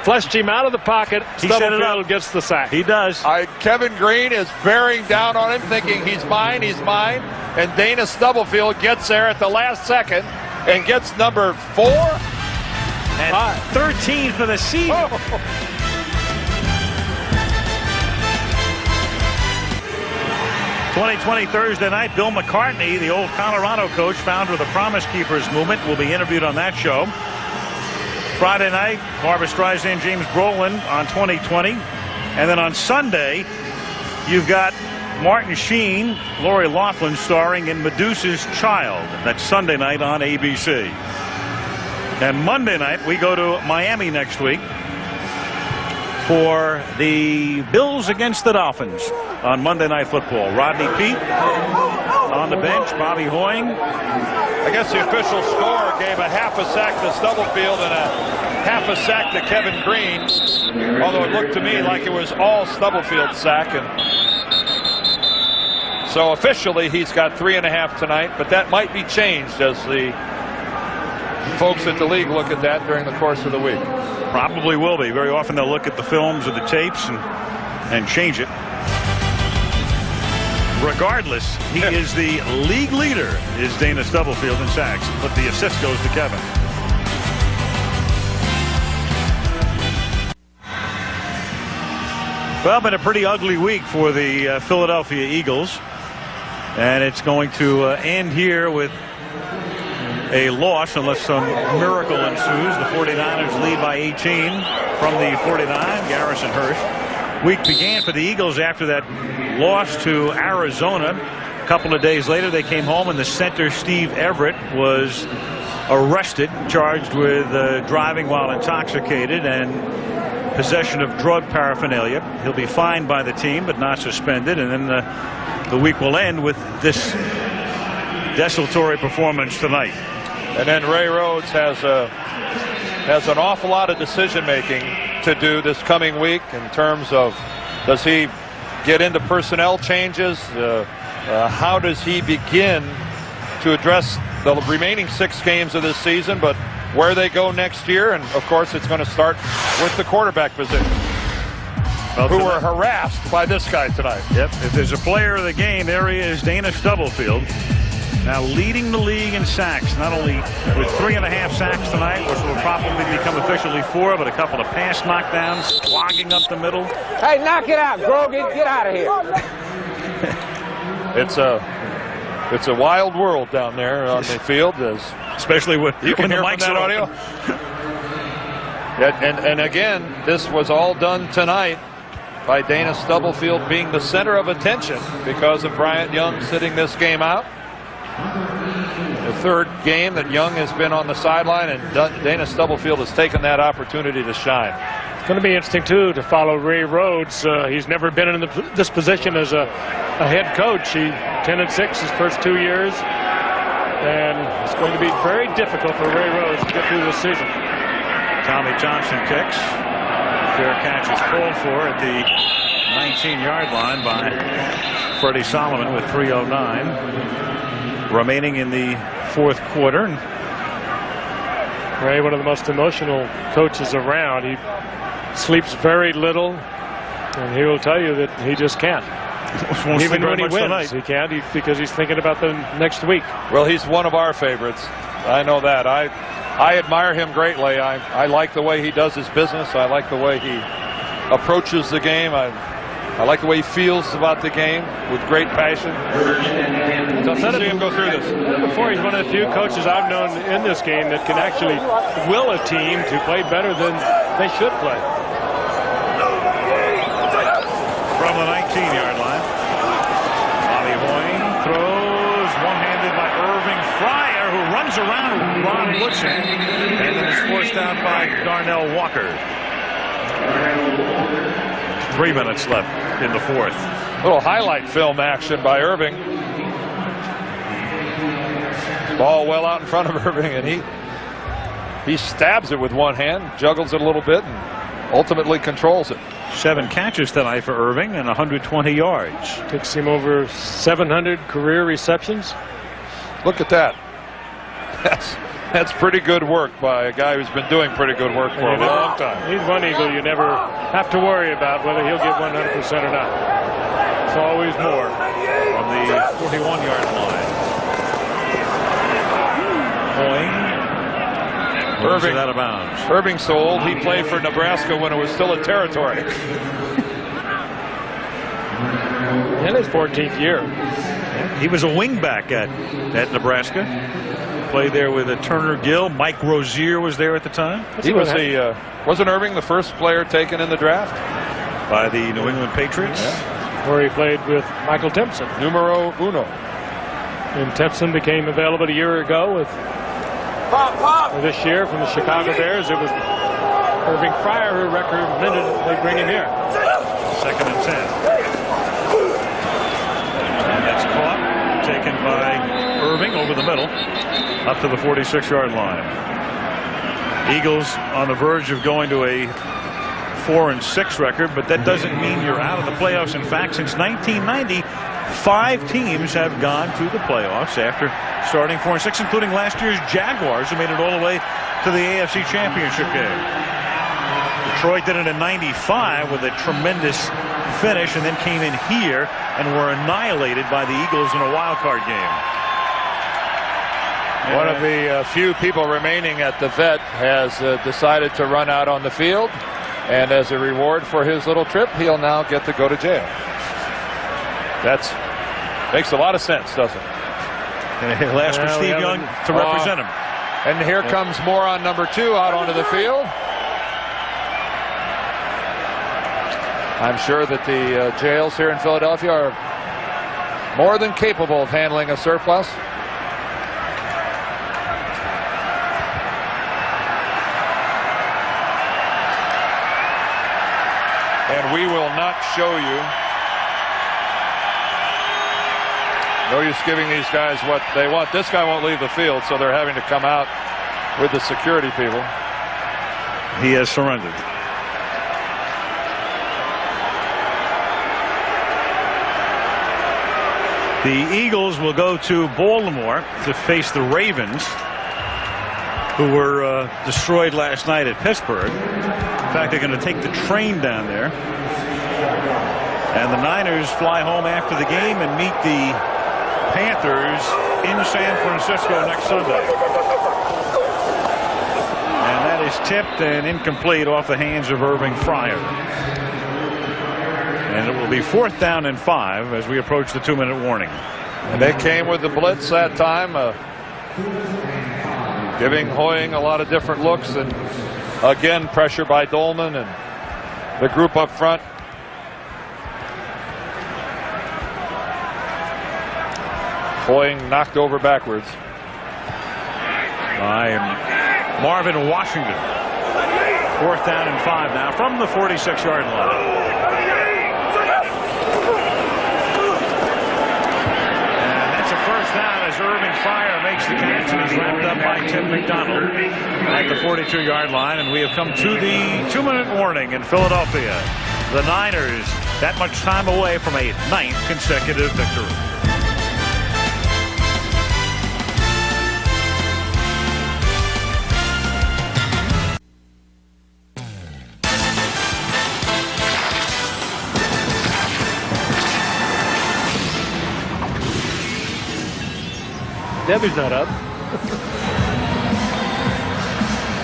flushed him out of the pocket. Stubblefield gets the sack. He does. Kevin Green is bearing down on him, thinking he's mine. And Dana Stubblefield gets there at the last second and gets number 4. And 13 for the season. Oh. 2020 Thursday night, Bill McCartney, the old Colorado coach, founder of the Promise Keepers movement, will be interviewed on that show. Friday night, Barbra Streisand, James Brolin on 2020. And then on Sunday, you've got Martin Sheen, Lori Loughlin starring in Medusa's Child. That's Sunday night on ABC. And Monday night, we go to Miami next week for the Bills against the Dolphins on Monday Night Football. Rodney Peete on the bench, Bobby Hoying. I guess the official score gave a half a sack to Stubblefield and a half a sack to Kevin Green, although it looked to me like it was all Stubblefield's sack. And so officially he's got 3.5 tonight, but that might be changed as the folks at the league look at that during the course of the week. Probably will be. Very often they'll look at the films or the tapes and change it. Regardless, he is the league leader, is Dana Stubblefield in sacks, but the assist goes to Kevin. Well, been a pretty ugly week for the Philadelphia Eagles, and it's going to end here with a loss unless some miracle ensues. The 49ers lead by 18 from the 49. Garrison Hurst. Week began for the Eagles after that loss to Arizona. A couple of days later, they came home, and the center, Steve Everett, was arrested, charged with driving while intoxicated and possession of drug paraphernalia. He'll be fined by the team, but not suspended. And then the week will end with this desultory performance tonight. And then Ray Rhodes has an awful lot of decision making to do this coming week in terms of, does he get into personnel changes? How does he begin to address the remaining 6 games of this season, but where they go next year? And of course it's going to start with the quarterback position, who were harassed by this guy tonight. Yep. If there's a player of the game, there he is, Dana Stubblefield. Now leading the league in sacks, not only with 3.5 sacks tonight, which will probably become officially 4, but a couple of pass knockdowns, clogging up the middle. Hey, knock it out, Grogan. Get out of here. It's a wild world down there on the field, especially when you can hear from that audio. and again, this was all done tonight by Dana Stubblefield being the center of attention because of Bryant Young sitting this game out. The third game that Young has been on the sideline, and Dana Stubblefield has taken that opportunity to shine. It's going to be interesting, too, to follow Ray Rhodes. He's never been in this position as a head coach. He 10-6 his first 2 years, and it's going to be very difficult for Ray Rhodes to get through this season. Tommy Johnson kicks. Fair catch is called for at the 19-yard line by Freddie Solomon with 3:09 remaining in the fourth quarter. Ray, one of the most emotional coaches around. He sleeps very little, and he will tell you that he just can't. Even when he wins, he can't because he's thinking about the next week. Well, he's one of our favorites. I know that. I admire him greatly. I like the way he does his business. I like the way he approaches the game. I like the way he feels about the game with great passion. So I'll see him go through this. Before, he's one of the few coaches I've known in this game that can actually will a team to play better than they should play. From the 19-yard line, Bobby Hoying throws one-handed by Irving Fryer, who runs around Ron Woodson and then is forced out by Darnell Walker. 3 minutes left in the fourth. Little highlight film action by Irving. Ball well out in front of Irving, and he stabs it with one hand, juggles it a little bit, and ultimately controls it. 7 catches tonight for Irving and 120 yards. Takes him over 700 career receptions. Look at that. That's pretty good work by a guy who's been doing pretty good work for a long time. He's one Eagle you never have to worry about whether he'll get 100% or not. It's always more. From the 41-yard line. Hoying. Irving out of bounds. Irving's so old he played for Nebraska when it was still a territory. In his 14th year. He was a wingback at Nebraska. Played there with Turner Gill. Mike Rozier was there at the time. He was wasn't Irving the first player taken in the draft by the New England Patriots? Yeah. Where he played with Michael Timpson. Numero uno. And Timpson became available a year ago with this year from the Chicago Bears. It was Irving Fryer who recommended they bring him here. 2nd and 10. And that's caught, taken by Irving over the middle, up to the 46-yard line. Eagles on the verge of going to a 4-6 record, but that doesn't mean you're out of the playoffs. In fact, since 1990, 5 teams have gone to the playoffs after starting 4-6, including last year's Jaguars, who made it all the way to the AFC Championship game. Detroit did it in '95 with a tremendous finish, and then came in here and were annihilated by the Eagles in a wild card game. One of the few people remaining at the vet has decided to run out on the field, and as a reward for his little trip, he'll now get to go to jail. That makes a lot of sense, doesn't it? He'll ask for Steve Young to represent him. And here comes Moron number 2 out onto the field. I'm sure that the jails here in Philadelphia are more than capable of handling a surplus. And we will not show you. No use giving these guys what they want. This guy won't leave the field, so they're having to come out with the security people. He has surrendered. The Eagles will go to Baltimore to face the Ravens, who were destroyed last night at Pittsburgh. In fact, they're going to take the train down there. And the Niners fly home after the game and meet the Panthers in San Francisco next Sunday. And that is tipped and incomplete off the hands of Irving Fryer. And it will be 4th down and 5 as we approach the 2-minute warning. And they came with the blitz that time, giving Hoying a lot of different looks, and again pressure by Dolman and the group up front. Hoying knocked over backwards by Marvin Washington. 4th down and 5 now from the 46-yard line. First down as Irving Fryer makes the catch, and he's wrapped up by Tim McDonald at the 42-yard line. And we have come to the 2-minute warning in Philadelphia. The Niners that much time away from a 9th consecutive victory. Debbie's not up.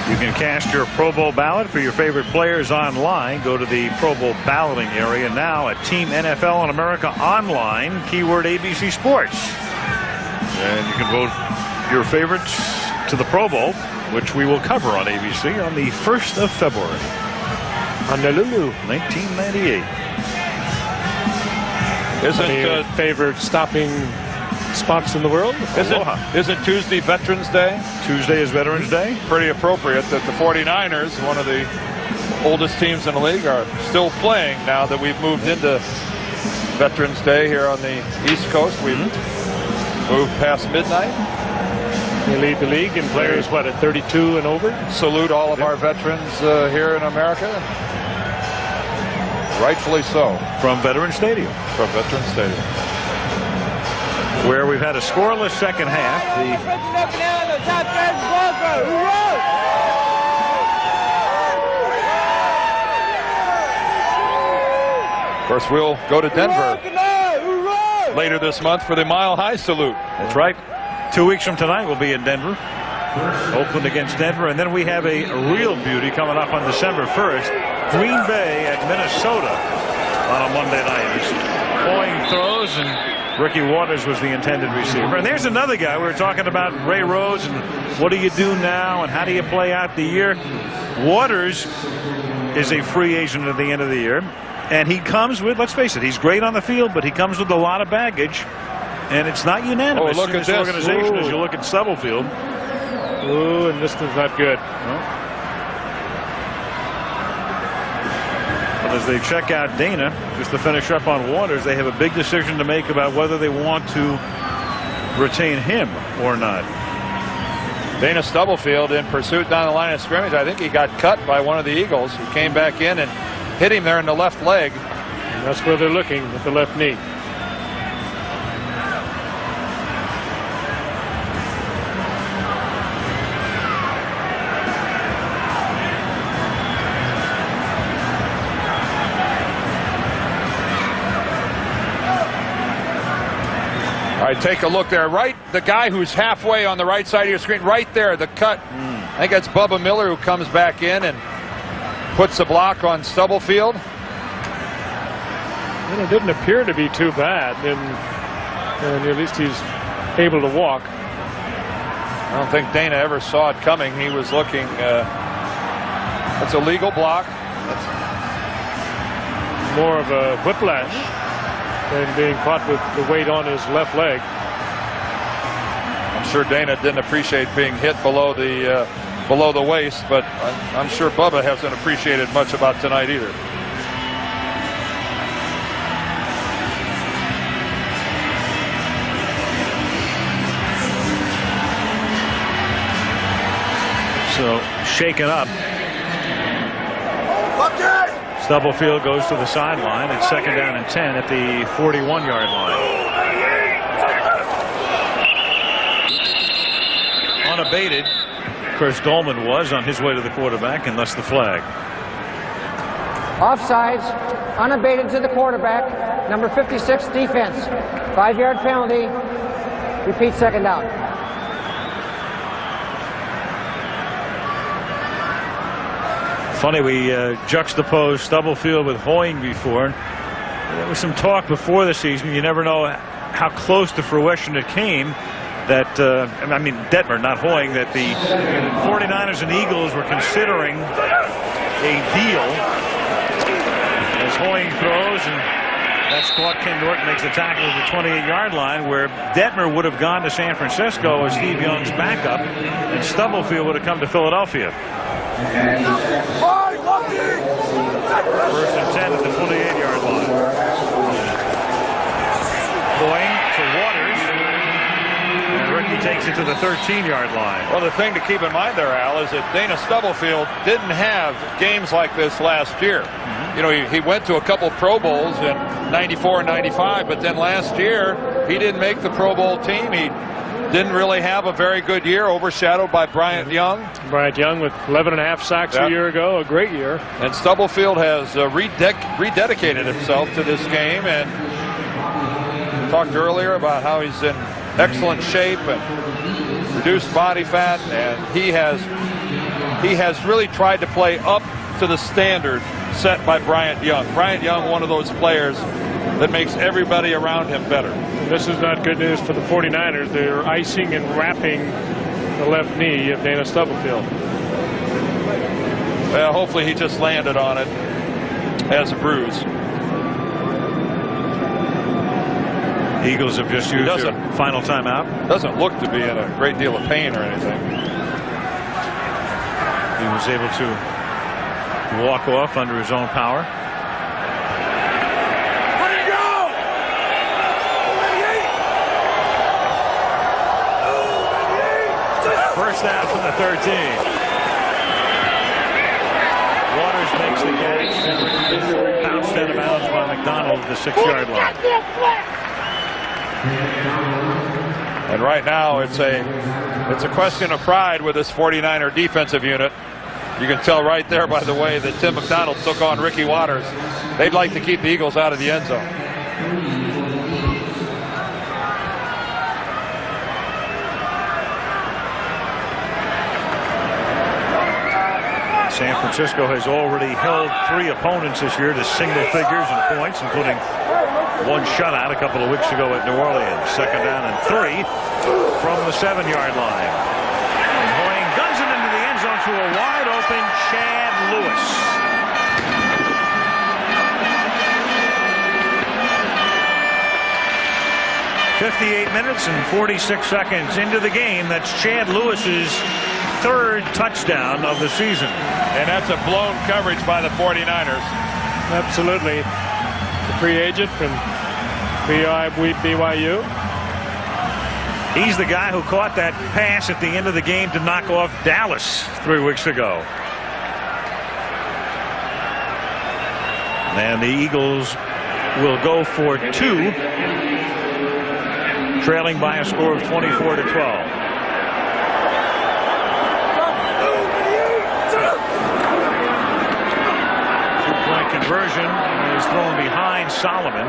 You can cast your Pro Bowl ballot for your favorite players online. Go to the Pro Bowl balloting area now at Team NFL in America online, keyword ABC Sports. And you can vote your favorites to the Pro Bowl, which we will cover on ABC on the 1st of February. Honolulu, 1998. Isn't favorite stopping spots in the world? Isn't Tuesday Veterans Day? Tuesday is Veterans Day. Pretty appropriate that the 49ers, one of the oldest teams in the league, are still playing now that we've moved into Veterans Day here on the East Coast. We've moved past midnight. They lead the league in players, what, at 32 and over? Salute all of our veterans here in America. Rightfully so. From Veterans Stadium. From Veterans Stadium. Where we've had a scoreless second half. Of course, we'll go to Denver later this month for the Mile High Salute. That's right. 2 weeks from tonight, we'll be in Denver. Oakland against Denver. And then we have a real beauty coming up on December 1st. Green Bay at Minnesota on a Monday night. Hoying throws, and Ricky Waters was the intended receiver. And there's another guy. We were talking about Ray Rhodes and what do you do now and how do you play out the year. Waters is a free agent at the end of the year. And he comes with, let's face it, he's great on the field, but he comes with a lot of baggage. And it's not unanimous look in at this organization. Ooh. As you look at Stubblefield. Ooh, and this one's not good. But as they check out Dana, just to finish up on Waters, they have a big decision to make about whether they want to retain him or not. Dana Stubblefield in pursuit down the line of scrimmage. I think he got cut by one of the Eagles who came back in and hit him there in the left leg. And that's where they're looking, with the left knee. All right, take a look there. Right, the guy who's halfway on the right side of your screen, right there, the cut. I think that's Bubba Miller who comes back in and puts the block on Stubblefield. And it didn't appear to be too bad, and at least he's able to walk. I don't think Dana ever saw it coming. He was looking. That's a legal block. That's more of a whiplash than being caught with the weight on his left leg. I'm sure Dana didn't appreciate being hit below the waist, but I'm sure Bubba hasn't appreciated much about tonight either. So shaken up. Stubblefield goes to the sideline. It's 2nd down and 10 at the 41-yard line. Unabated, Chris Dolman was on his way to the quarterback, and thus the flag. Offsides, unabated to the quarterback. Number 56, defense. 5-yard penalty. Repeat, 2nd down. Funny, we juxtaposed Stubblefield with Hoying before. There was some talk before the season. You never know how close to fruition it came. That I mean, Detmer, not Hoying, that the 49ers and Eagles were considering a deal as Hoying throws, and that's caught. Ken Norton makes the tackle at the 28-yard line, where Detmer would have gone to San Francisco as Steve Young's backup, and Stubblefield would have come to Philadelphia. 1st and 10 at the 28-yard line. Hoying to Waters. And Ricky takes takes it to the 13-yard line. Well, the thing to keep in mind there, Al, is that Dana Stubblefield didn't have games like this last year. You know, he went to a couple Pro Bowls in '94 and '95, but then last year he didn't make the Pro Bowl team. He didn't really have a very good year, overshadowed by Bryant Young. Bryant Young with 11.5 sacks a year ago, a great year. And Stubblefield has rededicated himself to this game, and talked earlier about how he's in excellent shape and reduced body fat, and he has really tried to play up to the standard set by Bryant Young. Bryant Young, one of those players that makes everybody around him better. This is not good news for the 49ers. They're icing and wrapping the left knee of Dana Stubblefield. Well, hopefully he just landed on it as a bruise. Eagles have just used their final timeout. Doesn't look to be in a great deal of pain or anything. He was able to walk off under his own power. First down from the 13. Waters makes the catch and bounced out of bounds by McDonald at the 6-yard line. And right now it's a question of pride with this 49er defensive unit. You can tell right there by the way that Tim McDonald took on Ricky Waters. They'd like to keep the Eagles out of the end zone. San Francisco has already held 3 opponents this year to single figures in points, including one shutout a couple of weeks ago at New Orleans. 2nd down and 3 from the 7-yard line. And Hoying guns it into the end zone to a wide open Chad Lewis. .58 minutes and 46 seconds into the game. That's Chad Lewis's 3rd touchdown of the season. And that's a blown coverage by the 49ers. Absolutely. The free agent from BYU. He's the guy who caught that pass at the end of the game to knock off Dallas 3 weeks ago. And the Eagles will go for 2, trailing by a score of 24-12. Conversion is thrown behind Solomon.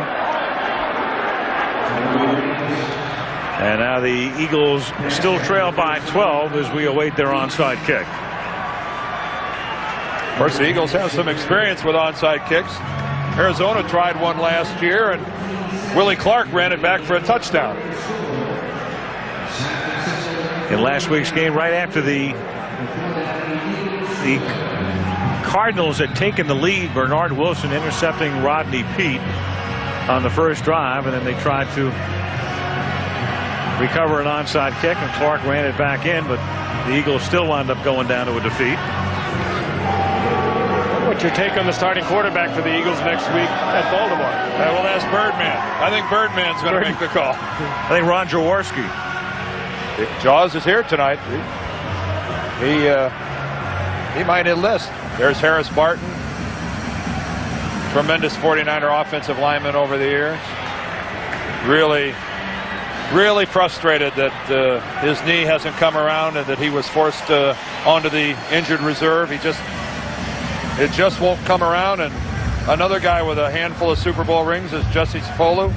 And now the Eagles still trail by 12 as we await their onside kick. Of course, the Eagles have some experience with onside kicks. Arizona tried one last year, and Willie Clark ran it back for a touchdown. In last week's game, right after the Cardinals had taken the lead, Bernard Wilson intercepting Rodney Peete on the first drive, and then they tried to recover an onside kick, and Clark ran it back in, but the Eagles still wound up going down to a defeat. What's your take on the starting quarterback for the Eagles next week at Baltimore? Well, that's Birdman. I think Birdman's going to make the call. I think Ron Jaworski. Jaws is here tonight. He might enlist. There's Harris Barton. Tremendous 49er offensive lineman over the years. Really frustrated that his knee hasn't come around and that he was forced onto the injured reserve. It just won't come around. And another guy with a handful of Super Bowl rings is Jesse Sapolu.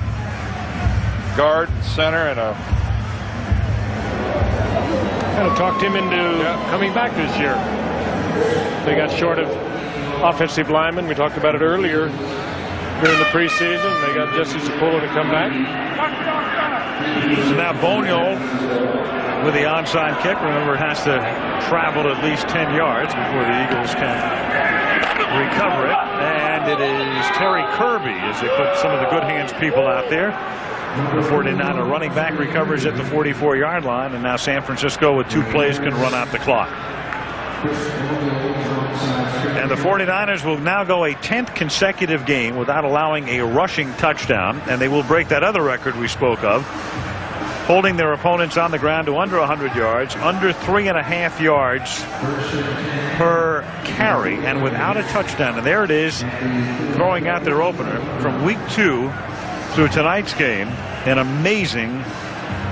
Guard, center, and kind of talked him into coming back this year. They got short of offensive linemen. We talked about it earlier during the preseason. They got Jesse Sapolu to come back. So now Bonio with the onside kick. Remember, it has to travel at least 10 yards before the Eagles can recover it. And it is Terry Kirby as they put some of the good hands people out there. The 49er running back recovers at the 44-yard line, and now San Francisco with 2 plays can run out the clock. And the 49ers will now go a 10th consecutive game without allowing a rushing touchdown, and they will break that other record we spoke of holding their opponents on the ground to under 100 yards, under 3.5 yards per carry, and without a touchdown. And there it is, throwing out their opener from week 2 through tonight's game. An amazing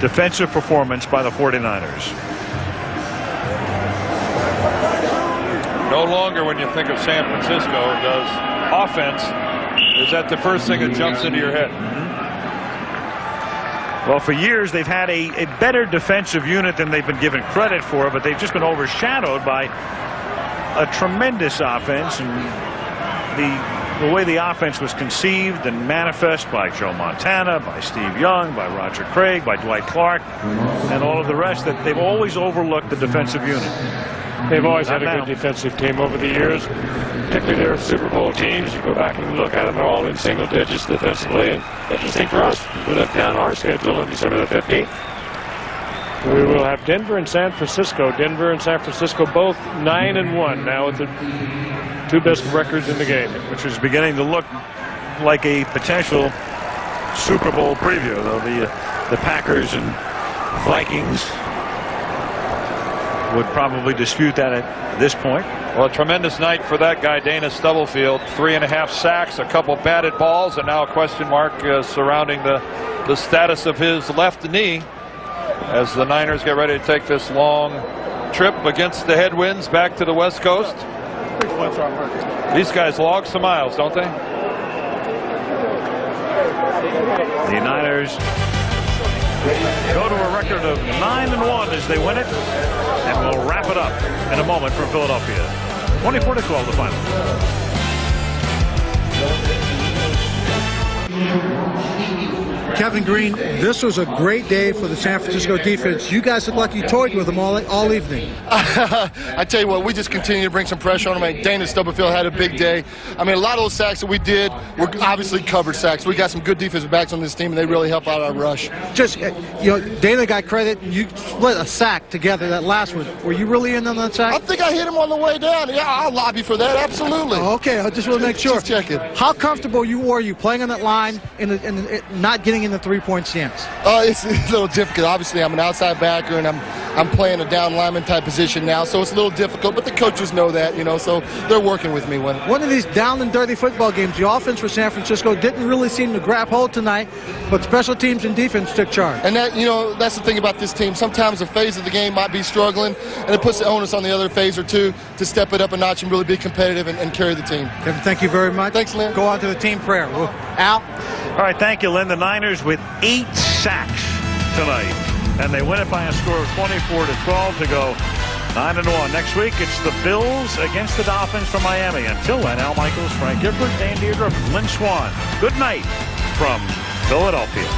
defensive performance by the 49ers. No longer, when you think of San Francisco, does offense, is that the first thing that jumps into your head? Well, for years they've had a better defensive unit than they've been given credit for, but they've just been overshadowed by a tremendous offense, and the way the offense was conceived and manifest by Joe Montana, by Steve Young, by Roger Craig, by Dwight Clark, and all of the rest, that they've always overlooked the defensive unit. They've always had a good defensive team over the years, particularly their Super Bowl teams. You go back and look at them, they're all in single digits defensively. And interesting for us, we look down our schedule on December the 15th. We will have Denver and San Francisco. Denver and San Francisco both 9-1 now with the 2 best records in the game. Which is beginning to look like a potential Super Bowl preview, though the Packers and Vikings would probably dispute that at this point. Well, a tremendous night for that guy, Dana Stubblefield. 3.5 sacks, a couple batted balls, and now a question mark surrounding the status of his left knee as the Niners get ready to take this long trip against the headwinds back to the West Coast. These guys log some miles, don't they? The Niners go to a record of 9-1 as they win it, and we'll wrap it up in a moment from Philadelphia. 24-12 the final. Kevin Greene, this was a great day for the San Francisco defense. You guys look like you toyed with them all evening. I tell you what, we just continue to bring some pressure on them. I mean, Dana Stubblefield had a big day. I mean, a lot of those sacks that we did were obviously covered sacks. We got some good defensive backs on this team, and they really help out our rush. Just, Dana got credit. You split a sack together, that last one. Were you really in on that sack? I think I hit him on the way down. Yeah, I'll lobby for that, absolutely. Oh, okay, I just want to make sure. Just check it. How comfortable were you playing on that line and not getting in the three-point stance? It's a little difficult. Obviously, I'm an outside backer, and I'm playing a down lineman type position now, so it's a little difficult. But the coaches know that, so they're working with me. One of these down and dirty football games, the offense for San Francisco didn't really seem to grab hold tonight, but special teams and defense took charge. And that, that's the thing about this team. Sometimes a phase of the game might be struggling, and it puts the onus on the other phase or two to step it up a notch and really be competitive and carry the team. Kevin, thank you very much. Thanks, Lynn. Go on to the team prayer. Al? All right, thank you, Lynn. The Niners with 8 sacks tonight, and they win it by a score of 24-12 to go 9-1. Next week, it's the Bills against the Dolphins from Miami. Until then, Al Michaels, Frank Gifford, Dan Deirdre, Lynn Swan. Good night from Philadelphia.